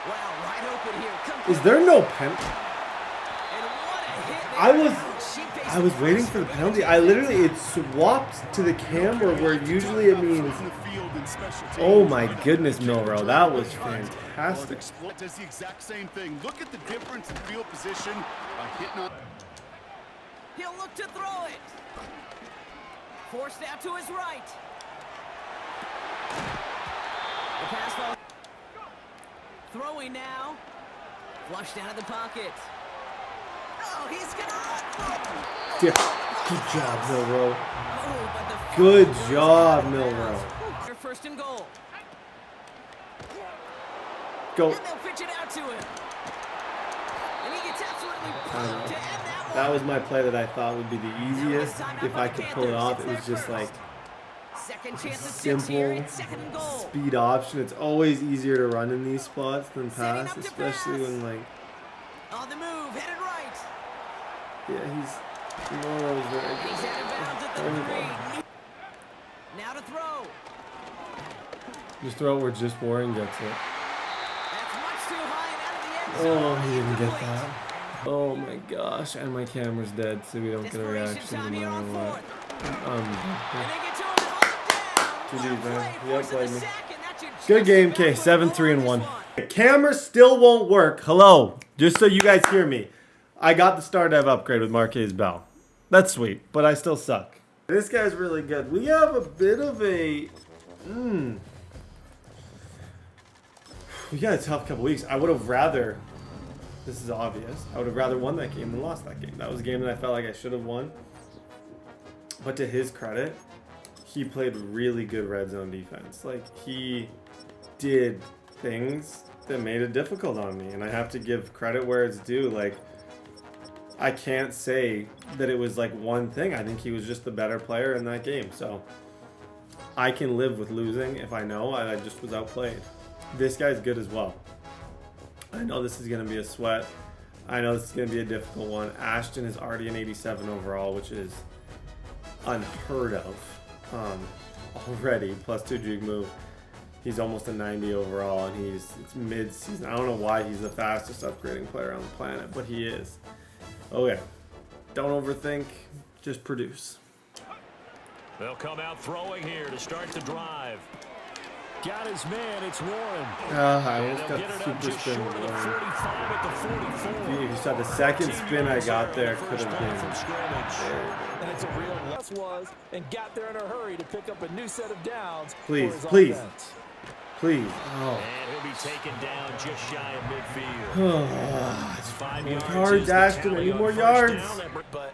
Wow, wide open here. Is there no pen? And what a hit there. I was waiting for the penalty. I literally, it swapped to the camera where usually it means. From the field and special teams. Oh my goodness, Milrow, that was fantastic. Does the exact same thing. Look at the difference in field position by hitting on. He'll look to throw it. Forced out to his right. The pass ball. Throwing now. Flushed out of the pocket. Oh, he's gonna run. Good job, Milrow. Oh, but the Good job, Milrow. Their first and goal. Go. And they'll pitch it out to him. And he gets absolutely pumped to end that one. That was my play that I thought would be the easiest if I could pull it off. It was just like Second chance at 6 here. simple It's second and goal. speed option. It's always easier to run in these spots than pass, especially when like, On the move, headed right. yeah, Milrow's very He's good. out of bounds at the There we go. 3. Now to throw. Just throw it where just Warren gets it. That's much too high and out of the end zone. Oh, he didn't get that. Oh my gosh, and my camera's dead, so we don't get a Desperation reaction no time here on matter what. fourth. And they get to him and hold it down. GG, man. Play, Yep, forcing played the me. sack, and that should Good just game, about K. put a 7-3-1. goal on this one. Camera still won't work. Hello. Just so you guys hear me. I got the Star Dev upgrade with Marquez Bell. That's sweet, but I still suck. This guy's really good. We have a bit of a... We got a tough couple weeks. I would have rather... This is obvious. I would have rather won that game than lost that game. That was a game that I felt like I should have won. But to his credit, he played really good red zone defense. Like, he did things that made it difficult on me. And I have to give credit where it's due. Like, I can't say that it was like one thing. I think he was just the better player in that game. So I can live with losing if I know I just was outplayed. This guy's good as well. I know this is going to be a sweat. I know this is going to be a difficult one. Ashton is already an 87 overall, which is unheard of. already. +2 juke move. He's almost a 90 overall, and it's mid-season. I don't know why he's the fastest upgrading player on the planet, but he is. Okay. Don't overthink. Just produce. They'll come out throwing here to start the drive. Got his man, it's Warren. I almost got the super spin. If you saw the second spin I got there, could have been there. And it's a real loss was and got there in a hurry to pick up a new set of downs. Please. Oh. And he'll be taken down just shy of midfield. It's 5 yards, Ashton. I need more yards. But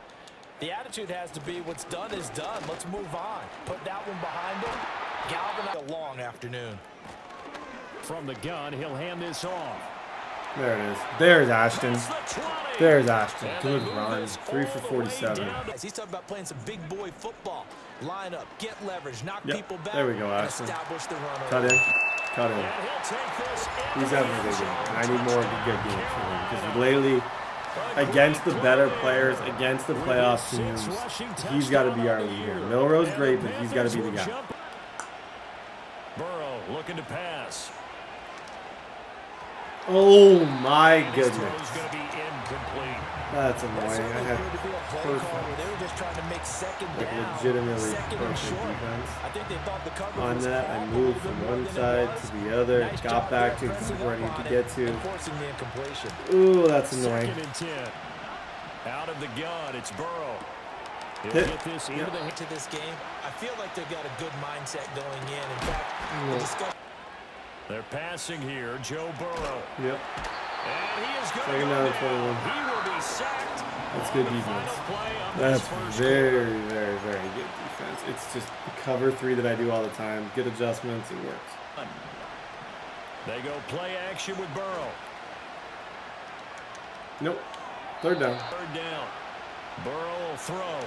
the attitude has to be what's done is done. Let's move on. Put that one behind him. Galvanize a long afternoon. From the gun, he'll hand this off. There it is. There's Ashton. There's Ashton. Good run. 3 for 47. He's talking about playing some big boy football. Line up, get leverage, knock people back. There we go, Ashton. Establish the run. Cut in. Cut in. He's having a good game. I need more good games from him because lately, against the better players, against the playoff teams, he's got to be our leader. Milroe's great, but he's got to be the guy. Burrow looking to pass. Oh my goodness. Going to be incomplete. That's annoying. I had perfect, They were just trying to make second like down. legitimately perfect I defense. think they thought the cover On was that, I off a moved little from bit one more than side it was. to the other, Nice got job back to pressing where I up need to on get it to. and forcing the incompletion. Ooh, that's annoying. 2nd and 10. Out of the gun, it's Burrow. He'll Hit. get this into the To this game, I feel like they've got a good mindset going in. In fact, the discussion. They're passing here, Joe Burrow. Yep. And he is going Second down, 21. He will be sacked. That's good defense. That's very, very, very good defense. It's just the cover 3 that I do all the time. Good adjustments, it works. They go play action with Burrow. Nope. 3rd down. 3rd down. Burrow will throw.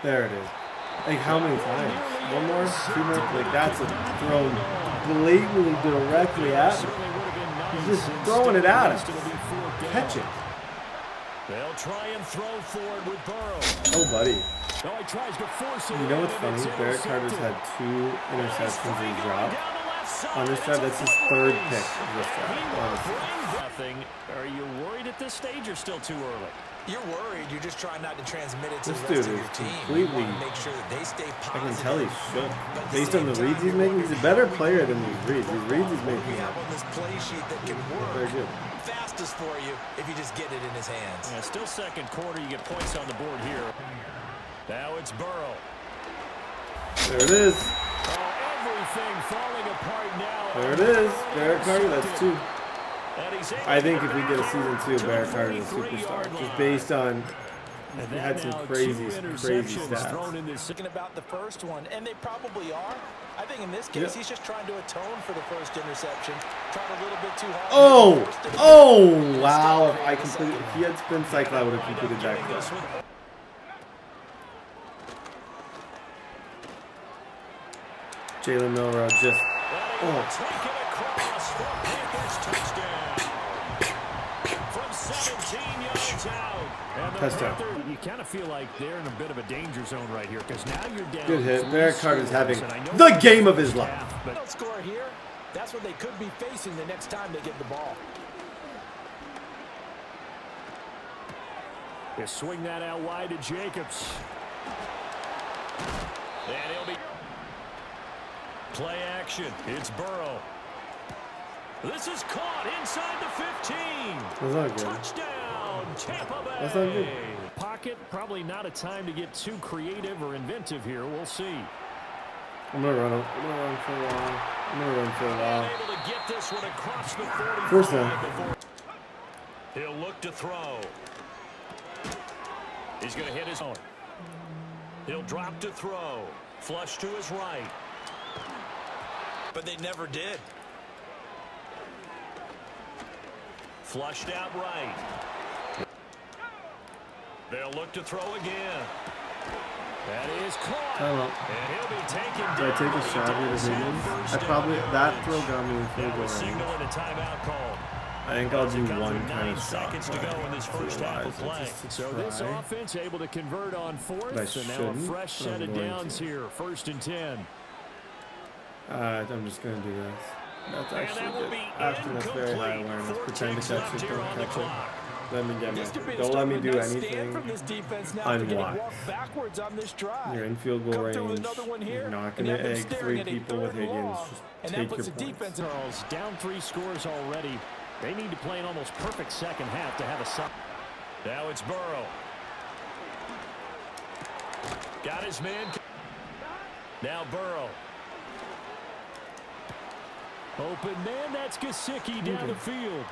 There it is. Like how many times? One more? 2 more? Like that's a throw blatantly directly at me. He's just throwing it at us. Catch it. They'll try and throw forward with Burrow. Oh, buddy. No, he tries to force it. You know what's funny? Barrett Carter's had 2 interceptions that he dropped. On this drive, that's his 3rd pick of this drive. Honestly. Nothing. Are you worried at this stage or still too early? You're worried. You're just trying not to transmit it to This the rest dude of your is team. completely. You want to make sure that they stay I positive. can tell he's shook. But at the Based on same the time, reads he's you making, want he's a to better have player than these reads. These reads he's what making we have are on this play sheet that can very work good. fastest for you if you just get it in his hands. Yeah, still 2nd quarter. You get points on the board here. Now it's Burrow. There it is. Oh, everything falling apart now. There it is. Barrett Carter, that's 2. I think if we get a season 2, Barrett Carter is a superstar. Just based on, he had some crazy stats. Thinking about the first one, and they probably are. I think in this case, he's just trying to atone for the first interception. Tried a little bit too hard. Oh, wow. If he had spin cycle, I would have completed that clip. Jalen Milroe just, touchdown. You kind of feel like they're in a bit of a danger zone right here because now you're down. Good hit. Barrett Carter's having the game of his life. Don't score here. That's what they could be facing the next time they get the ball. They swing that out wide to Jacobs. And he'll be play action. It's Burrow. This is caught inside the 15. That's not good. Touchdown, Tampa Bay. That's not good. Pocket, probably not a time to get too creative or inventive here. We'll see. I'm going to run for a while. Able to get this one across the 45. First down. He'll look to throw. He's going to hit his own. He'll drop to throw. Flush to his right. But they never did. Flushed out right. They'll look to throw again. That is caught. And he'll be taken down. Did I take a shot here to hit him? That throw got me in field goal range. Signal and a timeout call. I think I'll do As it comes one with kind 9 of shot seconds to play. go in this first half of play. So this offense able to convert on fourth, and now a fresh set of downs here. 1st and 10. I'm just gonna do this. That's actually that will good. be Ashton, that's very high incomplete. awareness. 4 Pretend to ticks catch left it, here don't on the catch it. clock. Let me get This could be me. a Don't let me do nice stand anything from this defense now. They're getting unwise. walked backwards on this drive. You're in field goal Come through with range. another one here, You're not and gonna have them egg staring 3 at a people with 3rd and Higgins. long, Just and that take puts your the points. defense Charles down 3 scores already. They need to play an almost perfect second half to have a sub. Now it's Burrow. Got his man. Now Burrow. Open man, that's Gesicki down the field.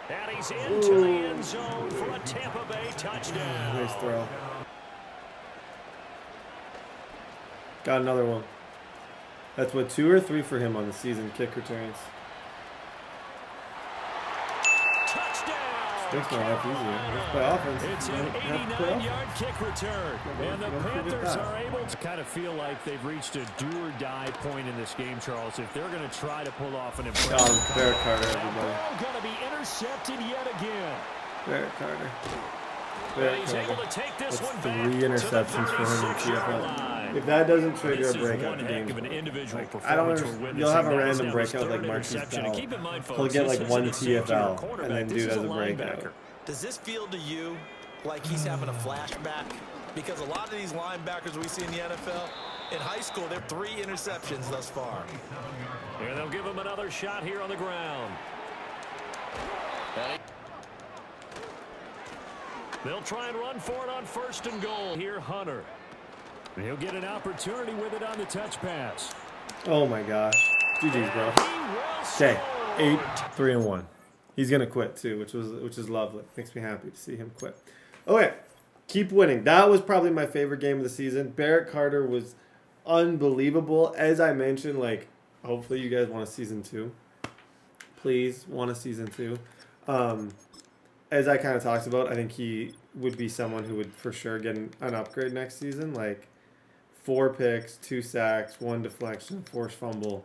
And he's into the end zone for a Tampa Bay touchdown. Nice throw. Got another one. That's what, 2 or 3 for him on the season, kick returns. Makes my life easier. Let's play offense. It's an 89-yard kick return. And the Panthers are able to kind of feel like they've reached a do-or-die point in this game, Charles. If they're going to try to pull off an impressive Barrett Carter, everybody. ball going to be intercepted yet again. Barrett Carter. And he's able to take this That's one 3 back interceptions to for the him in 36-yard TFL. line. If that doesn't trigger This a is breakout, one the heck game's of an over. individual I don't performance we're understand. witnessing. You'll have a That is random now his breakout like 3rd Marcus interception. And keep in Bell. mind, He'll folks, get this like isn't 1 a safety or TFL quarterback. and then This do it is as a linebacker. breakout. Does this feel to you like he's having a flashback? Because a lot of these linebackers we see in the NFL, in high school, they're 3 interceptions thus far. And they'll give him another shot here on the ground. They'll try and run for it on 1st and goal. Here, Hunter. And he'll get an opportunity with it on the touch pass. Oh my gosh. GG's, bro. Okay, 8, 3 and 1. He's gonna quit too, which is lovely. Makes me happy to see him quit. Okay, keep winning. That was probably my favorite game of the season. Barrett Carter was unbelievable. As I mentioned, like, hopefully you guys want a season 2. Please want a season 2. As I kind of talked about, I think he would be someone who would for sure get an upgrade next season. Like 4 picks, 2 sacks, 1 deflection, forced fumble.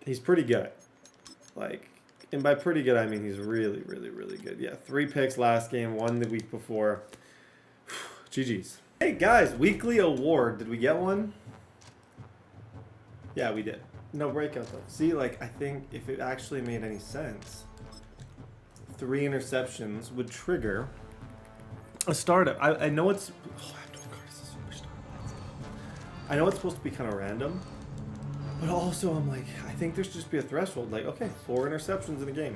He's pretty good. Like, and by pretty good, I mean he's really, really, really good. Yeah, 3 picks last game, 1 the week before. GG's. Hey, guys, weekly award. Did we get one? Yeah, we did. No breakout, though. See, like, I think if it actually made any sense, 3 interceptions would trigger a startup. I know it's... Oh, Abdul Carter's a superstar. I know it's supposed to be kind of random, but also I'm like, I think there should just be a threshold. Like, okay, 4 interceptions in a game.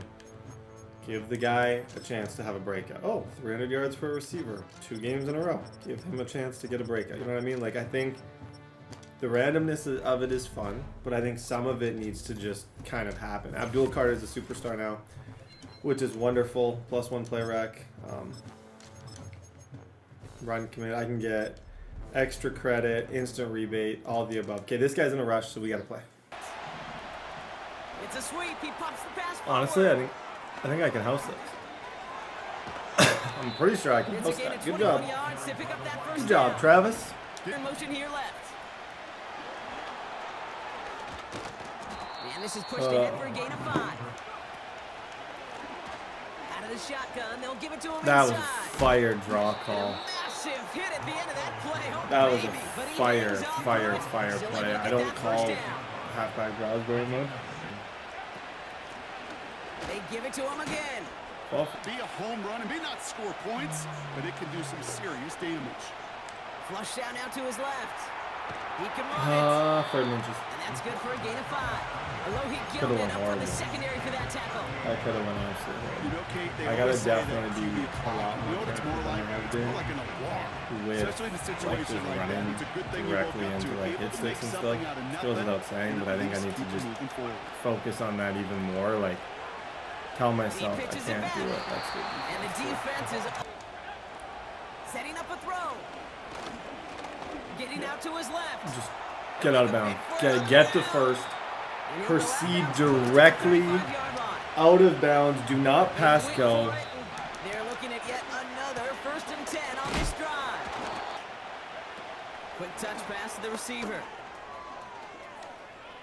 Give the guy a chance to have a breakout. Oh, 300 yards for a receiver. 2 games in a row. Give him a chance to get a breakout. You know what I mean? Like, I think the randomness of it is fun, but I think some of it needs to just kind of happen. Abdul Carter is a superstar now, which is wonderful. +1 play rec. Run commit. I can get extra credit, instant rebate, all of the above. Okay, this guy's in a rush, so we got to play. It's a sweep. He pops the pass Honestly, forward. I think I can house this. I'm pretty sure I can It's house a gain that. of Good 21 job. yards to pick up that first Good job, down. Travis. In motion here left. And this is pushed ahead for a gain of 5. Out of the shotgun, they'll give it to him That was a inside. fire draw call. Massive hit at the end of that play. Oh, That was a baby. But he fire hangs on play. Still able to I get don't that call first down. halfback draws very much. They give it to him again. Well, Be a home run and may not score points, but it can do some serious damage. Flush down now to his left. He can run it. 3rd and inches. And that's good for a gain of 5. A low hit Could've Gilman went up from horrible. the secondary for that tackle. I could have went absolutely. You know, Kate, they I gotta always say that definitely to be be a lot you more know what it's more careful like? than I have It's been more like in a walk. with Especially in a like situation just like that. running It's a good thing you directly woke up into to like able hit to sticks make and stuff. something out of Goes nothing, without saying, and but I think I at need to least just keep moving forward. focus on that even more. Like, tell myself I pitches can't it do back. it. That's good. And the defense is setting up a throw. Getting out to his left. Just get out of bounds. Get the first. Proceed directly out of bounds. Do not pass go. They're looking at yet another 1st and 10 on this drive. Quick touch pass to the receiver.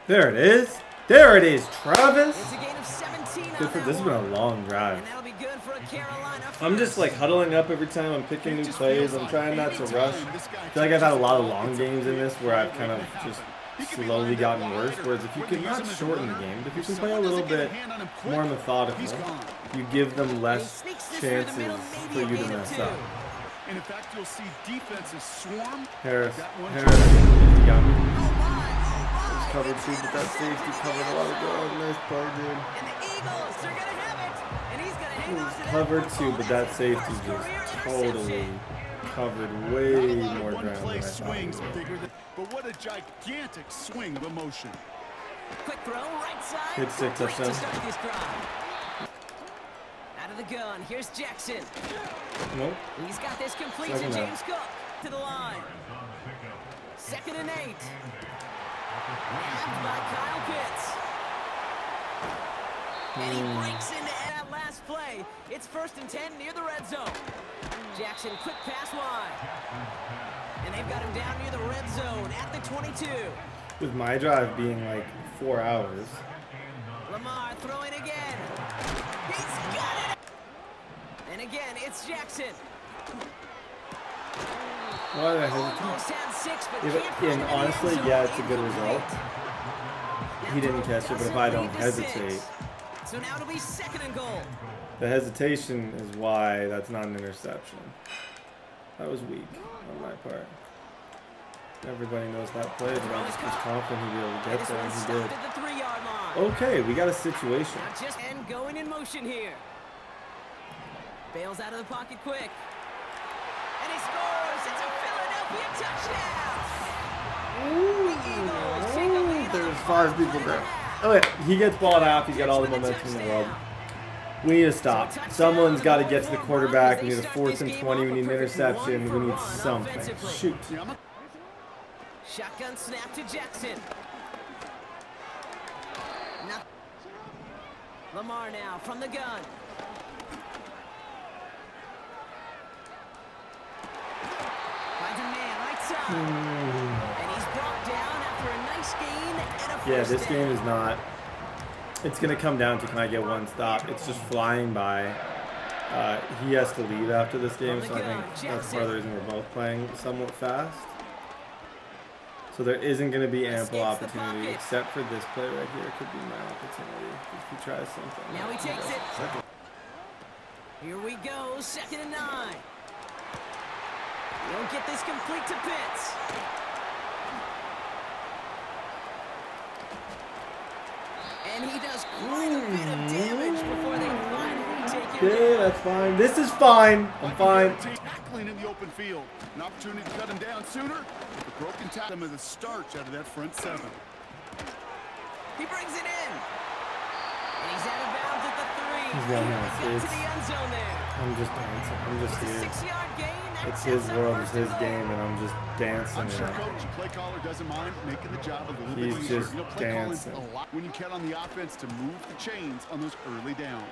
There it is. There it is, Travis. It's a gain of 17 Good on for, that this has been a one. long drive. And that'll be good for a Carolina I'm just like huddling up every time I'm picking new plays. I'm trying not to rush. I feel like I've had a lot of long games in this where I've kind of just slowly gotten worse. Whereas if you can not shorten the game, but if you can play a little bit more methodical, you give them less chances for you to mess up. And in fact, you'll see defenses swarm. Harris, That one he got me. Oh my, oh my. Covered too, but that safety covered a lot of ground. Nice play, dude. And the Eagles, they're going to have it. And he's going to hang on to that Covered too, football. but that That's his safety first just career totally interception. covered way Not a lot more of ground than I one-play thought. swings bigger than, but what a gigantic swing of emotion. Quick throw, right side. Hit 6 Great to touchdown. start this drive. Out of the gun, here's Jackson. Nope. He's got this complete to Second down. James Cook to the line. 2nd and 8. Nabbed by Kyle Pitts. And he breaks into that last play. It's 1st and 10 near the red zone. Jackson, quick pass wide. And they've got him down near the red zone at the 22. With my drive being like 4 hours. Lamar throwing again. He's got it. And again, it's Jackson. Why did I hesitate? Almost had 6, but Yeah, can't but- find and it in the honestly, end zone. yeah, it's a good result. That He didn't throw catch it, but if doesn't I don't lead to 6. hesitate, So now it'll be 2nd and goal. the hesitation is why that's not an interception. That was weak on my part. Everybody knows that play, but I was just confident he'd be able to get This there, one and he stopped did. at the 3-yard line. Okay, we got a situation. Now just and going in motion here. Bails out of the pocket quick. And he scores. It's a Philadelphia touchdown. The Eagles take a lead on There's the 5 people there. Oh yeah, he gets ball at half. He's got all the momentum in the world. We need to stop. Someone's got to get to the quarterback. We need a 4th and 20. We need an interception. We need something. Shoot. Shotgun snap to Jackson. Now, Lamar now from the gun. Finds a man right side. And he's brought down after a nice gain and a first Yeah, this down. game is not. It's going to come down to can I get one stop. It's just flying by. He has to leave after this game, so I think that's part of the reason we're both playing somewhat fast. So there isn't going to be ample opportunity, except for this play right here. It could be my opportunity if he tries something. Now he takes it. Here we go, 2nd and 9. Won't get this complete to Pitts. And he does quite a bit of damage before they finally take him Okay, down. that's fine. This is fine. I'm fine. Tackling in the open field. An opportunity to cut him down sooner. The broken tackle with a starch out of that front 7. He brings it in. And he's out of bounds at the 3. He's He running got out of to the space. end zone there. I'm just dancing. I'm just It's a here. 6-yard gain. That It's sets his up world. 1st It's and his goal. game, and I'm just dancing I'm it sure up. coach, play caller doesn't mind making the job a little He's bit easier. just Play calling's dancing. a lot when you count on the offense to move the chains on those early downs.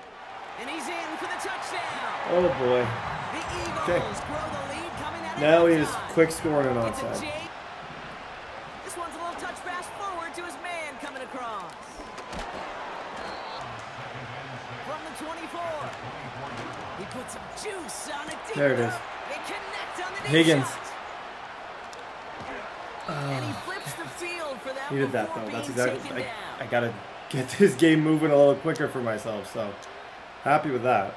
And he's in for the touchdown. Oh boy. The Eagles Okay. grow the lead coming out of Now he is halftime. quick scoring an It's a onside. J. This one's a little touch pass forward to his man coming across. From the 24. He puts some juice on it. There it is. They connect on the deep Higgins. shot. And he flips the field for that. He did that before though. That's being exactly. taken I down. gotta get this game moving a little quicker for myself. So happy with that.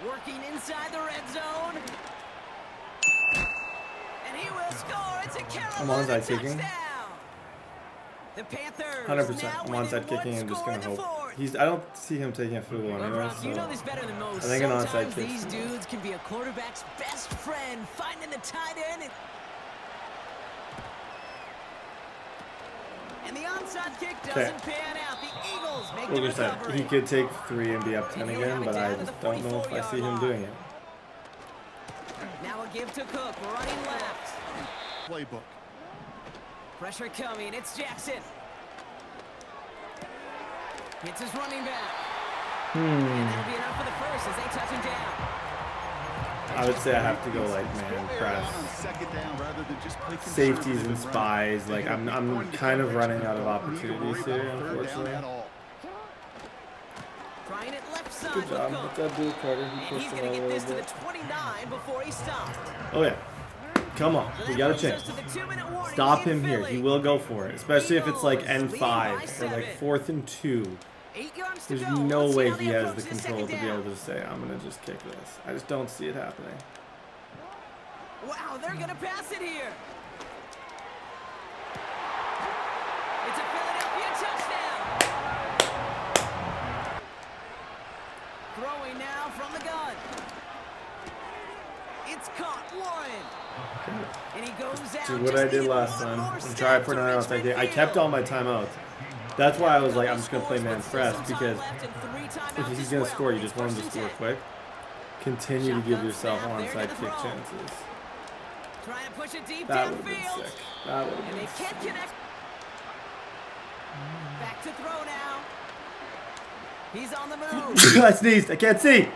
Working inside the red zone. And he will score. It's a I'm Carolina onside kicking. touchdown. The Panthers 100%. now I'm within onside kicking one and just score gonna in the hope. fourth. I don't see him taking a field goal Well, anyway. Brock, you know So this better than most. I think an onside Sometimes kick's these fine. dudes can be a quarterback's best friend, finding the tight end. And the onside kick doesn't pan out. The Eagles make the like I said, recovery. he could take 3 and be up 10 again, but I just don't know if I see him doing it. Now a give to Cook, running left. Playbook. Pressure coming, it's Jackson. Hits his running back. And that'll be enough for the first as they touch him down. I would say I have to go like man press, safeties and spies. Like I'm kind of running out of opportunities here, unfortunately. Trying it left side. Good job. What's that dude, Carter? He pushed He's him going out to a get little this to the bit. 29 before he stopped. Oh yeah. Come on, we got a chance. Stop him here. He will go for it, especially if it's like N5 or like 4th and 2. There's no way he has the control to be able to say, I'm going to just kick this. I just don't see it happening. Wow, they're going to pass it here. It's a Philadelphia touchdown. Throwing now from the gun. It's caught. Warren. And he goes out. Do what I did last time and try it for another else. I kept all my timeouts. That's why I was like, I'm just going to play man press, because if he's going to score, you just want him to score quick. Continue to give yourself onside kick chances. That would have been sick. That would have been sick. Back to throw now. He's on the move. I sneezed. I can't see. Now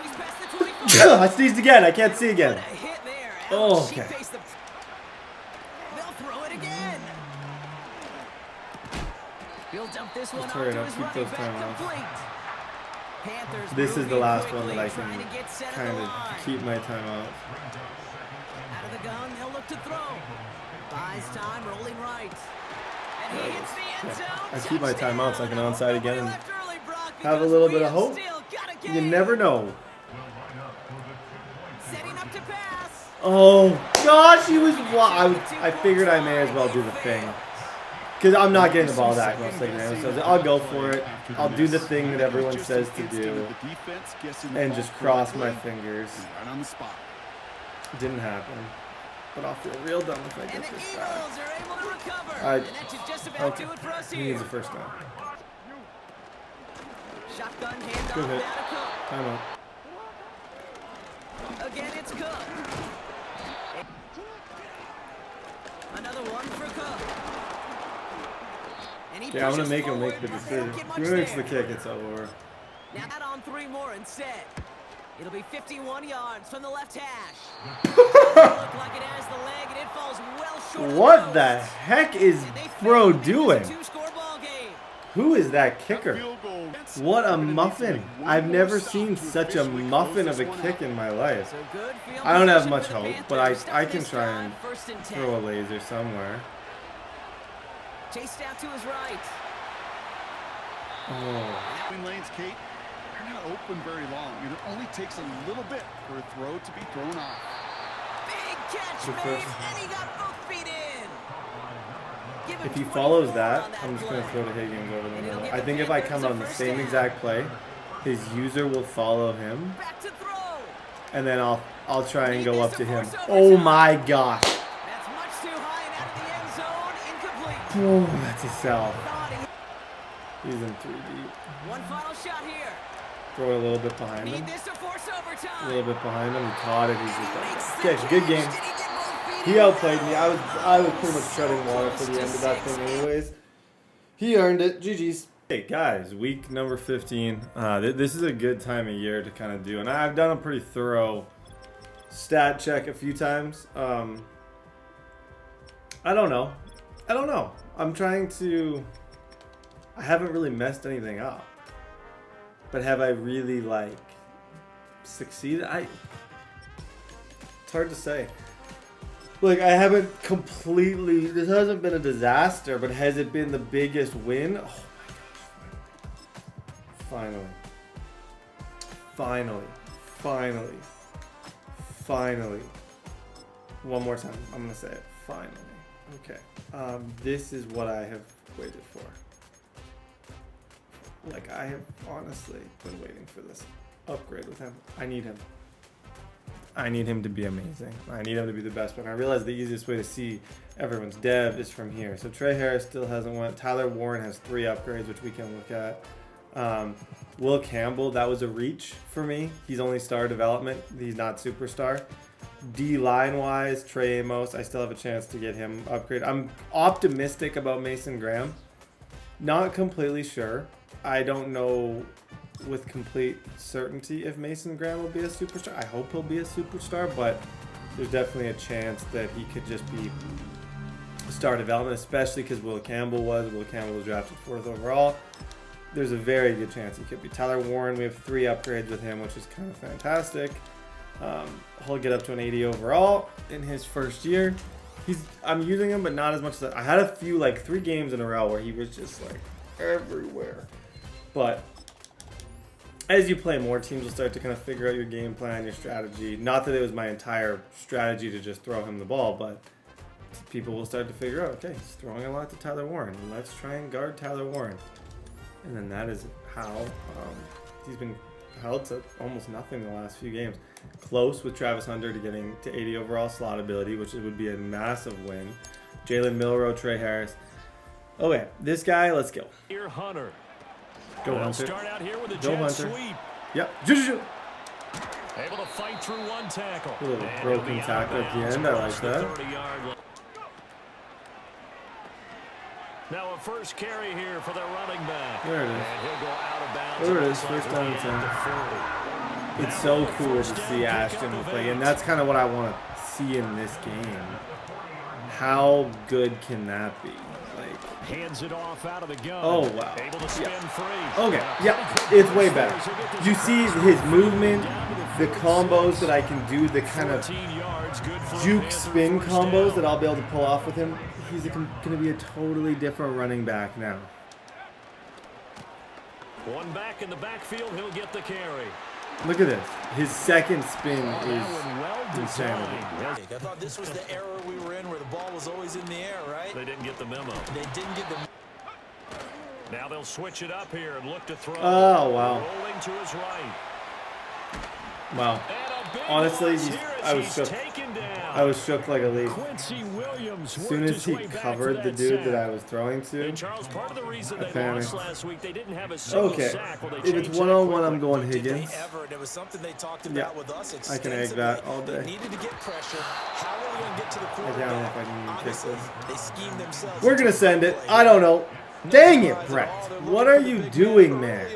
he's past the 24. I sneezed again. I can't see again. What a hit there. Oh, okay. They'll throw it again. He'll dump this one hurry onto up, his keep running those back timeouts. complete. Panthers This is the moving last quickly, one that I trying can to get center kind line. of keep my timeout. Out of the gun, they'll look to throw. Buys time, rolling right. And he hits the end zone. I keep my timeouts like an Touchdown. onside again and Left early, Brock, have a because little we bit of have hope. still got a You game. never know. Setting up to pass. Oh gosh, he was. I figured I may as well do the thing, because I'm not getting the ball back most likely. So I'll go for it. I'll do the thing that everyone says to do, and just cross my fingers. Didn't happen, but I'll feel real dumb if I And get the this Eagles back. are able to recover. I- And that should just about Okay, do it for us he here. needs a first down. Shotgun handoff Good hit. down to Cook. Timeout. Again, it's Cook. Another one for Cook. And he Yeah, I'm gonna pushes make him forward, make the but they decision. don't get much If he makes the there. kick, it's over. Now add on 3 more instead. It'll be 51 yards from the left hash. Look like it has the leg, and it falls well short of What post. the heck is And they Bro failed. It's a doing? 2-score ball game. Who is that kicker? What a muffin. I've never seen such a muffin of a kick in my life. So good field I don't have position much for the hope, but I Panthers. can This try drive, and 1st and 10. throw a laser somewhere. Chased out to his right. Oh. Between lanes, Kate, they're not open very long. It only takes a little bit for a throw to be thrown off. Big catch Good made, first. and he got both feet in. Give him If he 24 follows on that, that I'm just going to play. throw to Higgins over the And it'll middle. give I the think if I come Panthers a on the first same down. exact play, his user will follow him, Back to throw. and then I'll try and He go missed up a to him. force Oh overtime. my gosh. That's much too high and out of the end zone. Incomplete. Oh, that's a sell. Thought he- He's in 3 deep. One final shot here. Throw a little bit behind him. Need this to force A overtime. little bit behind him. He caught it. He's just Makes like, the okay, good game. catch. Did he get both feet He in? outplayed me. I was pretty much treading water for the end of that thing anyways. He earned it. GG's. Hey guys, week number 15. This is a good time of year to kind of do, and I've done a pretty thorough stat check a few times. I don't know. I'm trying to. I haven't really messed anything up, but have I really like succeeded? It's hard to say. Like, I haven't completely. This hasn't been a disaster, but has it been the biggest win? Oh my gosh! Finally. One more time. I'm gonna say it. Finally. Okay. This is what I have waited for. Like, I have honestly been waiting for this upgrade with him. I need him. I need him to be amazing. I need him to be the best one. I realize the easiest way to see everyone's dev is from here. So Trey Harris still hasn't went. Tyler Warren has 3 upgrades, which we can look at. Will Campbell, that was a reach for me. He's only star development. He's not superstar. D-line wise, Trey Amos, I still have a chance to get him upgrade. I'm optimistic about Mason Graham. Not completely sure. I don't know with complete certainty if Mason Graham will be a superstar. I hope he'll be a superstar, but there's definitely a chance that he could just be star development, especially because Will Campbell was drafted 4th overall. There's a very good chance he could be. Tyler Warren, we have 3 upgrades with him, which is kind of fantastic. He'll get up to an 80 overall in his first year. I'm using him, but not as much as I had a few, like 3 games in a row where he was just like everywhere. But as you play more, teams will start to kind of figure out your game plan, your strategy. Not that it was my entire strategy to just throw him the ball, but people will start to figure out, okay, he's throwing a lot to Tyler Warren. Let's try and guard Tyler Warren. And then that is how he's been held to almost nothing the last few games. Close with Travis Hunter to getting to 80 overall slot ability, which would be a massive win. Jalen Milroe, Trey Harris. Okay, this guy, let's go. Here, Hunter. Go Hunter. Start out here with a Go jet Hunter. sweep. Yep. Able to fight through 1 tackle. A little And broken he'll be out tackle of at the bounds end. I like across the that. 30-yard line. Now a first carry here for their running back. There it is. And he'll go out of bounds. There it is, Looks like first down and he'll be at 10. the 40. It's Now so a cool to first see down Ashton pickup of play, 8. and that's kind of what I want to see in this game. How good can that be? Like, Hands it off out of the gun. oh wow. Able to spin free. Okay, yeah, it's way better. You see his movement, the combos that I can do, the kind of 14 yards, good for a juke Panther spin first combos down. that I'll be able to pull off with him. He's going to be a totally different running back now. One back in the backfield, he'll get the carry. Look at this. His second spin That is one well insanity. designed. I thought this was the era we were in where the ball was always in the air, right? They didn't get the memo. They didn't get the... Now they'll switch it up here and look to throw. Oh, wow. Rolling to his right. Wow. And a big Honestly, one here as I was he's shook. taken down. I was shook like a leaf. Quincy Williams As soon worked as his he way back covered for the that dude sack. that I was throwing to, And Charles, part of the reason I they panicked. lost last week, they didn't have a single okay. sack. Well, they If it's changed one-on-one, that I'm going Did they Higgins. ever? There was something they talked Yeah, about with us I can egg extensively. that all day. They needed to get pressure. How are we going to get to the I quarterback? don't know if I can even kick Honestly, this. they schemed themselves. We're going to send it. I don't know. Dang it, Brett. What are you doing, man?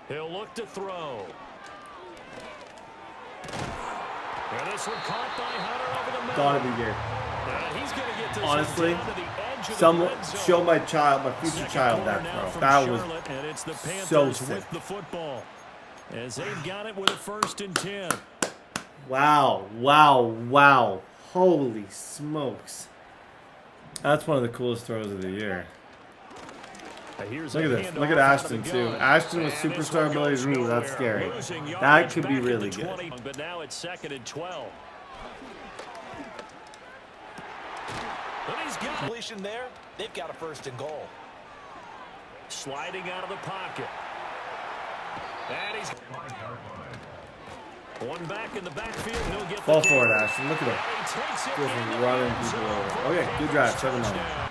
He'll look to throw. And this one caught by Hunter over the middle. Gotta be here. And he's going to get this Honestly, one down to the edge of the someone red zone. show my child, my future Second child, quarter that now throw. from That was Charlotte, and it's the Panthers so sick. with the football as they've got it with a 1st and 10. wow, wow, wow. Holy smokes. That's one of the coolest throws of the year. Here's Look a at this. handoff Look at out of Ashton, the too. gun. Ashton with And this superstar one goes abilities. Ooh, that's nowhere. scary. Losing That yardage could be back at really the good. 20, but now it's 2nd and 12. And he's got it. Completion there. They've got a 1st and goal. Sliding out of the pocket. And he's one back in the backfield. He'll get Fall the forward, carry. Ashton. Look at him. And he takes it Just into the running end people zone over. for Okay, a good drive. Panthers 7-0. touchdown.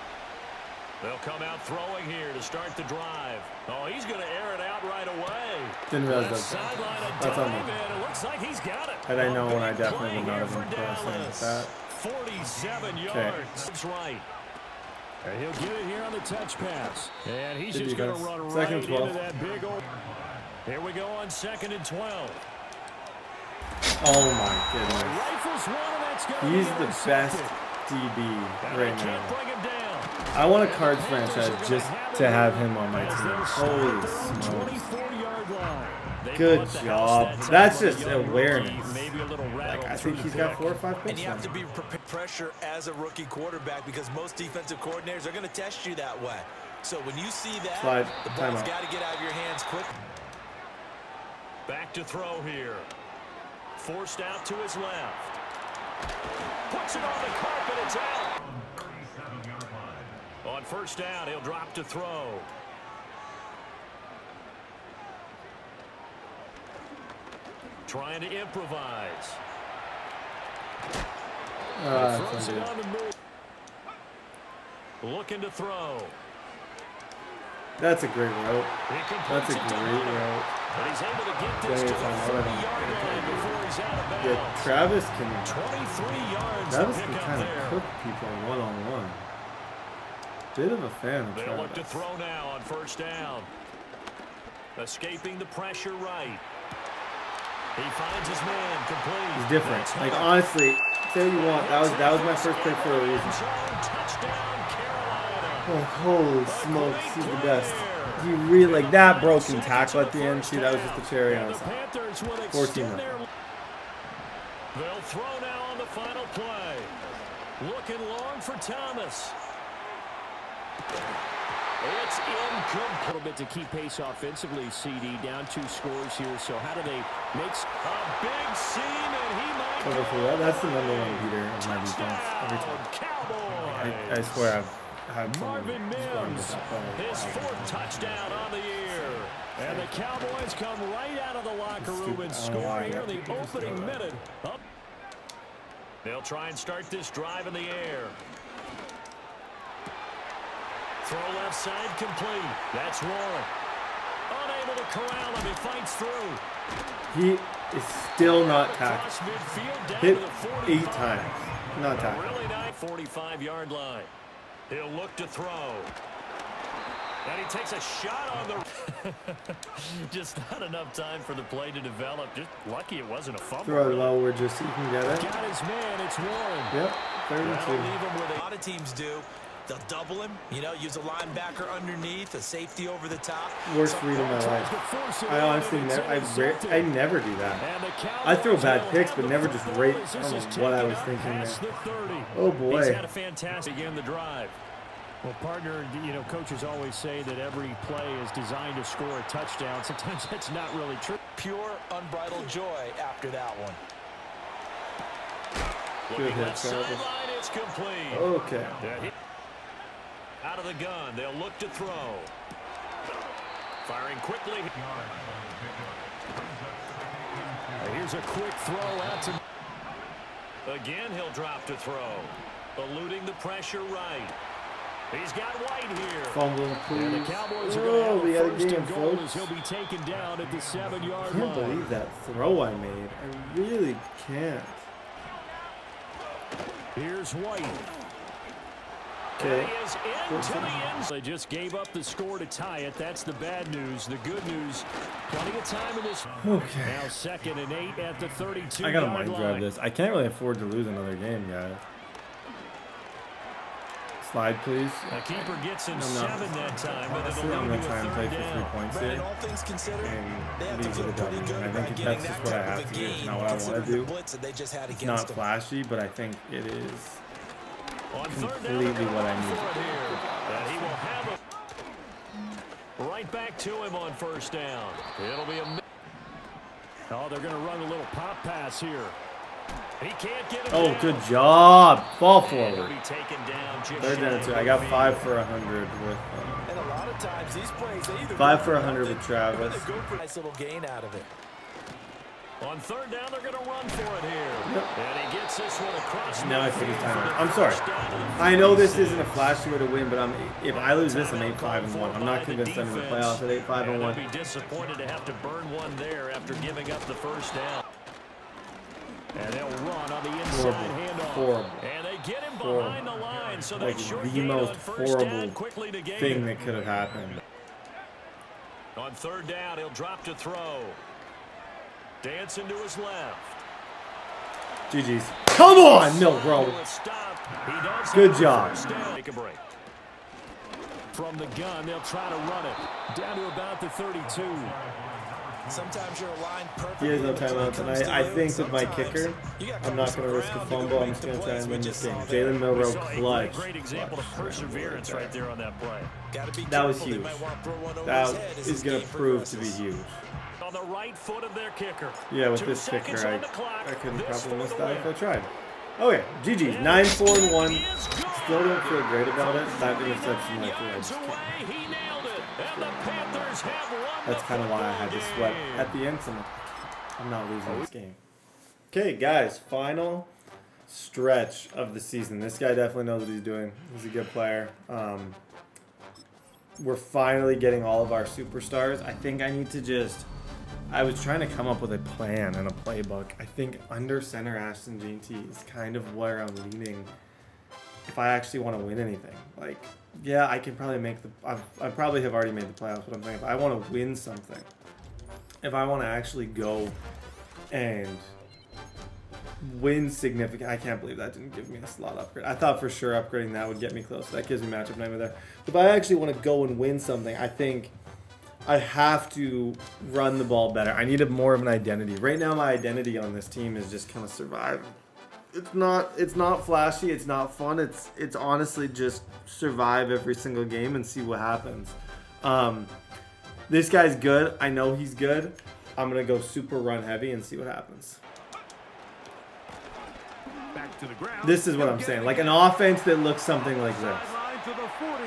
They'll come out throwing here to start the drive. Oh, he's going to air it out right away. Didn't realize Left that. sideline, a That's on dive, me. and it looks like he's got it. Had I known, A I big definitely play would not here have for been pressing with Dallas. that. 47 yards. That's right. And he'll get it here on the touch pass. And he's Good just going to defense. run Second right and 12. into that big old... Here we go on 2nd and 12. Oh my goodness. Rifles one, and that's going to He's be the best intercepted. DB And right they can't now. bring him down. I want a Cards franchise just to have him on my team. Holy smokes. 24-yard line. They Good bought the house job. that time That's on a just young awareness. rookie, maybe a little Like, rattled I through think the he's got pick. 4 or 5 And picks you now. have to be pressure as a rookie quarterback because most defensive coordinators are going to test you that way. So when you see that, Slide. the ball's Timeout. got to get out of your hands quick. Back to throw here. Forced out to his left. Puts it on the carpet. It's out. On 1st down, he'll drop to throw. Trying to improvise. That's Throws it not on the move. Looking to throw. good. That's a great route. He completes That's a it to great Hunter. route. But he's able to get this Plenty to of the time. Hold on. 30-yard line before he's out of bounds. Yeah, Travis can 23 yards Travis to can pick up kind of there. cook people one-on-one. Bit of a fan of They'll look to Travis. throw now on 1st down. Escaping the pressure right. He finds his man complete. He's different. Like, honestly, say what you want. That was my first pick for a reason. Oh, holy smokes, he's the best. He really, like, that broken tackle at the end. See, that was just the cherry on top. 14. They'll throw now on the final play. Looking long for Thomas. It's incomplete. A little bit to keep pace offensively, CD. Down 2 scores here, so how do they make a big seam, and he might go. That's the #1 beater of my defense every time. I swear I've had Marvin Mims, his 4th touchdown on the year. And the Cowboys come right out of the locker room and score here in the opening minute. They'll try and start this drive in the air. Throw left side complete. That's Warren. Unable to corral him. He fights through. He is still not tackled. Hit 8 times. Not tackled. Really nice 45-yard line. He'll look to throw. And he takes a shot on the... Just not enough time for the play to develop. Just lucky it wasn't a fumble. Throw it lower just so you can get it. Got his man. It's Warren. Yep. 32. A lot of teams do. They'll double him, you know, use a linebacker underneath, a safety over the top. Worst read of my life. I honestly I never do that. I throw bad picks, but never just rate. I don't know what I was thinking there. Oh boy. He's had a fantastic end the drive. Well, partner, you know, coaches always say that every play is designed to score a touchdown. Sometimes that's not really true. Pure, unbridled joy after that one. Good hit, sideline, it's complete. Okay. Out of the gun, they'll look to throw. Firing quickly. Here's a quick throw out to... Again, he'll drop to throw. Eluding the pressure right. He's got White here. Fumble, please. And the Cowboys are going to we have had a a first game, and goal folks. as he'll be taken down at the 7-yard I line. can't believe that throw I made. I really can't. Here's White. Okay. He is into the end. They just gave up the score to tie it. That's the bad news. The good news, plenty of time in this. Okay. Now 2nd and 8 at the 32-yard I gotta mind line. grab this. I can't really afford to lose another game, guys. Slide, please. The keeper gets him 7 that time, but Honestly, it'll I'm lead gonna to try a and third play for 3 down. points Brandon, here. all things considered, they have And to leave feel with a pretty W. good And I about think getting that's just that what I type have of to do. game, Not what I want to considering do. the blitz that they just had It's against not them. flashy, but I think it is On third down, completely what I need. for it here. And he will have it. Right back to him on 1st down. It'll be a... Oh, they're going to run a little pop pass here. He can't get it Oh, down. good job. Fall And he'll forward. be taken down just 3rd down shy 2. of I got the 5 for 100 with And a lot of times, these plays, they either 5 for 100 with Travis. they go for a nice little gain out of it. On 3rd down, they're going to run for it here. And he gets this one across. Now I think it's time. midfield. I'm sorry. First down. I know this isn't a flashy way to win, but if I lose this, I'm 8-5-1. I'm not convinced I'm in the playoffs at 8-5-1. They'll be disappointed to have to burn one there after giving up the 1st down. And they'll run on the inside handoff. Horrible. And they get him behind the line, so Like that short the gain most on 1st down horrible quickly to gain thing it. that could have happened. On 3rd down, he'll drop to throw. Dancing to his left. GG's. Come on, no, bro. Good job. Take a break. From the gun, they'll try to run it. Down to about the 32. Sometimes you're aligned perfectly. He has no timeouts, and I think with my kicker, I'm not going to risk a fumble. I'm just going to try and win this game. Jalen Milrow clutch. Great example of perseverance right there on that play. That was huge. That is going to prove to be huge. On the right foot of their kicker. Yeah, with 2 this kicker, seconds on the clock. I couldn't This probably for miss the that if I win. tried. Okay, GG's. 9-4-1. Still don't feel great about it. That interception, I feel like just can't. He nailed it. And the Panthers have won. That's kind of why I had to sweat at the end. So I'm not losing this game. Okay, guys, final stretch of the season. This guy definitely knows what he's doing. He's a good player. We're finally getting all of our superstars. I think I need to just... I was trying to come up with a plan and a playbook. I think under center Ashton Jeanty is kind of where I'm leaning if I actually want to win anything. Like, yeah, I can probably make the. I probably have already made the playoffs, but I'm saying if I want to win something, if I want to actually go and win significant. I can't believe that didn't give me a slot upgrade. I thought for sure upgrading that would get me close. That gives me matchup nightmare there. If I actually want to go and win something, I think I have to run the ball better. I need more of an identity. Right now, my identity on this team is just kind of survive. It's not flashy. It's not fun. It's honestly just survive every single game and see what happens. This guy's good. I know he's good. I'm gonna go super run heavy and see what happens. Back to the ground. This is what I'm saying. Like an offense that looks something like this,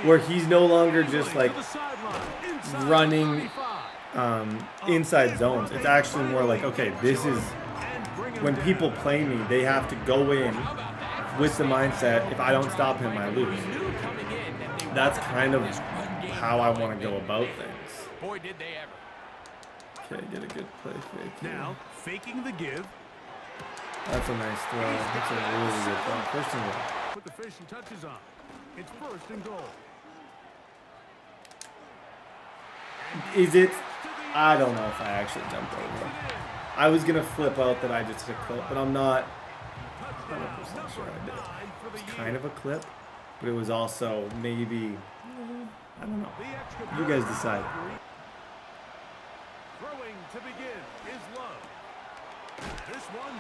where he's no longer just like running inside zones. It's actually more like, okay, this is when people play me, they have to go in with the mindset, if I don't stop him, I lose. That's kind of how I want to go about things. Boy, did they ever. Okay, get a good play fake here. Now, faking the give. That's a nice throw. That's a really good throw. First and goal. Put the finishing touches on. It's first and goal. Is it? I don't know if I actually jumped over. I was going to flip out that I just hit a clip, but I'm not 100% sure I did. It's kind of a clip, but it was also maybe, I don't know. You guys decide. Throwing to begin is Love. This one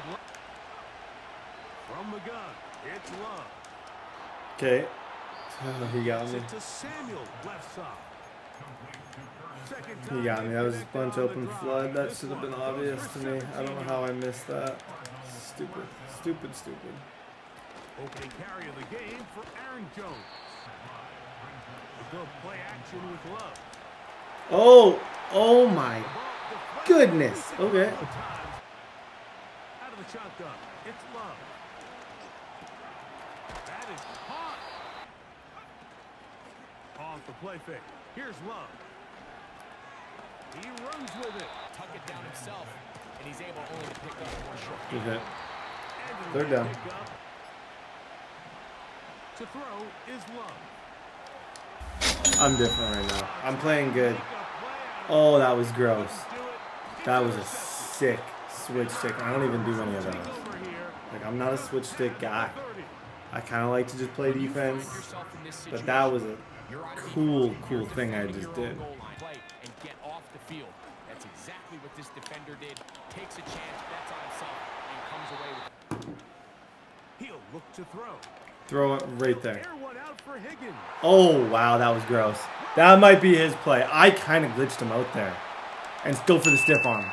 from the gun. It's Love. Okay. He got me. To Samuel, left side. He got me. That was a bunch open flood. That should have been obvious to me. I don't know how I missed that. Stupid. Stupid, stupid. Opening carry of the game for Aaron Jones. We'll go play action with Love. Oh! Oh my goodness. Okay. Out of the shotgun, it's Love. That is caught. Off the play fake. Here's Love. He runs with it. Tuck it down himself, and he's able only to pick up one short. Good hit. Third down. To throw is Love. I'm different right now. I'm playing good. Oh, that was gross. That was a sick switch stick. I don't even do any of those. Like, I'm not a switch stick guy. I kind of like to just play defense. But that was a cool thing I just did. And get off the field. That's exactly what this defender did. Takes a chance, bets on himself, and comes away with it. He'll look to throw. Throw it right there. Air one out for Higgins. Oh, wow, that was gross. That might be his play. I kind of glitched him out there. And still for the stiff arm.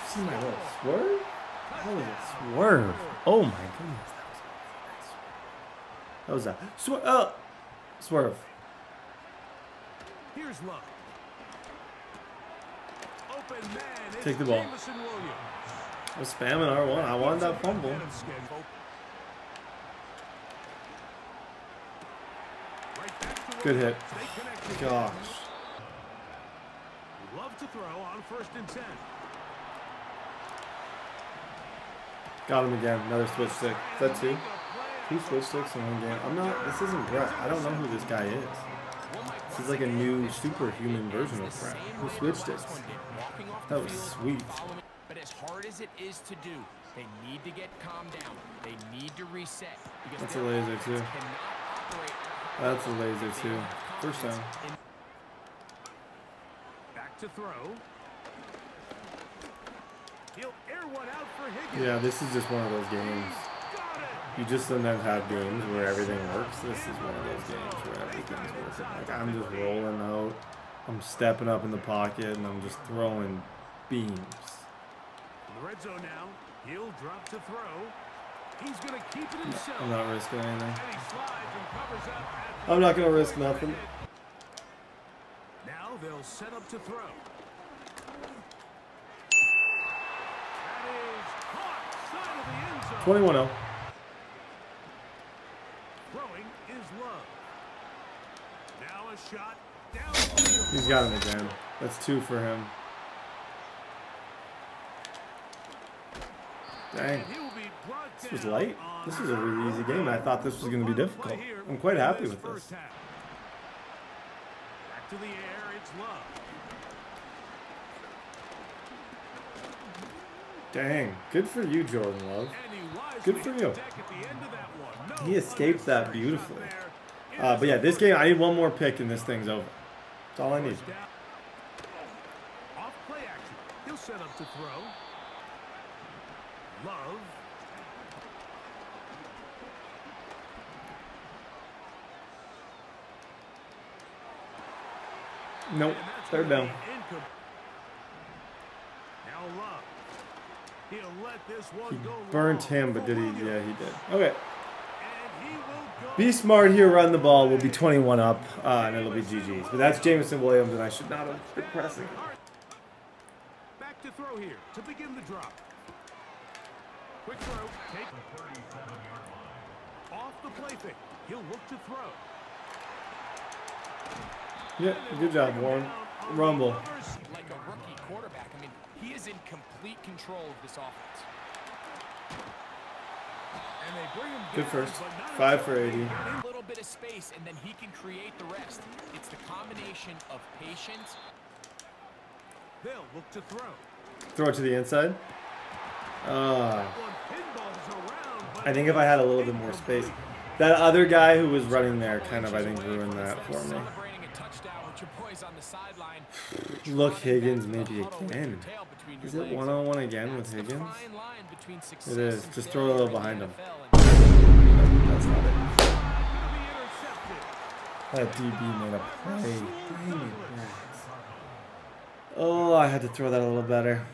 See my little swerve? That was a swerve. Oh, my goodness. That was a swerve. Here's Love. Open man. Take the ball. I was spamming R1. I wanted that fumble. Good hit. Gosh. Love to throw on 1st and 10. Got him again. Another switch stick. Is that two? Two switch sticks in one game. I'm not. This isn't Brett. I don't know who this guy is. This is like a new superhuman version of Brett. Who switched it? That was sweet. But as hard as it is to do, they need to get calmed down. They need to reset. That's a laser too. That's a laser too. First down. Back to throw. He'll air one out for Higgins. Yeah, this is just one of those games. You just sometimes have games where everything works. This is one of those games where everything's working. Like, I'm just rolling out. I'm stepping up in the pocket, and I'm just throwing beams. In the red zone now. He'll drop to throw. He's going to keep it himself. I'm not risking anything. And he slides and covers up. I'm not going to risk nothing. Now they'll set up to throw. That is caught. Side of the end zone. 21-0. Throwing is Love. Now a shot downfield. He's got him again. That's two for him. Dang. And he will be brought This was down light. on This was a really easy game. I thought this was going to be difficult. I'm quite happy with this. Back to the air, it's Love. Dang. Good for you, Jordan Love. And he wisely Good for hit you. the deck at the end of that one. No He escaped that unnecessary beautifully. shot there. But yeah, this game, I need one more pick and this thing's over. That's all I need. First down. Off play action. He'll set up to throw. Love. Nope. And that's Third gonna down. be incomplete. Now Love. He'll let this one go Burnt long him, but for did he? Williams. Yeah, he did. Okay. And he will go Be smart here, run the ball. We'll be 21 up, and it'll be GG's. But that's Jameson Williams, and I should not have been pressing. back to throw here to begin the drop. Quick throw. Take off the play fake. He'll look to throw. Yeah, good job, Warren. Rumble. Like a rookie quarterback. I mean, he is in complete control of this offense. And they bring him Good down, first. but not 5 for 80. A little bit of space, and then he can create the rest. It's the combination of patience. They'll look to throw. Throw it to the inside. One pinballs around, but I think if I had a little bit more space. That other guy who was running there kind of, I think, ruined that for me. Celebrating a touchdown with your boys on the sideline. Look, Higgins maybe again. Is it one-on-one again with That's the Higgins? fine line between It success is. and Just throw a little failure behind in the him. NFL, and That's not it. gonna be intercepted. That DB made a play. Dang it, Brett. Oh, I had to throw that a little better.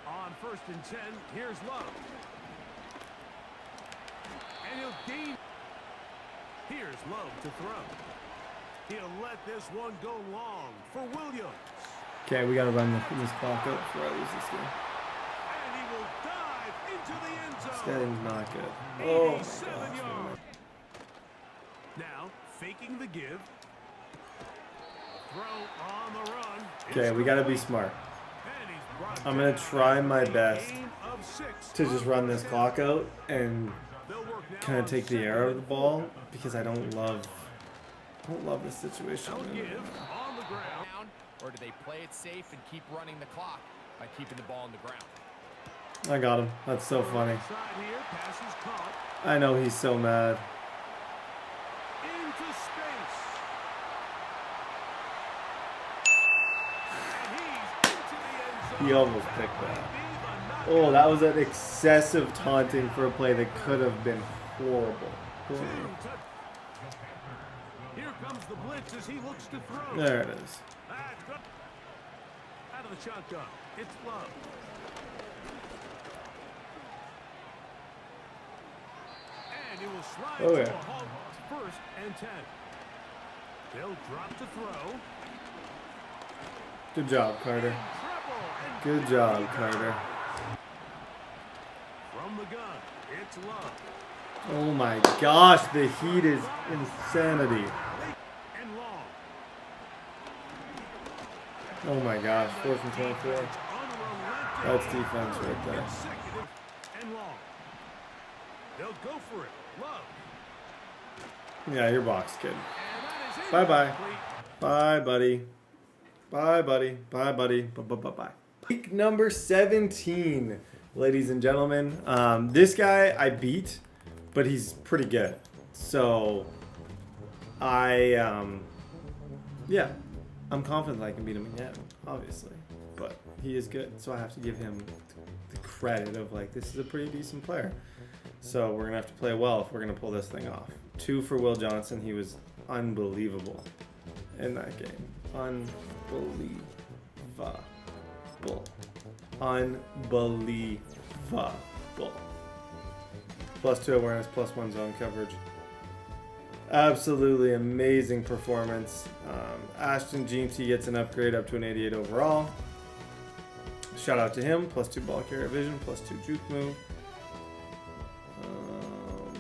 On 1st and 10, here's Love. And he'll gain. Here's Love to throw. He'll let this one go long for Williams. Okay, we gotta run this clock up before I lose this game. And he will dive into the end This zone. game's not good. Oh my 87 gosh. yards. Now, faking the give. Throw on the run. Okay, we gotta be smart. And he's brought I'm gonna down. try my best Gain of 6 to just run this clock out and They'll work now kind of on take the 2nd air out of and the ball because I don't love this situation. They'll give on the ground. down, or do they play it safe and keep running the clock by keeping the ball on the ground? I got him. That's so funny. Side here, pass is caught. I know he's so mad. Into space. And he's into the end zone. He almost picked that. Oh, that was an excessive taunting for a play that could have been horrible. Horrible. Here comes the blitz as he looks to throw. There it is. Out of the shotgun. It's Love. And he will slide Oh, to yeah. a halt. 1st and 10. They'll drop to throw. Good job, Carter. Treble and Good job, Carter. from the gun. It's Love. Oh my gosh, the heat is insanity. And long. Oh my gosh, 4th and 24. Unrelenting. That's defense right there. Consecutive and long. They'll go for it. Love. Yeah, your box, kid. And that is Bye-bye. incomplete. Bye, buddy. Bye, buddy. Bye, buddy. Bye-bye. Week number 17, ladies and gentlemen. This guy I beat, but he's pretty good. So, yeah, I'm confident that I can beat him again, obviously. But he is good, so I have to give him the credit of, like, this is a pretty decent player. So we're going to have to play well if we're going to pull this thing off. 2 for Will Johnson. He was unbelievable in that game. Unbelievable. +2 awareness, +1 zone coverage. Absolutely amazing performance. Ashton Jeanty gets an upgrade up to an 88 overall. Shout out to him. +2 ball carrier vision, +2 juke move.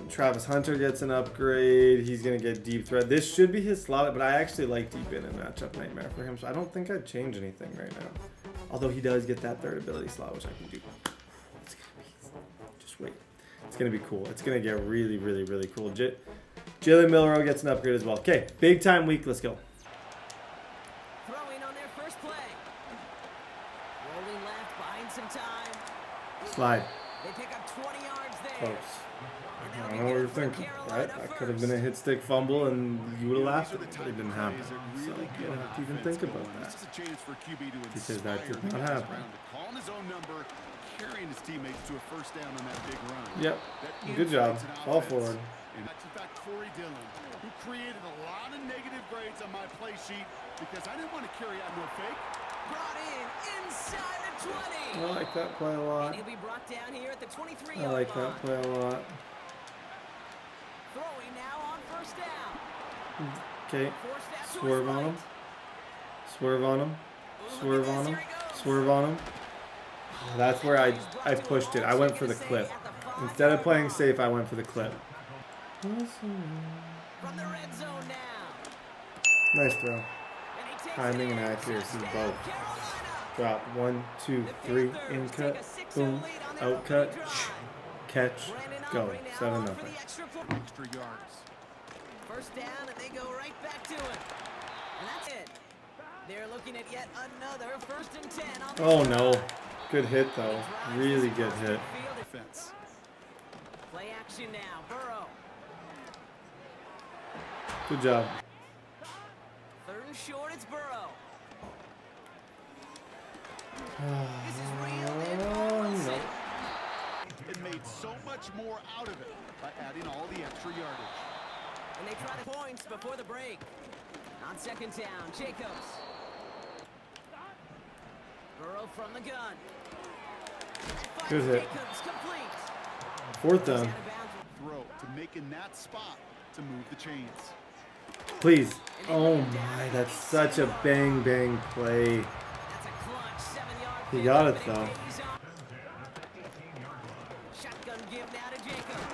Travis Hunter gets an upgrade. He's going to get deep threat. This should be his slot, but I actually like deep in matchup nightmare for him, so I don't think I'd change anything right now. Although he does get that 3rd ability slot, which I can do. It's going to be Just wait. It's going to be cool. It's going to get really, really, really cool. Jalen Milroe gets an upgrade as well. Okay, big time week. Let's go. Throwing on their first play. Rolling left, buying some time. Slide. They pick up 20 yards there. Close. I don't know what you're thinking, right? That could have been a hit stick fumble and you would have laughed at it, but it didn't happen. So you don't have to even think about that. Because that did not happen. Calling his own number, carrying his teammates to a first down on that big run. Yep. Good job. Fall forward. And that's in fact Corey Dillon, who created a lot of negative grades on my play sheet because I didn't want to carry out no fake. Brought in inside the 20. I like that play a lot. And he'll be brought down here at the 23-yard I like line. that play a lot. Throwing now on first down. Okay. Forced out to Swerve his on right. him. Swerve on him. Swerve on him. Swerve on him. That's where I pushed it. I went for the clip. Instead of playing safe, I went for the clip. From the red zone now. Nice throw. And he takes Timing it and in. accuracy Touchdown, both. Carolina. Drop. 1, 2, 3. In cut. Boom. Out cut. Catch. Go. 7-0. Extra yards. First down, and they go right back to it. And that's it. They're looking at yet another 1st and 10 on the Oh drive. no. Good hit though. Really good hit. Field Defense. play action now. Burrow. Good job. 3rd and short, it's Burrow. This is real. Oh no. And made so much more out of it by adding all the extra yardage. And they try the points before the break. On 2nd down, Jacobs. Burrow from the gun. Good hit. Jacobs complete. 4th down. Out of bounds. Throw to make in that spot to move the chains. Please. Oh my, that's such a bang bang play. That's a clutch 7-yard. He got it though. Shotgun give now to Jacobs.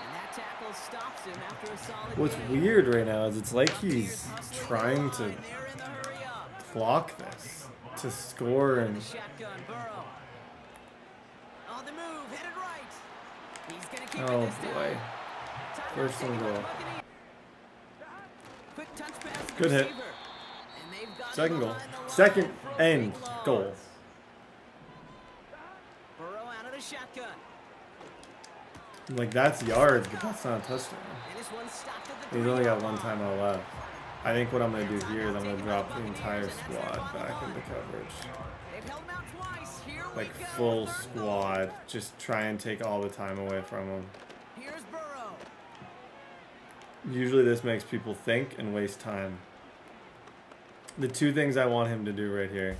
And that tackle stops him after a solid What's gain. weird right now is it's like he's Hustling trying the to line. They're in the hurry up. block this to score and The shotgun, Burrow. On the move, headed right. He's gonna keep oh it this time. boy. Timeout First taken and by the goal. Buccaneers. Quick touch pass to the Good hit. receiver. And they've got Second him goal. behind the line Second for a and big loss. goal. Burrow out of the shotgun. Like that's yards, but that's not a touchdown. And this one stopped at the He's only got 3-yard one line. timeout left. I think what I'm gonna do here is I'm gonna drop the entire squad back into coverage. They've held him out twice. Here Like we go. full 3rd and goal. squad. Just try and take all the time away from him. Here's Burrow. Usually this makes people think and waste time. The 2 things I want him to do right here.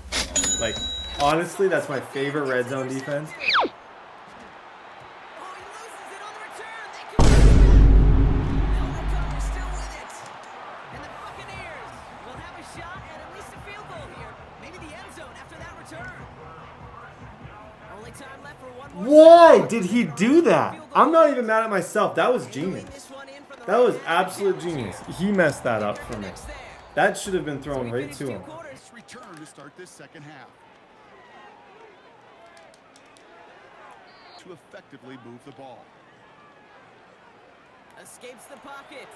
Like, honestly, that's my favorite red zone defense. Oh, he loses it on the return. They can win it. They'll recover still with it. And the Buccaneers will have a shot at least a field goal here. Maybe the end zone after that return. Only time left for one more. Why did he do that? I'm not even mad at myself. That was genius. That was absolute genius. He messed that up for me. That should have been thrown right to him. Nice return to start this second half. To effectively move the ball. Escapes the pocket.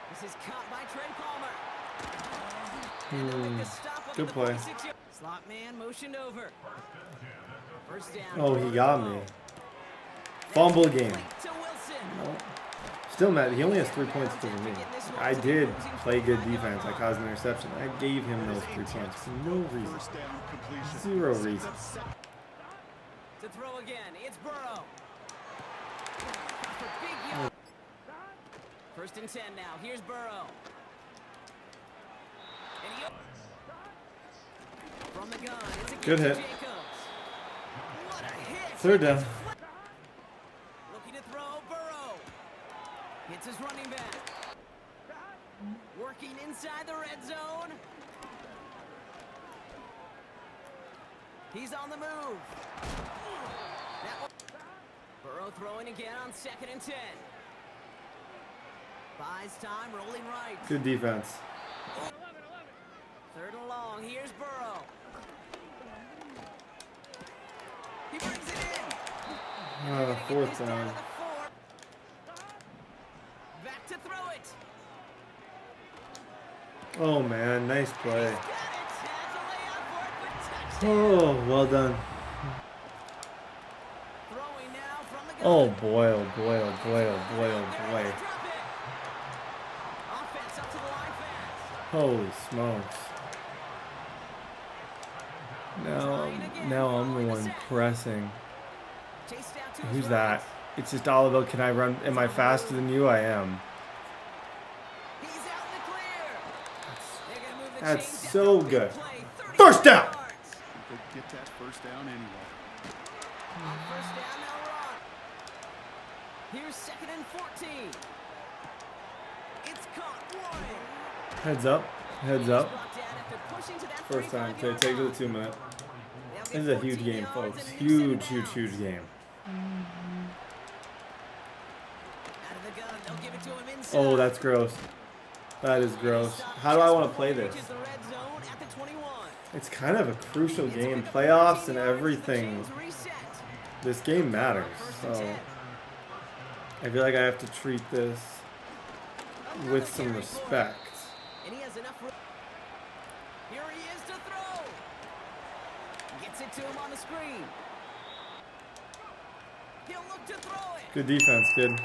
This is caught by Trey Palmer. And they'll make a stop on Good the play. 46-yard. Slot man motioned over. First down. Oh, he got me. Fumble game. To Wilson. Still mad. He only has 3 points over me. I did play good defense. I caused an interception. I gave him those 3 points for no reason. First down completion. 0 reason. To throw again. It's Burrow. For big yard. 1st and 10 now. Here's Burrow. And he from the gun. It's a Good hit. Jacobs. What a hit. 3rd down. Looking to throw, Burrow. Hits his running back. Working inside the red zone. He's on the move. Burrow throwing again on 2nd and 10. Buys time, rolling right. Good defense. 3rd and long, here's Burrow. He brings Fourth down. Back to throw it. Oh man, nice play. Got it. Has a layup for it, but touchdown. Oh, well done. Throwing now from the gun. Oh boy, oh boy, oh boy, oh boy, oh boy. Drop it. Offense up to the line fast. Holy smokes. Now I'm the one pressing. Chased out to his Who's right. that? It's just all about, can I run? Am I faster than you? I am. He's out in the clear. They're gonna move the That's chains so after a big good. play. 30 First down! yards. They get that first down anyway. On first down, they'll run. Here's 2nd and 14. It's caught. Warning. Heads up. Heads up. Brought down after pushing to that First time. 35-yard Okay, take to line. the 2 minute. They'll get This is a 14 huge game, yards folks. and a new Huge, set huge, of huge downs. game. Out of the gun, they'll give it to him inside. Oh, that's gross. That is gross. How do I want to play this? Reaches the red zone at the 21. It's kind of a crucial game. Playoffs and everything. Chains reset. This game matters. First and So 10. I feel like I have to treat this Another with some carry respect. for him. And he has enough room. Here he is to throw. Gets it to him on the screen. He'll look to throw it. Good defense, kid. And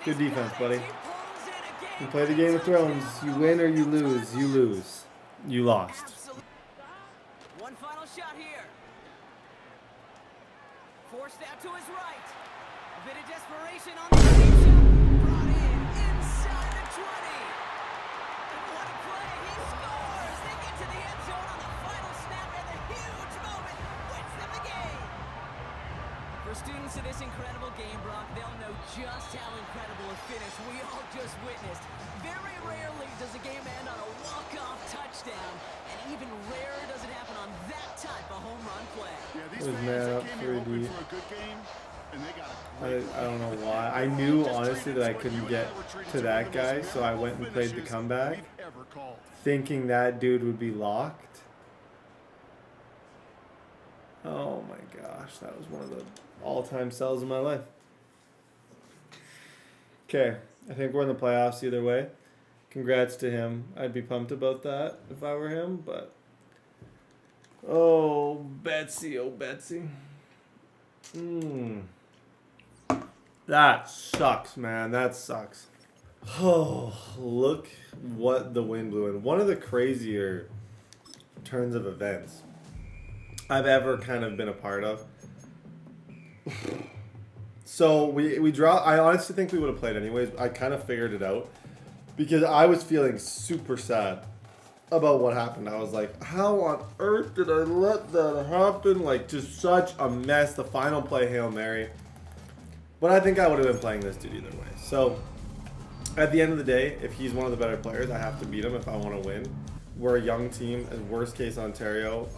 Good he's defense, got buddy. it. He pulls in a You game play the Game of Thrones. You win or you lose. You lose. You lost. Absolute. One final shot here. Forced out to his right. A bit of desperation on the deep shot. Brought in inside the 20. And what a play. He scores. They get to the end zone on the final snap, and the huge moment wins them the game. For students of this incredible game, Brock, they'll know just how incredible a finish we all just witnessed. Very rarely does a game end on a walk-off touchdown, and even rarer does it happen on that type of home run play. Yeah, these It was fans man that up came here 3D. hoping for a good game, and they got a I great don't know why. I knew honestly that I couldn't get to that guy, so I went and played the comeback, we've ever called. thinking that dude would be locked. Oh my gosh, that was one of the all-time sells in my life. Okay, I think we're in the playoffs either way. Congrats to him. I'd be pumped about that if I were him, but oh Betsy, oh Betsy. That sucks, man. That sucks. Oh, look what the wind blew in. One of the crazier turns of events I've ever kind of been a part of. So we draw. I honestly think we would have played anyways. I kind of figured it out because I was feeling super sad about what happened. I was like, how on earth did I let that happen? Like, just such a mess. The final play, Hail Mary. But I think I would have been playing this dude either way. So at the end of the day, if he's one of the better players, I have to beat him if I want to win. We're a young team, and worst case Ontario.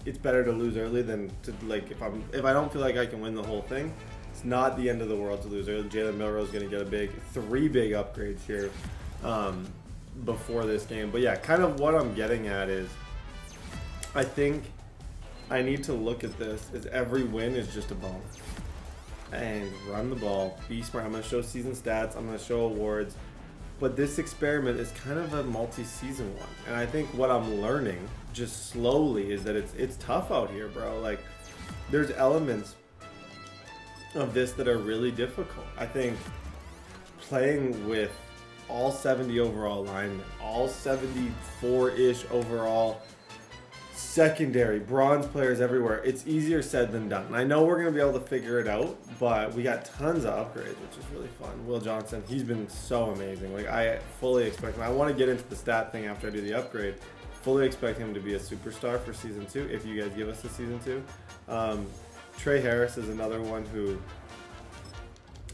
It's better to lose early than to, like, if I don't feel like I can win the whole thing. It's not the end of the world to lose early. Jalen Milroe is going to get three big upgrades here before this game. But yeah, kind of what I'm getting at is, I think I need to look at this as every win is just a bonus. And run the ball, be smart. I'm going to show season stats. I'm going to show awards. But this experiment is kind of a multi-season one. And I think what I'm learning just slowly is that it's tough out here, bro. Like, there's elements of this that are really difficult. I think playing with all 70 overall linemen, all 74-ish overall secondary, bronze players everywhere. It's easier said than done. And I know we're going to be able to figure it out, but we got tons of upgrades, which is really fun. Will Johnson, he's been so amazing. Like, I fully expect him. I want to get into the stat thing after I do the upgrade. Fully expect him to be a superstar for Season 2, if you guys give us a Season 2. Trey Harris is another one who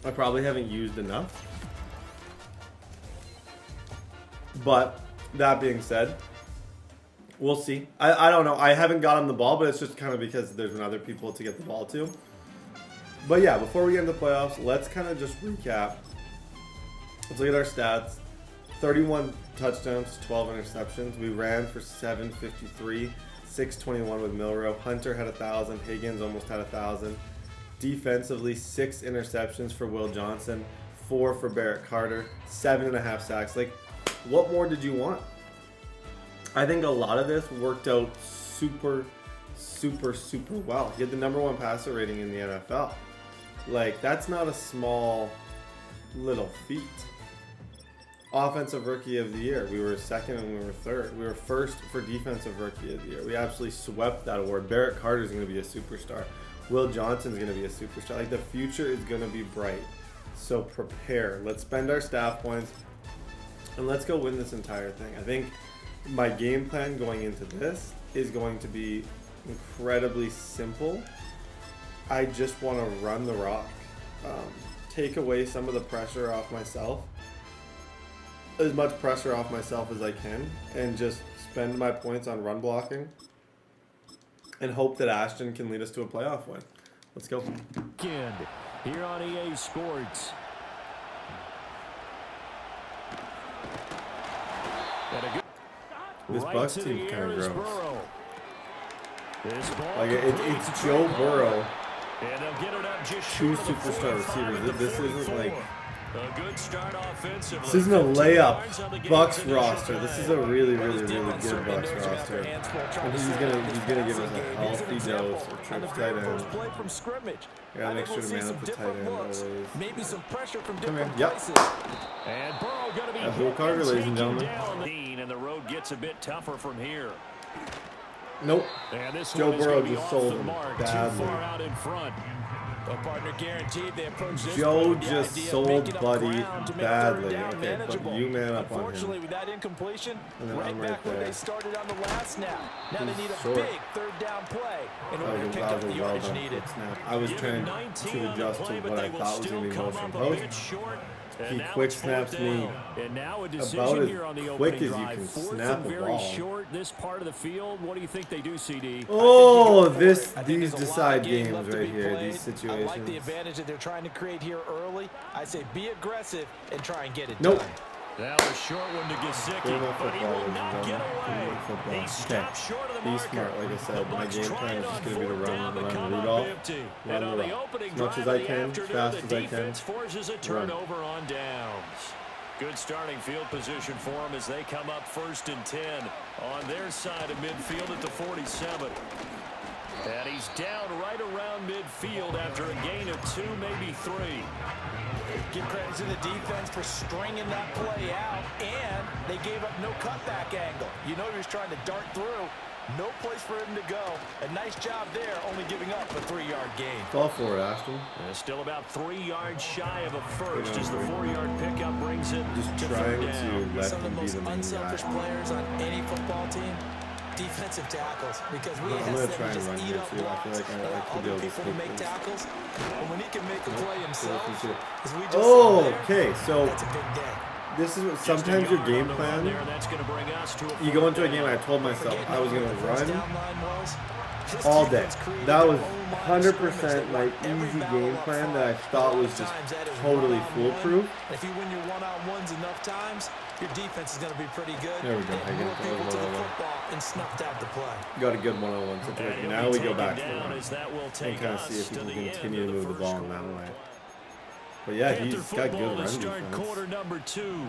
I probably haven't used enough. But that being said, we'll see. I don't know. I haven't got him the ball, but it's just kind of because there's been other people to get the ball to. But yeah, before we get into the playoffs, let's kind of just recap. Let's look at our stats. 31 touchdowns, 12 interceptions. We ran for 753, 621 with Milroe. Hunter had 1,000. Higgins almost had 1,000. Defensively, 6 interceptions for Will Johnson, 4 for Barrett Carter, 7.5 sacks. Like, what more did you want? I think a lot of this worked out super well. He had the #1 passer rating in the NFL. Like, that's not a small little feat. Offensive Rookie of the Year. We were second and we were third. We were first for Defensive Rookie of the Year. We absolutely swept that award. Barrett Carter is going to be a superstar. Will Johnson's going to be a superstar. Like, the future is going to be bright. So prepare. Let's spend our staff points and let's go win this entire thing. I think my game plan going into this is going to be incredibly simple. I just want to run the rock, take away some of the pressure off myself, as much pressure off myself as I can, and just spend my points on run blocking and hope that Ashton can lead us to a playoff win. Let's go. Here on EA Sports. This Bucks team kind of gross. Like, it's Joe Burrow, 2 superstar receivers. This isn't like, this isn't a layup Bucks roster. This is a really good Bucks roster. And he's gonna give us a healthy dose of trips tight end. Gotta make sure to man up the tight end always. Maybe some pressure from Come here. different Yep. places. And Burrow going to be Will Carter, ladies and gentlemen. and the road gets a bit tougher from here. Nope. And this Joe one is Burrow gonna be just off sold the him mark, badly. too far out in front. A partner guaranteed they approach this Joe with the just idea of sold making up Buddy ground to make badly. third down Okay, but manageable. you man up on Unfortunately, him. with that incompletion, And then right I'm right back where there. they started on the last snap. Now they need a Short. big third down play in order to pick That up was a the well yardage done needed. quick snap. I was trying to adjust to what I thought was going to be motion post. He quick snaps me And now a about decision as here on the quick opening as you drive. can Fourth snap and a very ball. short this part of the field. What do you think they do, CD? Oh, I these think there's a lot decide of game games left to right be here, played. these I like the situations. advantage that they're trying to create here early. I say be aggressive and try and get it Nope. done. That was a short one to Gesicki, Good enough but he football, will ladies and not get gentlemen. Good away. enough football. He Okay. stopped short of the Be marker. smart, like I The said. My Bucs game trying plan is on just going to be to fourth down, but run come up Rudolph, empty. run And on the the rock. opening As much drive as of I the can, afternoon, fast the as I can. defense forces a turnover on downs. Good starting field position for them as they come up 1st and 10 on their side of midfield at the 47. And he's down right around midfield after a gain of 2, maybe 3. Give credit to the defense for stringing that play out, and they gave up no cutback angle. You know he was trying to dart through. No place for him to go. A nice job there, only giving up a 3-yard gain. Fall for it, Ashton. And still about 3 yards shy of a first as the 4-yard pickup brings it Just to trying 3rd down. to let Some of him the be most the main unselfish guy. players on any football team, defensive tackles, because we I'm ask gonna them try to and just run eat here up too. I feel blocks, like I allow could be other able to people to sneak make this. tackles. But when he can make a play himself, as we just Oh, saw there, okay. So that's a big day. this is what sometimes your game plan. That's going to bring us to a You go into a fourth game. I down. told myself I was gonna What the first run down line was. This all day. defense created That their was own line of 100% scrimmage. my They won every easy battle game up plan front. that I thought was just Sometimes that is totally one-on-one. foolproof. If you win your one-on-ones enough times, your defense is going to be pretty good. There we go. They I had get more it. people to the One-on-one. football and snuffed out the play. Got a good one-on-one And situation. he'll Now be we go taken back to the down run as that will and take kind of us see if he to can the end continue to of the move the ball in first that quarter. way. But yeah, Panther he's got football good to run start defense. quarter number 2.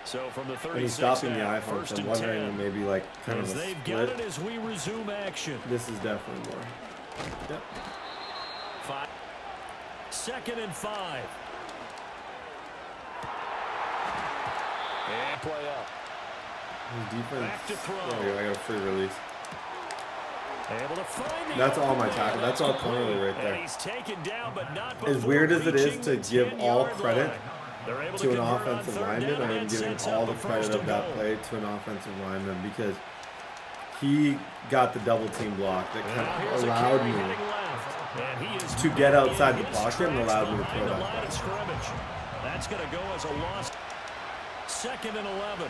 So from the And 36 he's stopping the now, iPhone, first so I'm and wondering 10. maybe like kind of As a they've got split. it as we resume action. This is definitely more. Yep. 2nd and 5. And play up. His defense. Back to throw. There we go. I got a free release. Able to find the That's all my open tackle. man. That's all penalty right And there. he's taken down, but not As before weird as it is reaching to the give all 10-yard credit line. They're able to an convert on offensive 3rd lineman, down I am and giving sets all up the a credit first of and that goal. play to an offensive lineman because he got the double team block that kind Here's of a allowed carry me heading left. And he is to get outside the in his pocket and tracks allowed me to behind throw the that line of pass. scrimmage. That's going to go as a loss. 2nd and 11.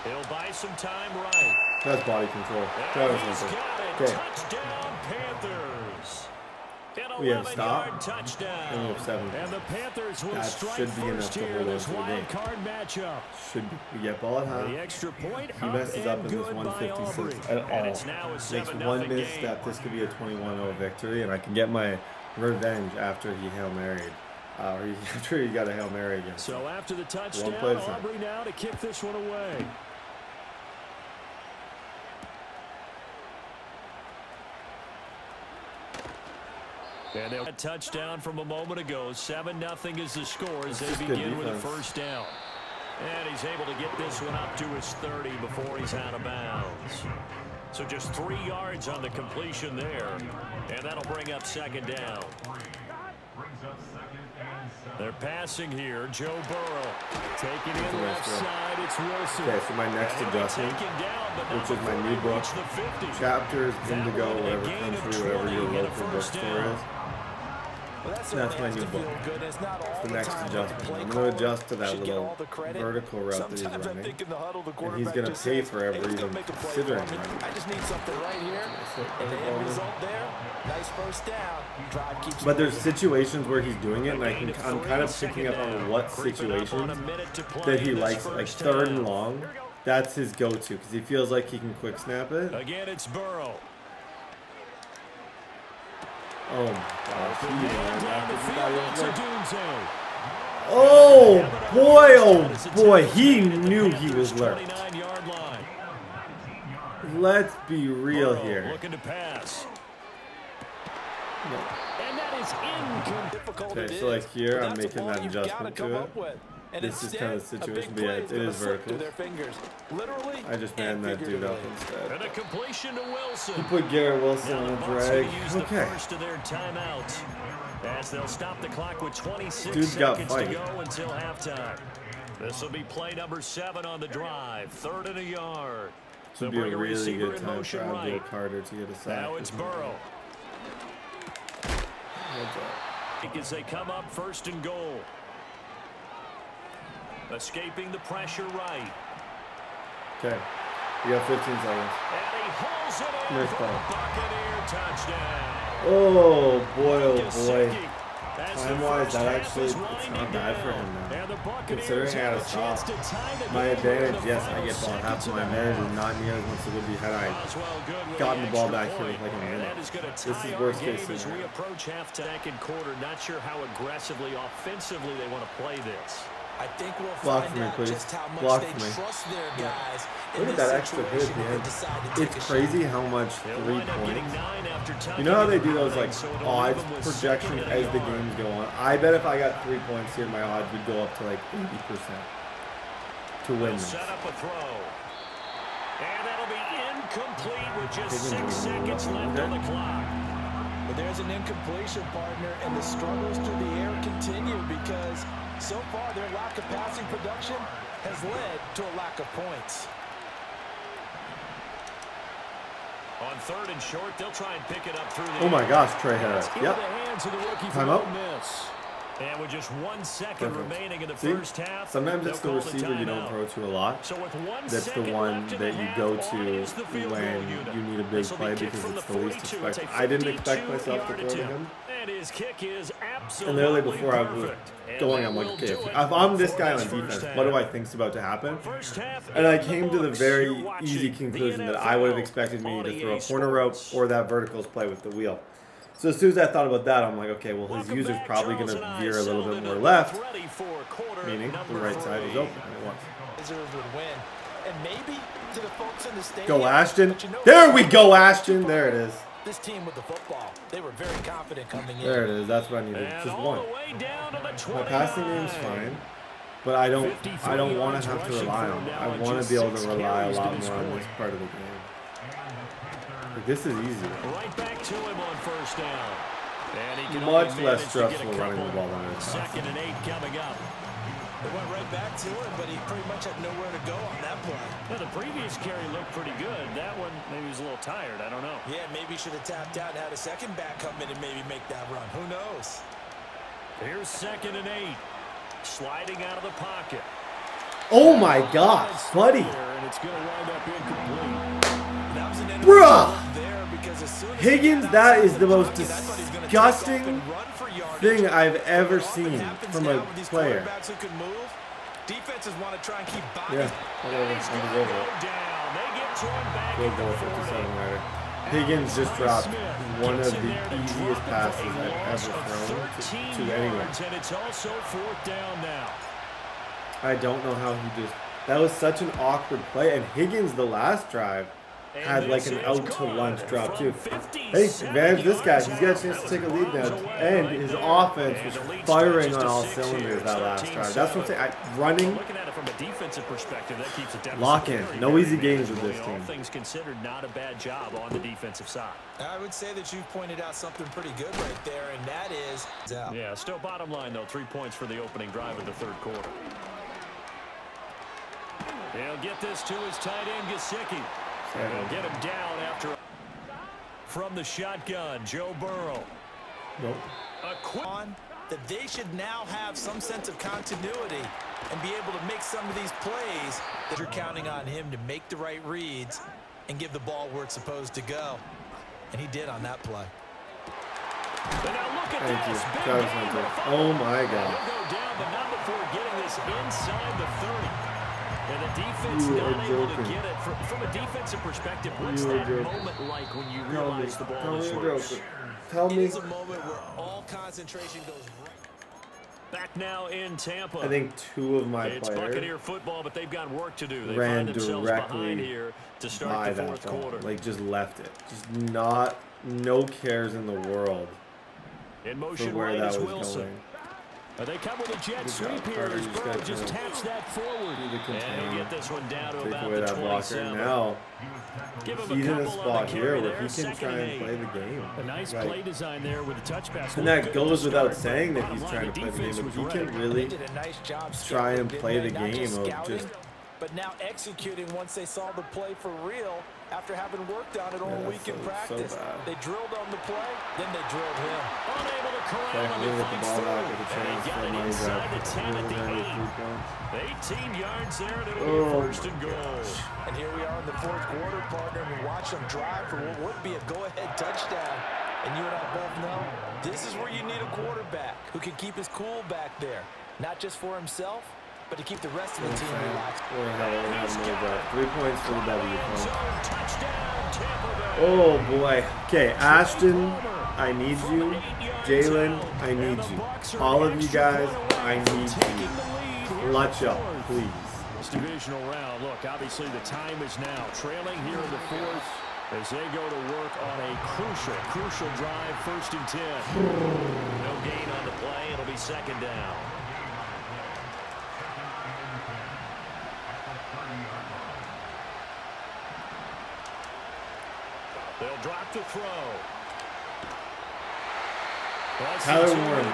He'll buy some time right. That's body control. And That was he's simple. got it. Okay. Touchdown, Panthers. An We have 11-yard stop, touchdown. and we have 7. And the Panthers will That strike should be enough first to here hold in on this to the wild game. card matchup. Should be. We get ball at half. The extra point He messes up in this good by 156 Aubrey. at And all. it's now a Makes 7-0 one game. misstep. This could be a 21-0 victory, and I can get my revenge after he Hail Married. After he got a Hail Mary again. So after the touchdown, Aubrey now to kick this one away. And a touchdown from a moment ago. 7-0 is the score as they begin with a first down. And he's able to get this one up to his 30 before he's out of bounds. So just 3 yards on the completion there. And that'll bring up second down. They're passing here. Joe Burrow taking it left side. It's Wilson. Okay, so my next adjustment, which is my new book, Chapters, Indigo, whatever country, whatever your local bookstore is. That's my new book. It's the next adjustment. I'm going to adjust to that little vertical route that he's running. And he's going to pay for ever even considering running. I just need something right here. And the end result there, nice first down. Drive keeps but there's situations where he's doing it, and I'm kind of picking up on what situations that he likes, like 3rd and long. That's his go-to because he feels like he can quick snap it. Again, it's Burrow. Oh my gosh. Oh boy, he knew he was lurked. Let's be real here. Looking to pass. No. And that is incomplete. Okay, so like here, I'm making that adjustment to it. This is kind of the situation, but yeah, it is vertical. I just ran that dude up instead. And a completion to Wilson. He put Garrett Wilson on a drag. Okay. First of their timeouts as they'll stop the clock with 26 Dude's got seconds fight. to go until halftime. This will be play number 7 on the drive. 3rd and a yard. This would be a really good time for Abdul Carter to get a sack. Now it's Burrow. As they come up 1st and goal. Escaping the pressure right. Okay. You got 15 seconds. And he holds it in Nice for ball. a Buccaneer touchdown. Oh boy, oh boy. Time-wise, that actually, it's not bad for him now. Considering I had a stop. My advantage, yes, I get ball. Half of my advantage is not near as much as it would be had I gotten the ball back here with like a minute. This is worst case As we scenario. approach half-second quarter, not sure how aggressively, offensively they want to play this. I think we'll Block find for me, out please. just how much Block they for me. trust their guys. in Look at this that extra hit at situation the when end. they decide to take It's a crazy shot. how much They'll 3 wind up getting points. 9 after tucking You know how they in do the those like line, so it'll odds leave them with projections 2nd and a as the yard. games go on? I bet if I got 3 points here, my odds would go up to like 80% to win They'll this. set up a throw. And that'll be incomplete with just 6 Higgins seconds left on the clock. But there's an incompletion, partner, and the struggles through the air continue because so far their lack of passing production has led to a lack of points. On 3rd and short, they'll try and pick it up through the Oh my air. gosh, Trey Harris. Into Yep. the hands of the rookie Time from out. Ole Miss. And with just 1 second Perfect. remaining in the See, first half, sometimes it's the they'll call receiver you don't timeout. throw to a lot. So with 1 That's the second one left in that the you half, go on to is the field goal when unit. you need a big This will be play kicked because from it's the least 42. It's expected. a I didn't expect 52 myself to yard throw to attempt. him. And his kick is And absolutely literally before I was perfect. And going, that I'm like, will okay, do if it I'm this for guy on this defense, first what do half. I think's about to happen? First half And I in the came to the books. very You're watching easy the conclusion that I would have NFL expected me on to throw a EA corner route Sports. or that verticals play with the wheel. So as soon as I thought about that, I'm like, okay, well, his Welcome user's back. probably going Charles to and I veer a little settled bit more into left, ready for quarter meaning the number right side was 3. open, and it was. Deserves would win. And maybe to the folks in the stadium. Go Ashton. but you know There what? we go, Ashton. There it is. This team with the football, they were very confident coming in. There it is. That's what I needed. And Just all one. the way down to the My 29. passing game's fine, but I don't want to have to rely on it. I want to be able to rely a lot more on this part of the game. Like, this is easier. Right back to him on 1st down. And he can Much only less manage to get a stressful running the couple. ball than it is. 2nd and 8 coming up. They went right back to him, but he pretty much had nowhere to go on that play. Well, the previous carry looked pretty good. That one, maybe he was a little tired. I don't know. Yeah, maybe he should have tapped out and had a second back come in and maybe make that run. Who knows? Here's 2nd and 8. Sliding out of the pocket. Oh my gosh, buddy. And it's going to wind up incomplete. That was an Bruh! there because as soon as Higgins, he got that outside is the most pocket, I thought he was gonna take disgusting off and run for yardage. thing I've ever It often seen happens from now a with these player. quarterbacks who can move. Defenses want to try and keep bodies. Yeah, whatever. He's I'm going to over go it. down. They get to him back Field at goal, the 57 40. rider. Higgins just dropped one of the easiest passes I've ever thrown to anyone. And it's also 4th down now. I don't know how he just... That was such an awkward play. And Higgins, the last drive, had like an out to lunch drop too. Hey, advantage this guy. He's got a chance to take a lead now. And his offense was firing on all cylinders that last drive. That's what I'm saying. Running. Looking at it from a defensive perspective, that keeps it down. Lock in. No easy games with this All team. things considered, not a bad job on the defensive side. I would say that you've pointed out something pretty good right there, and that is... Yeah, still bottom line, though. 3 points for the opening drive of the 3rd quarter. He'll get this to his tight end, Gesicki. They'll get him down after... From the shotgun, Joe Burrow. Nope. That they should now have some sense of continuity and be able to make some of these plays that you're counting on him to make the right reads and give the ball where it's supposed to go. And he did on that play. And now look at Thank this. you. Travis Hunter. Oh my God. He'll go down, but not before getting this inside the 30. And the defense You not are able joking. to get it. From a defensive perspective, what's You are that joking. moment like when you Tell me. realize the ball Tell me is you're loose? joking. Tell It me. is a moment where all concentration goes right. Back now in Tampa. I think two of my It's players Buccaneer football, but they've got work to do. They ran find themselves directly behind here to by start the that 4th ball. quarter. Like just left it. Just no cares in the world In for motion where right that is was Wilson. going. They come with a jet Good sweep job, here Carter. as You just Burrow gotta just kind of taps that forward. do the And contain. he'll get this one down to Take about away the that blocker. 27. Now Give him he's in a couple on spot the here carry where there, he can second try and and play 8. the game. A nice Like, play design there with the touch pass. and that Good goes to without start. saying that he's Bottom trying line, to the play the game, defense but he was can ready. really They did a nice job try and scouting, play the didn't they? Not game just of scouting, just... but now executing once they saw the play for real after having worked on it all Yeah, week in so practice. bad. They drilled on the play, then they drilled him. Unable to corral Okay, him. we'll He get the fights ball through. back with a And chance he got for it money inside back. the 10 at the 8. 18 yards there, and it'll be Oh 1st and goal. And here we are in the 4th quarter, partner, and we watch them drive for what would be a go-ahead touchdown. And you and I both know this is where you need a quarterback who can keep his cool back there, not just for himself, but to keep the rest of the team relaxed. We're gonna have another drive. 3 points for the W. folks. Touchdown, Tampa Bay. Oh boy. Okay, Ashton, I need you. Jalen, I need you. All of you guys, I need you. Clutch up, please. This divisional round, look, obviously the time is now. Trailing here in the 4th as they go to work on a crucial drive, 1st and 10. No gain on the play. It'll be 2nd down. They'll drop to throw. Tyler Warren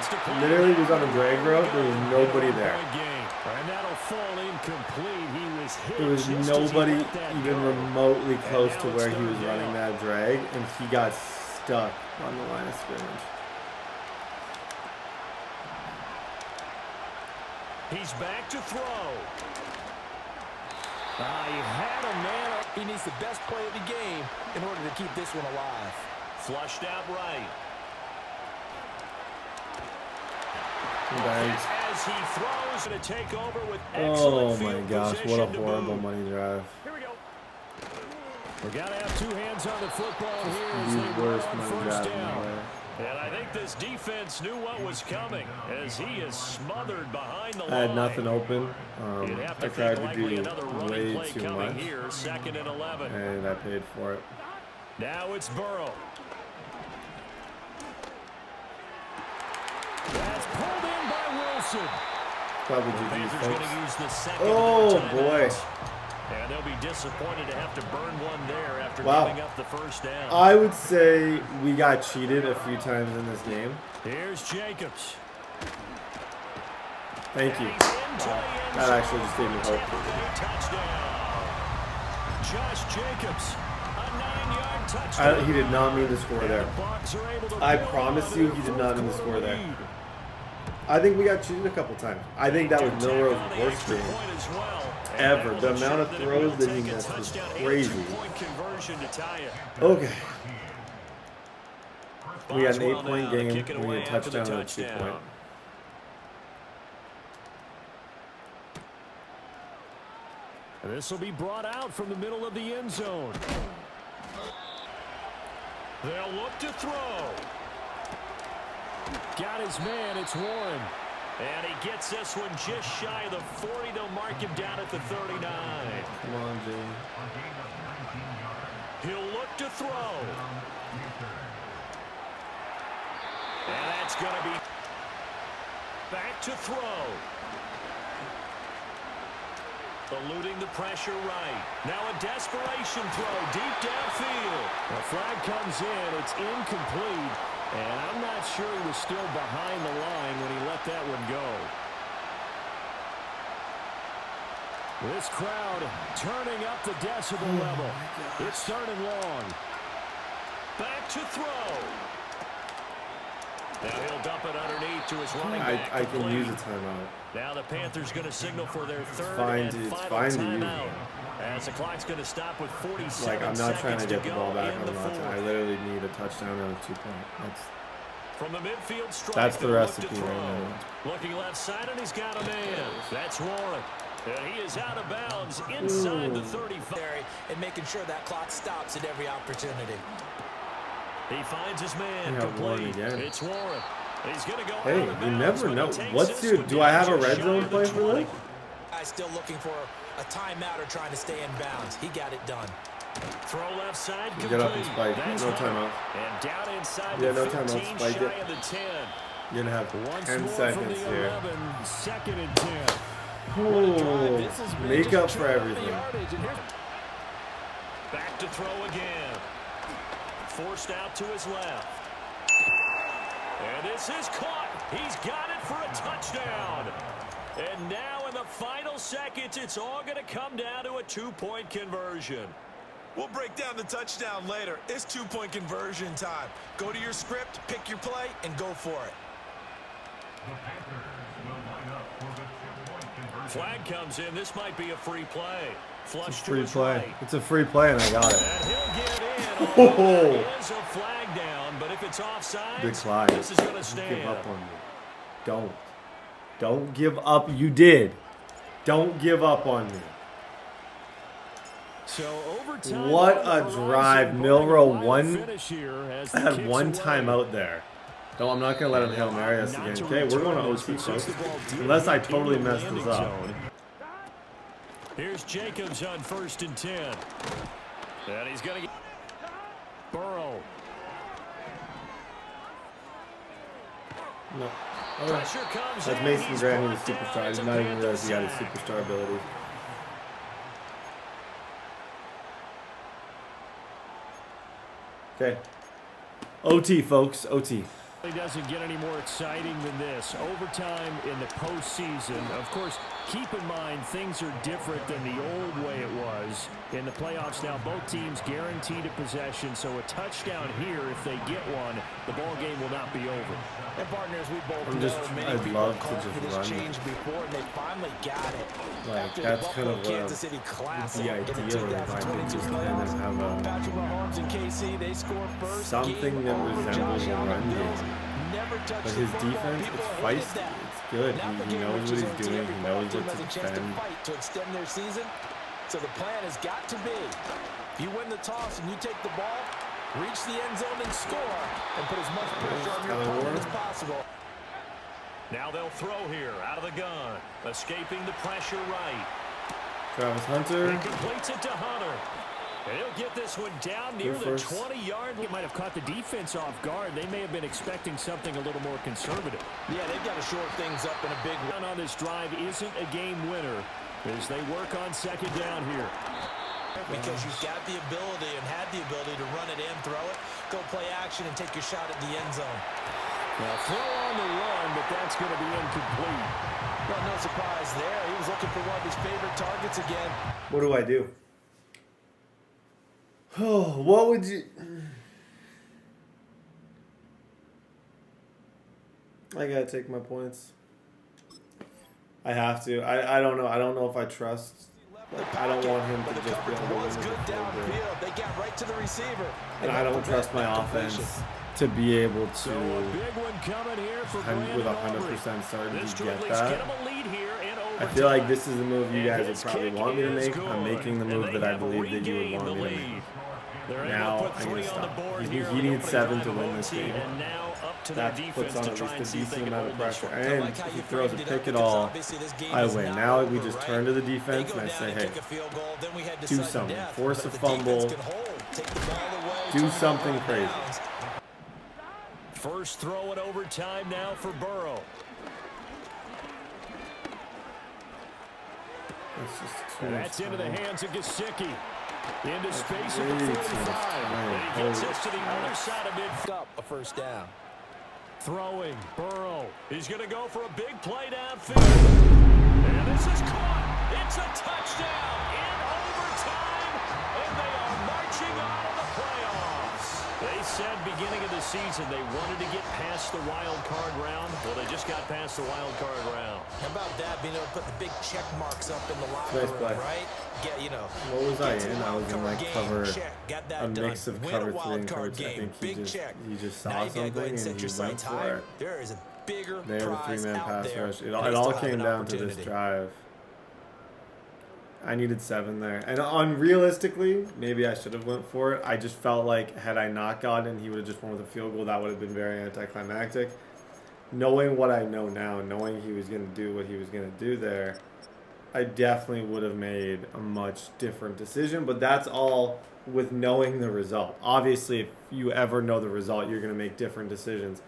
literally was on a drag route. There was nobody there. And that'll fall incomplete. He was hit. There was just as he nobody let that even go. remotely close now to it's where he third was running down. that drag, and he got stuck on the line of scrimmage. He's back to throw. He had a man. He needs the best play of the game in order to keep this one alive. Flushed out right. Thanks. As he throws to take over with Oh excellent my field gosh, what a position to horrible move. money drive. Here we go. We got to have 2 hands on the football here as The they run worst on money 1st drive in down. the way. And I think this defense knew what was coming as he is smothered behind the line. I had nothing open. You'd have I to tried think to likely do another running way play too coming much, here, 2nd and 11. and I paid for it. Now it's Burrow. That's pulled in by Wilson. Probably The GG's, Panthers going folks. to use the second. Oh, of their boy. timeouts. And they'll be disappointed to have to burn one there after Wow. giving up the 1st down. I would say we got cheated a few times in this game. Here's Jacobs. Thank you. He's into the end That actually zone just gave me for a hope. Tampa Bay touchdown. Josh Jacobs, a 9-yard touchdown. He did not mean to score And there. the Bucs are able to I build promise on you their he did not mean to fourth score there. lead. I think we got cheated a couple times. I think that was Tackle Milroe's on the worst extra game point as well. And ever. that The will amount of ensure that it throws will that he take a missed was touchdown and a crazy. 2-point conversion to tie it. Okay. We got an Boswell 8-point now to game. kick it We away need a after the touchdown and a touchdown. 2-point. And this will be brought out from the middle of the end zone. They'll look to throw. Got his man. It's Warren. And he gets this one just shy of the 40. They'll mark him down at the 39. Come on, Jay. He'll look to throw. And that's going to be back to throw. Eluding the pressure right. Now a desperation throw deep downfield. The flag comes in. It's incomplete. And I'm not sure he was still behind the line when he let that one go. This crowd turning up the decibel level. It's third and long. Back to throw. Now he'll dump it underneath to his running back. I can use a timeout. Now the Panthers going to signal for their third fine and to, final timeout. As the clock's going to stop with 47 seconds I'm not trying to get the ball back. I literally need a touchdown or a 2-point. From the midfield strike. That's the recipe right now. Looking left side, and he's got a man. That's Warren. And he is out of bounds inside the 35. And making sure that clock stops at every opportunity. He finds his man complete. It's Warren. He's going to go hey, out of you bounds. never know. What's your? Do I have a red zone play for this? Guy's still looking for a timeout or trying to stay in bounds. He got it done. Throw left side complete. Get up and spike. That's no timeout. And down inside yeah, the no 15, timeout. Spike shy it. of the 10. You're going to have Once 10 more seconds from the here. 11, second and 10. Oh, make up for everything. Back to throw again. Forced out to his left. And this is caught. He's got it for a touchdown. And now in the final seconds, it's all going to come down to a 2-point conversion. We'll break down the touchdown later. It's 2-point conversion time. Go to your script, pick your play, and go for it. Flag comes in. This might be a free play. Flush it's a free to his play. right. It's a free play, and I got it. And he'll get in. Oh. There is a flag down, but if it's offside, Decline. this is going to stand. Give up on me. Don't give up. You did. Don't give up on me. So overtime. What a drive. Milrow had one away. timeout there. No, I'm not going to let him Hail Mary us again. Okay, we're going to OT, folks. Unless I totally messed this up. Here's Jacobs on 1st and 10. And he's going to get Burrow. No. Pressure comes That's in. Mason He's Graham, brought he's a down superstar. I at did the not even realize he got his Panthers superstar ability. Okay. OT, folks. OT. It doesn't get any more exciting than this. Overtime in the postseason. Of course, keep in mind things are different than the old way it was. In the playoffs now, both teams guaranteed a possession, so a touchdown here, if they get one, the ball game will not be over. And partners, we both I'd love to just run. change before, and they finally got it. Like, that's kind of Kansas City classic. the idea of it. If I could just kind of have Patrick Mahomes and KC, they score first. something that resembles a run game. But his defense, it's feisty. It's good. He knows what he's doing. He knows what to defend. To extend their season. So the plan has got to be, if you win the toss and you take the ball, reach the end zone and score, and put as much pressure on your opponent as possible. Now they'll throw here out of the gun. Escaping the pressure right. Travis Hunter. He completes it to Hunter. And he'll get this one down near the 20-yard. He might have caught the defense off guard. They may have been expecting something a little more conservative. Yeah, they've got to shore things up in a big Run on this drive isn't a game winner as they work on second down here. Because you've got the ability and had the ability to run it in, throw it, go play action, and take your shot at the end zone. Now throw on the run, but that's going to be incomplete. Well, no surprise there. He was looking for one of his favorite targets again. What do I do? Oh, what would you... I gotta take my points. I have to. I don't know. I don't know if I trust. Like, I don't want him to just be able to win the downfield. They got right to the receiver. And I don't trust my offense to be able to, with 100% certainty, get that. I feel like this is the move you guys would probably want me to make. I'm making the move that I believe that you would want me to make. Now I need to stop. He needs 7 to win this game. That puts on at least a decent amount of pressure. And if he throws a pick at all, I win. Now we just turn to the defense and I say, hey, do something. Force a fumble. Do something crazy. First throw in overtime now for Burrow. That's into the hands of Gesicki. Into space at the 45. And he gets us to the other side of it. Up a first down. Throwing, Burrow. He's going to go for a big play downfield. And this is caught. It's a touchdown in overtime. And they are marching on to the playoffs. They said beginning of the season they wanted to get past the wild card round. Well, they just got past the wild card round. How about that, being able to put the big check marks up in the locker room, right? Yeah, you know. What was I in? I was in like cover, a mix of cover 3 and cover 2. I think he just saw something and he went for it. There is a bigger they have a 3-man pass rush. It all came down to this drive. I needed 7 there. And unrealistically, maybe I should have went for it. I just felt like had I not gotten, he would have just won with a field goal. That would have been very anticlimactic. Knowing what I know now, knowing he was going to do what he was going to do there, I definitely would have made a much different decision. But that's all with knowing the result. Obviously, if you ever know the result, you're going to make different decisions.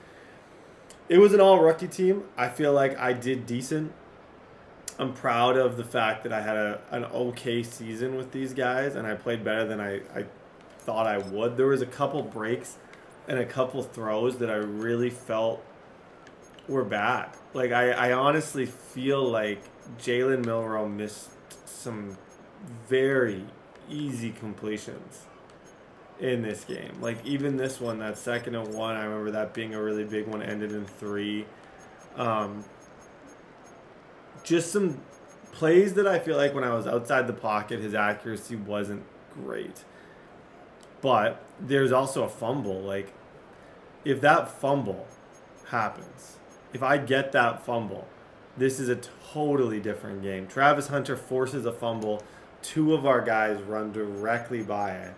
It was an all-rookie team. I feel like I did decent. I'm proud of the fact that I had an okay season with these guys, and I played better than I thought I would. There was a couple breaks and a couple throws that I really felt were bad. Like, I honestly feel like Jalen Milroe missed some very easy completions in this game. Like, even this one, that 2nd and 1, I remember that being a really big one, ended in 3. Just some plays that I feel like when I was outside the pocket, his accuracy wasn't great. But there's also a fumble. Like, if that fumble happens, if I get that fumble, this is a totally different game. Travis Hunter forces a fumble. 2 of our guys run directly by it.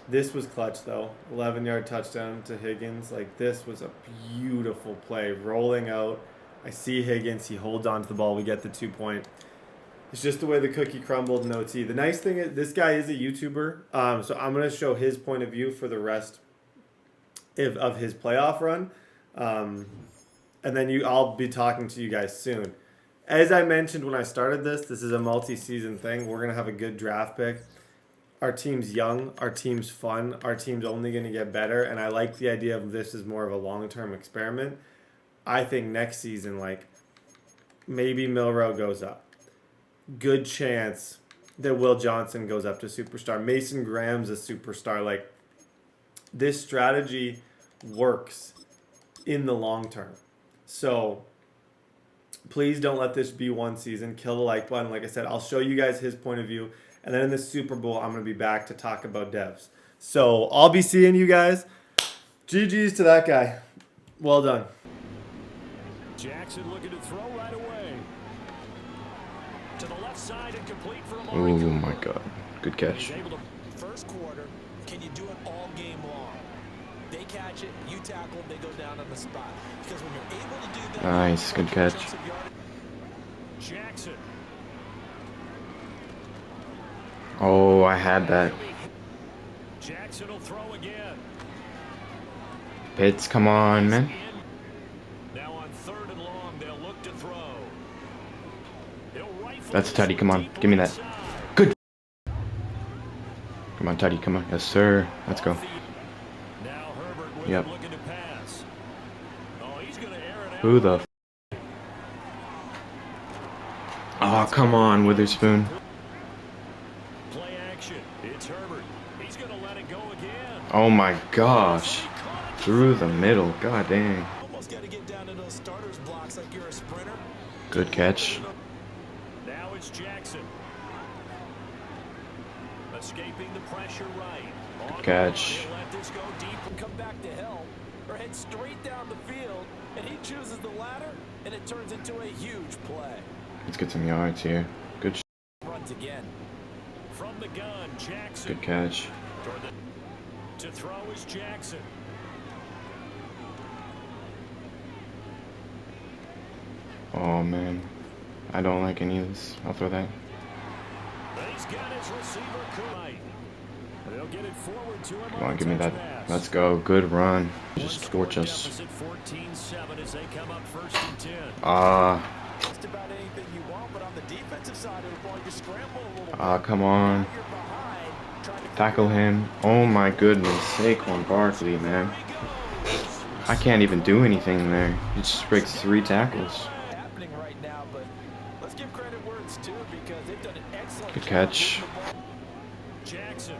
This was clutch, though. 11-yard touchdown to Higgins. Like, this was a beautiful play. Rolling out. I see Higgins. He holds on to the ball. We get the 2-point. It's just the way the cookie crumbled in OT. The nice thing is this guy is a YouTuber. So I'm going to show his point of view for the rest of his playoff run. And then I'll be talking to you guys soon. As I mentioned when I started this is a multi-season thing. We're going to have a good draft pick. Our team's young. Our team's fun. Our team's only going to get better. And I like the idea of this as more of a long-term experiment. I think next season, like, maybe Milroe goes up. Good chance that Will Johnson goes up to superstar. Mason Graham's a superstar. Like, this strategy works in the long term. So, please don't let this be one season. Kill the like button. Like I said, I'll show you guys his point of view. And then in the Super Bowl, I'm going to be back to talk about devs. So, I'll be seeing you guys. GG's to that guy. Well done. Jackson looking to throw right away. To the left side and complete for Oh my God. Good catch. First quarter, can you do it all game long? They catch it, you tackle, they go down on the spot. Because when you're able to do that, nice, good catch. Jackson. Oh, I had that. Jackson will throw again. Pitts, come on, man. Now on 3rd and long, they'll look to throw. That's Teddy, come on, give me that. Good. Come on, Teddy, come on. Yes, sir. Let's go. Yep. Who the f? Oh, come on, Witherspoon. Play action. It's Herbert. He's going to let it go again. Oh my gosh. Through the middle. God dang. Almost got to get down to those starters blocks like you're a sprinter. Good catch. Now it's Jackson. Escaping the pressure right. Good catch. Let this go deep and come back to hell or head straight down the field, and he chooses the latter, and it turns into a huge play. Let's get some yards here. Good. Runs again. From the gun, Jackson. Good catch. To throw is Jackson. Oh man, I don't like any of this. I'll throw that. He's got his receiver right. They'll get it forward to him. Come on, give me that. Let's go. Good run. Just torch us. 14-7 as they come up 1st and 10. Just about anything you want, but on the defensive side, it'll probably just scramble a little bit. Come on. You're behind, trying to Tackle him. Oh my goodness. Saquon Barkley, man. I can't even do anything there. He just breaks 3 tackles. happening right now, but let's give credit where it's due because they've done an excellent Good job catch. moving the ball. Jackson.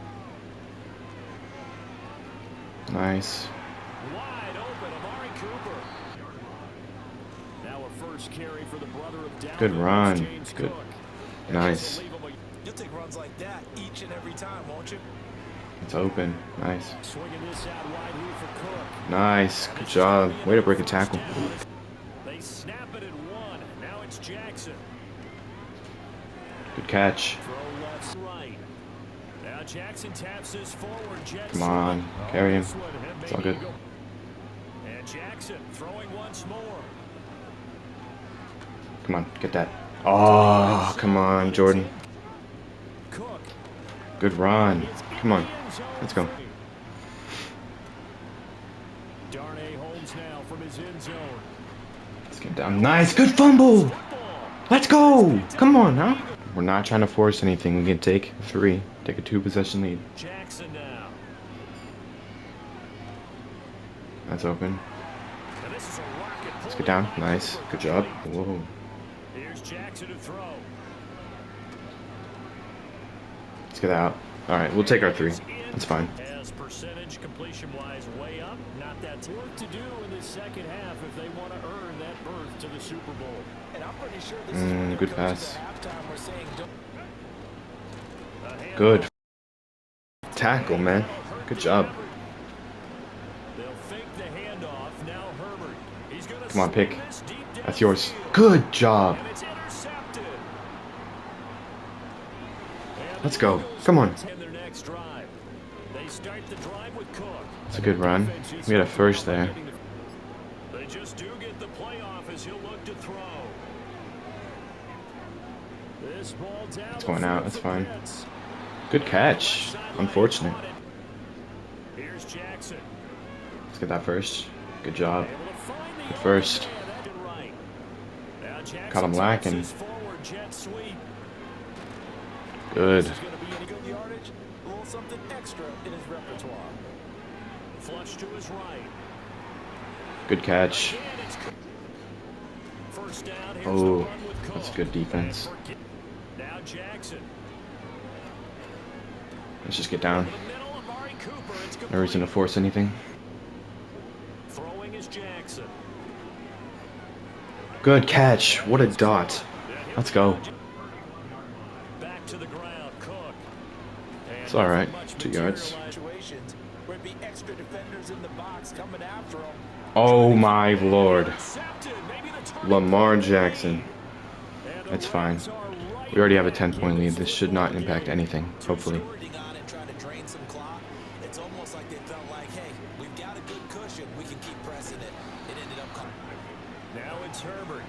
Nice. Wide open, Amari Cooper. Now a first carry for the brother of Down. Good run. James Good. Cook. Nice. You'll take runs like that each and every time, won't you? It's open. Nice. Swinging this out wide here for Cook. Nice. Good job. Way to break a tackle. They snap it at 1. Now it's Jackson. Good catch. Throw left, right. Now Jackson taps this forward. Jet Come on. Carry him. this one, and It's all maybe good. go. And Jackson throwing once more. Come on. Get that. Oh, come on, Jordan. Cook. Good run. Come on. Let's go. Darnay Holmes now from his end zone. Let's get down. Nice. Good fumble. Let's go. Come on now. We're not trying to force anything. We can take 3. Take a 2-possession lead. Jackson now. That's open. And this is a rocket. Let's get down. Nice. Good job. Whoa. Here's Jackson to throw. Let's get out. All right. We'll take our 3. That's fine. As percentage completion-wise way up, not that work to do in the second half if they want to earn that berth to the Super Bowl. And I'm pretty sure this is what their Good coaches pass. at halftime were saying. Good tackle, man. Good job. They'll fake the handoff. Now Herbert. He's gonna Come on, pick. swing this deep That's yours. downfield. Good job. And it's intercepted. And Let's the go. Eagles Come on. in their next drive. They start the drive with Cook. It's a good run. We had a first there. They just do get the playoff as he'll look to throw. This ball down It's going out. That's fine. Pitts. Good catch. Unfortunate. Here's Jackson. Let's get that first. Good job. Able to find the Good first. opening man. That did right. Now Jackson Caught him lacking. takes his forward jet sweep. Good. This is going to be any good yardage, a little something extra in his repertoire. Flush to his right. Good catch. And it's Cook. First down. Here's the Oh, run with Cook. that's good defense. Now Jackson. Let's just get down. The middle, Amari Cooper. It's No reason to complete. force anything. Throwing is Jackson. Good catch. What a dot. Let's go. Back to the ground, Cook. And It's all right. much 2 yards. Situations where it'd be extra defenders in the box coming after him. Oh my lord. intercepted. Maybe the turning Lamar point. Jackson. And the That's fine. Rams are right We already have a back 10-point in lead. this This should not football impact game. anything. Hopefully. Holding on and trying to drain some clock. It's almost like they felt like, hey, we've got a good cushion. We can keep pressing it. It ended up coming. Now it's Herbert.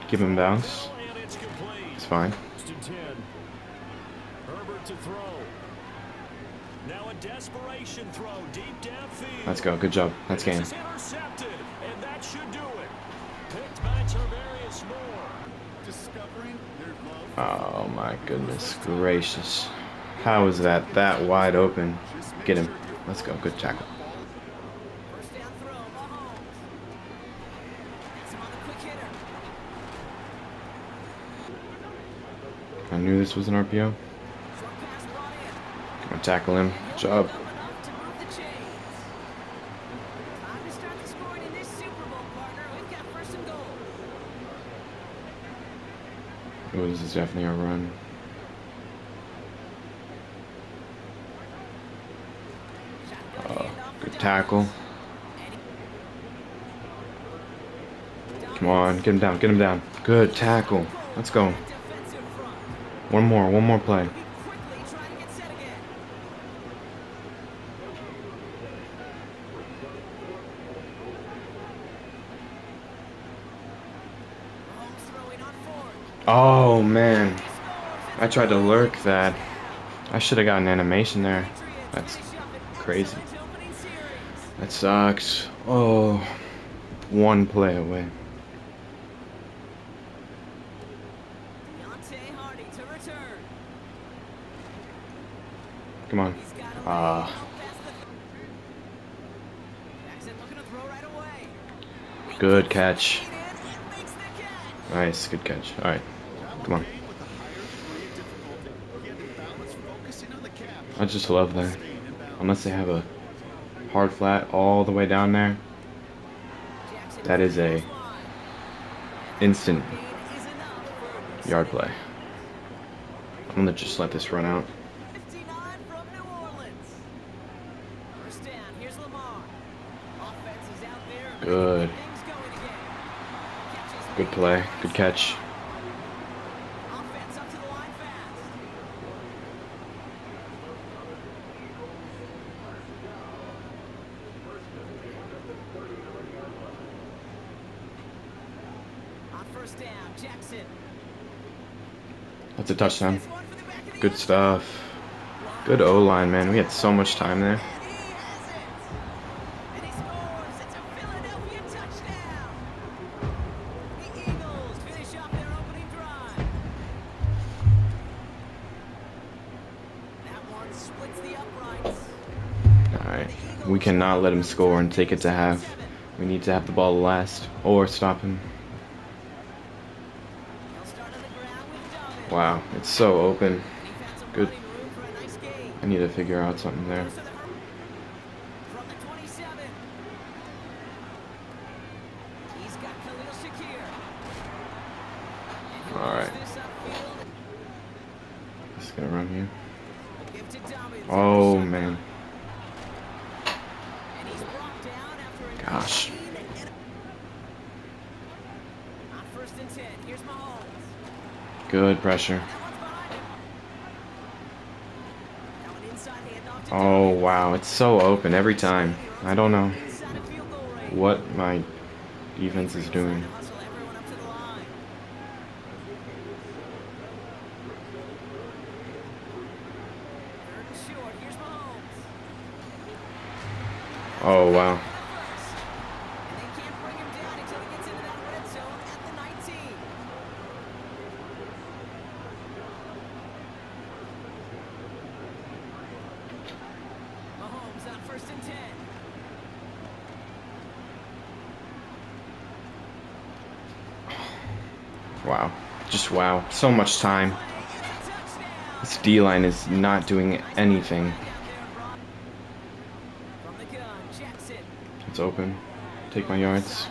Give him a bounce. And it's complete. It's fine. First and 10. Herbert to throw. Now a desperation throw deep downfield. Let's go. Good job. That's game. This is intercepted, and that should do it. Picked by Tarvarius Moore. Discovering their love. Oh my goodness gracious. How is that wide open? Get him. Let's go. Good tackle. First down throw, Mahomes. Gets him on the quick hitter. I knew this was an RPO. Short pass brought in. Come on, tackle him. Good job. Up enough to move the chains. Time to start the scoring in this Super Bowl, partner. We've got first and goal. Oh, this is definitely a run. Shotgun handoff for Good Dobbins. tackle. Come on, get him down. Get him down. Good tackle. Let's go. Defensive front. One more play. Quickly trying to get Oh, man. I tried to lurk that. I should have gotten animation there. That's crazy. That sucks. Oh, one play away. Come on. Good catch. Nice, good catch. All right, come on. I just love that. Unless they have a hard flat all the way down there, that is a instant yard play. I'm gonna just let this run out. Good. Good play. Good catch. That's a touchdown. Good stuff. Good O-line, man. We had so much time there. Alright. We cannot let him score and take it to half. We need to have the ball last or stop him. Wow, it's so open. Good. I need to figure out something there. Alright. Just gonna run here. Oh, man. Gosh. Good pressure. Oh, wow. It's so open every time. I don't know what my defense is doing. Oh, wow. Wow. Just wow. So much time. This D-line is not doing anything. It's open. Take my yards.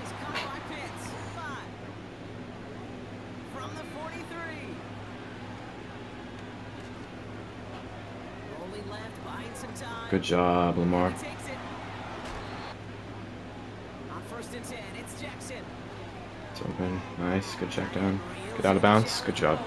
Good job, Lamar. It's open. Nice. Good check down. Get out of bounds. Good job.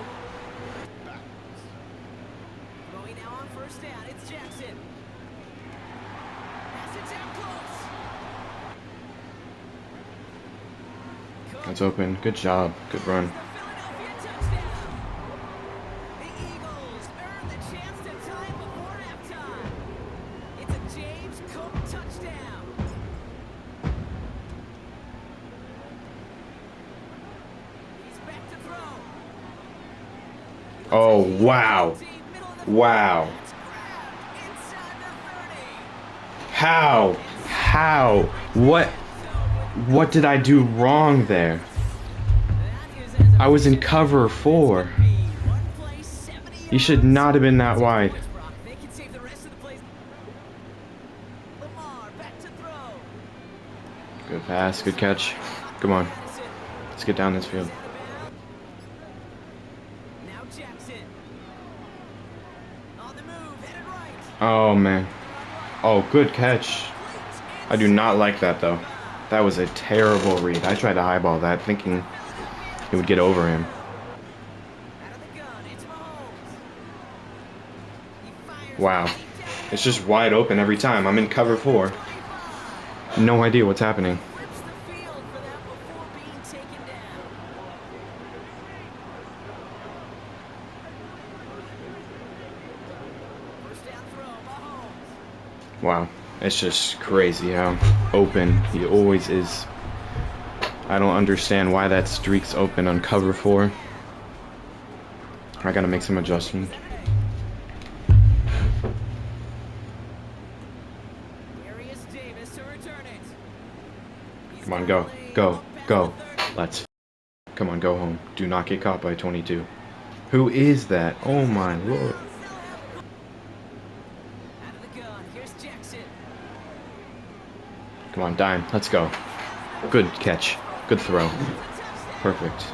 That's open. Good job. Good run. Oh, wow. Wow. How? How? What did I do wrong there? I was in cover 4. He should not have been that wide. Good pass, good catch. Come on. Let's get down this field. Oh, man. Oh, good catch. I do not like that, though. That was a terrible read. I tried to highball that, thinking it would get over him. Wow. It's just wide open every time. I'm in cover 4. No idea what's happening. Wow, it's just crazy how open he always is. I don't understand why that streak's open on cover 4. I gotta make some adjustments. Come on, go, go, go. Let's. Come on, go home. Do not get caught by 22. Who is that? Oh my lord. Come on, dime. Let's go. Good catch. Good throw. Perfect.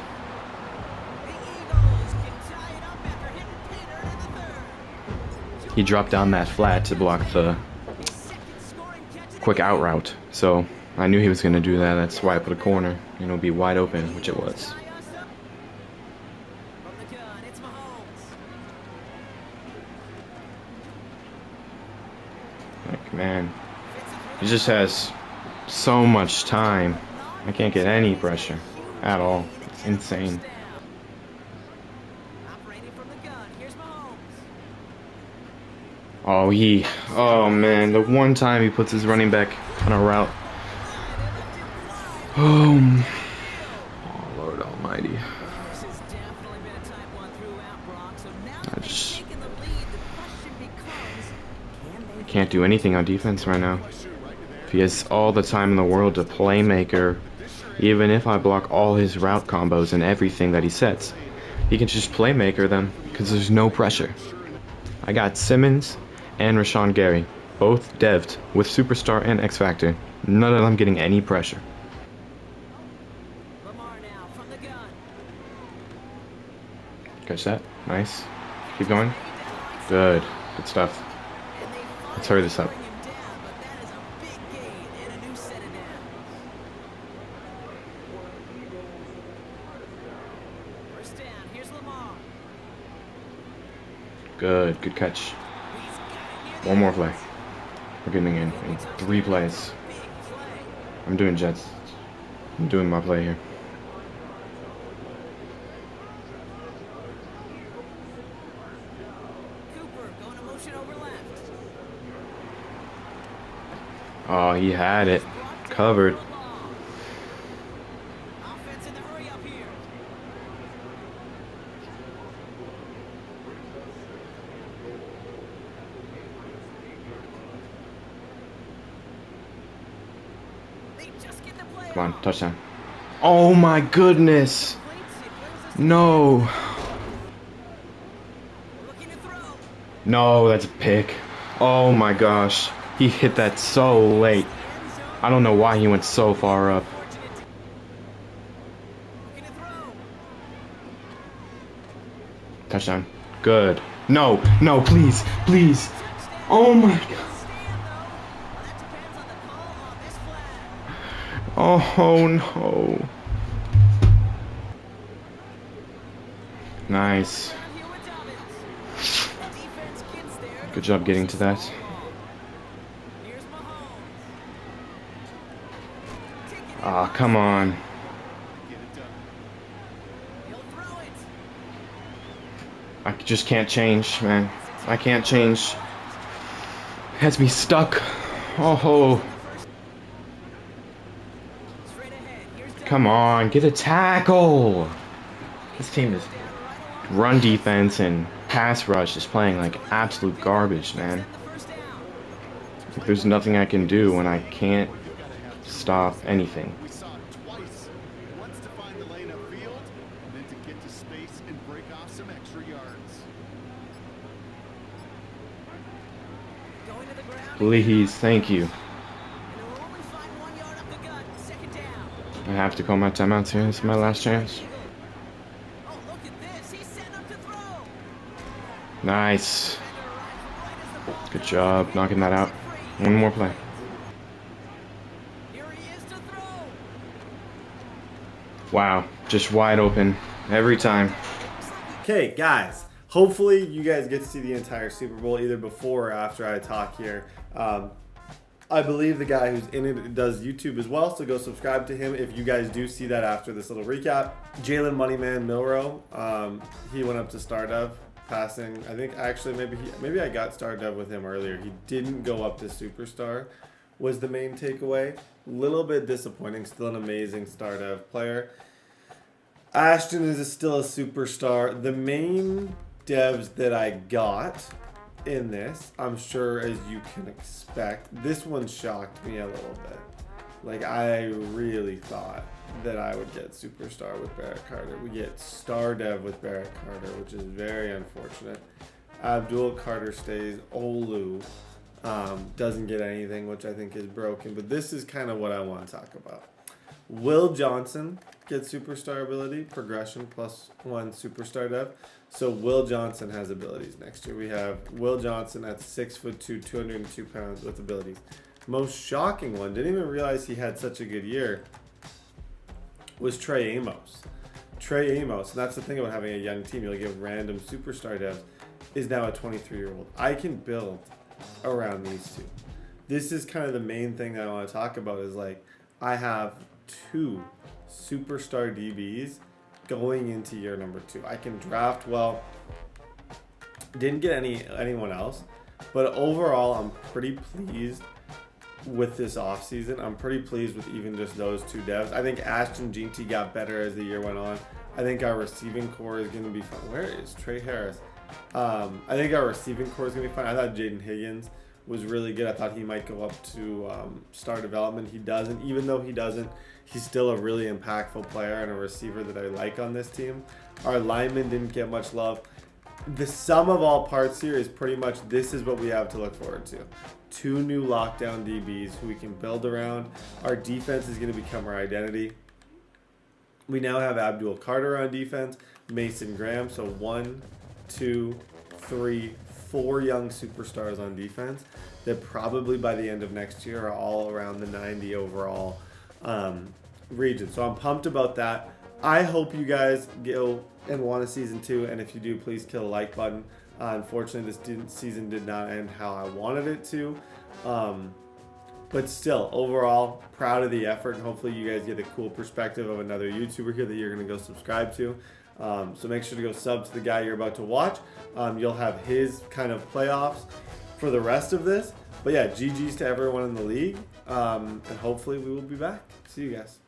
He dropped down that flat to block the quick out route. So I knew he was going to do that. That's why I put a corner. And it'll be wide open, which it was. Like, man. He just has so much time. I can't get any pressure at all. It's insane. Oh man, the one time he puts his running back on a route. Oh Lord Almighty. I can't do anything on defense right now. If he has all the time in the world to playmaker, even if I block all his route combos and everything that he sets, he can just playmaker them because there's no pressure. I got Simmons and Rashawn Gary, both dev'd with Superstar and X Factor. None of them getting any pressure. Catch that. Nice. Keep going. Good. Good stuff. Let's hurry this up. Good. Good catch. One more play. We're getting in 3 plays. I'm doing Jets. I'm doing my play here. Oh, he had it covered. Come on, touchdown. Oh my goodness. No. No, that's a pick. Oh my gosh. He hit that so late. I don't know why he went so far up. Touchdown. Good. No, no, please, please. Oh my god. Oh no. Nice. Good job getting to that. Ah, come on. I just can't change, man. I can't change. It has me stuck. Oh. Come on, get a tackle. This team is run defense and pass rush is playing like absolute garbage, man. There's nothing I can do when I can't stop anything. We saw it twice. Once to find the lane upfield, and then to get to space and break off some extra yards. Please, thank you. I have to call my timeouts here. This is my last chance. Nice. Good job knocking that out. One more play. Wow, just wide open every time. Okay, guys. Hopefully you guys get to see the entire Super Bowl either before or after I talk here. I believe the guy who's in it does YouTube as well, so go subscribe to him if you guys do see that after this little recap. Jalen Moneyman Milrow, he went up to start of. passing. I think actually maybe I got star dev with him earlier. He didn't go up to superstar was the main takeaway. Little bit disappointing. Still an amazing star dev player. Ashton is still a superstar. The main devs that I got in this, I'm sure as you can expect, this one shocked me a little bit. Like, I really thought that I would get superstar with Barrett Carter. We get star dev with Barrett Carter, which is very unfortunate. Abdul Carter stays. Olu doesn't get anything, which I think is broken. But this is kind of what I want to talk about. Will Johnson gets superstar ability, progression +1 superstar dev. So Will Johnson has abilities next year. We have Will Johnson at 6'2", 202 pounds with abilities. Most shocking one, didn't even realize he had such a good year, was Trey Amos. Trey Amos, and that's the thing about having a young team, you'll get random superstar devs, is now a 23-year-old. I can build around these two. This is kind of the main thing that I want to talk about is like, I have 2 superstar DBs going into year number 2. I can draft well. Didn't get anyone else, but overall I'm pretty pleased with this offseason. I'm pretty pleased with even just those 2 devs. I think Ashton Jeanty got better as the year went on. I think our receiving core is going to be fun. Where is Trey Harris? I think our receiving core is going to be fun. I thought Jaden Higgins was really good. I thought he might go up to star development. He doesn't. Even though he doesn't, he's still a really impactful player and a receiver that I like on this team. Our linemen didn't get much love. The sum of all parts here is pretty much this is what we have to look forward to. 2 new lockdown DBs who we can build around. Our defense is going to become our identity. We now have Abdul Carter on defense, Mason Graham. So 1, 2, 3, 4 young superstars on defense that probably by the end of next year are all around the 90 overall region. So I'm pumped about that. I hope you guys go and want a season 2, and if you do, please kill the like button. Unfortunately, this season did not end how I wanted it to, but still, overall, proud of the effort, and hopefully you guys get a cool perspective of another YouTuber here that you're going to go subscribe to. So make sure to go sub to the guy you're about to watch. You'll have his kind of playoffs for the rest of this. But yeah, GG's to everyone in the league, and hopefully we will be back. See you guys.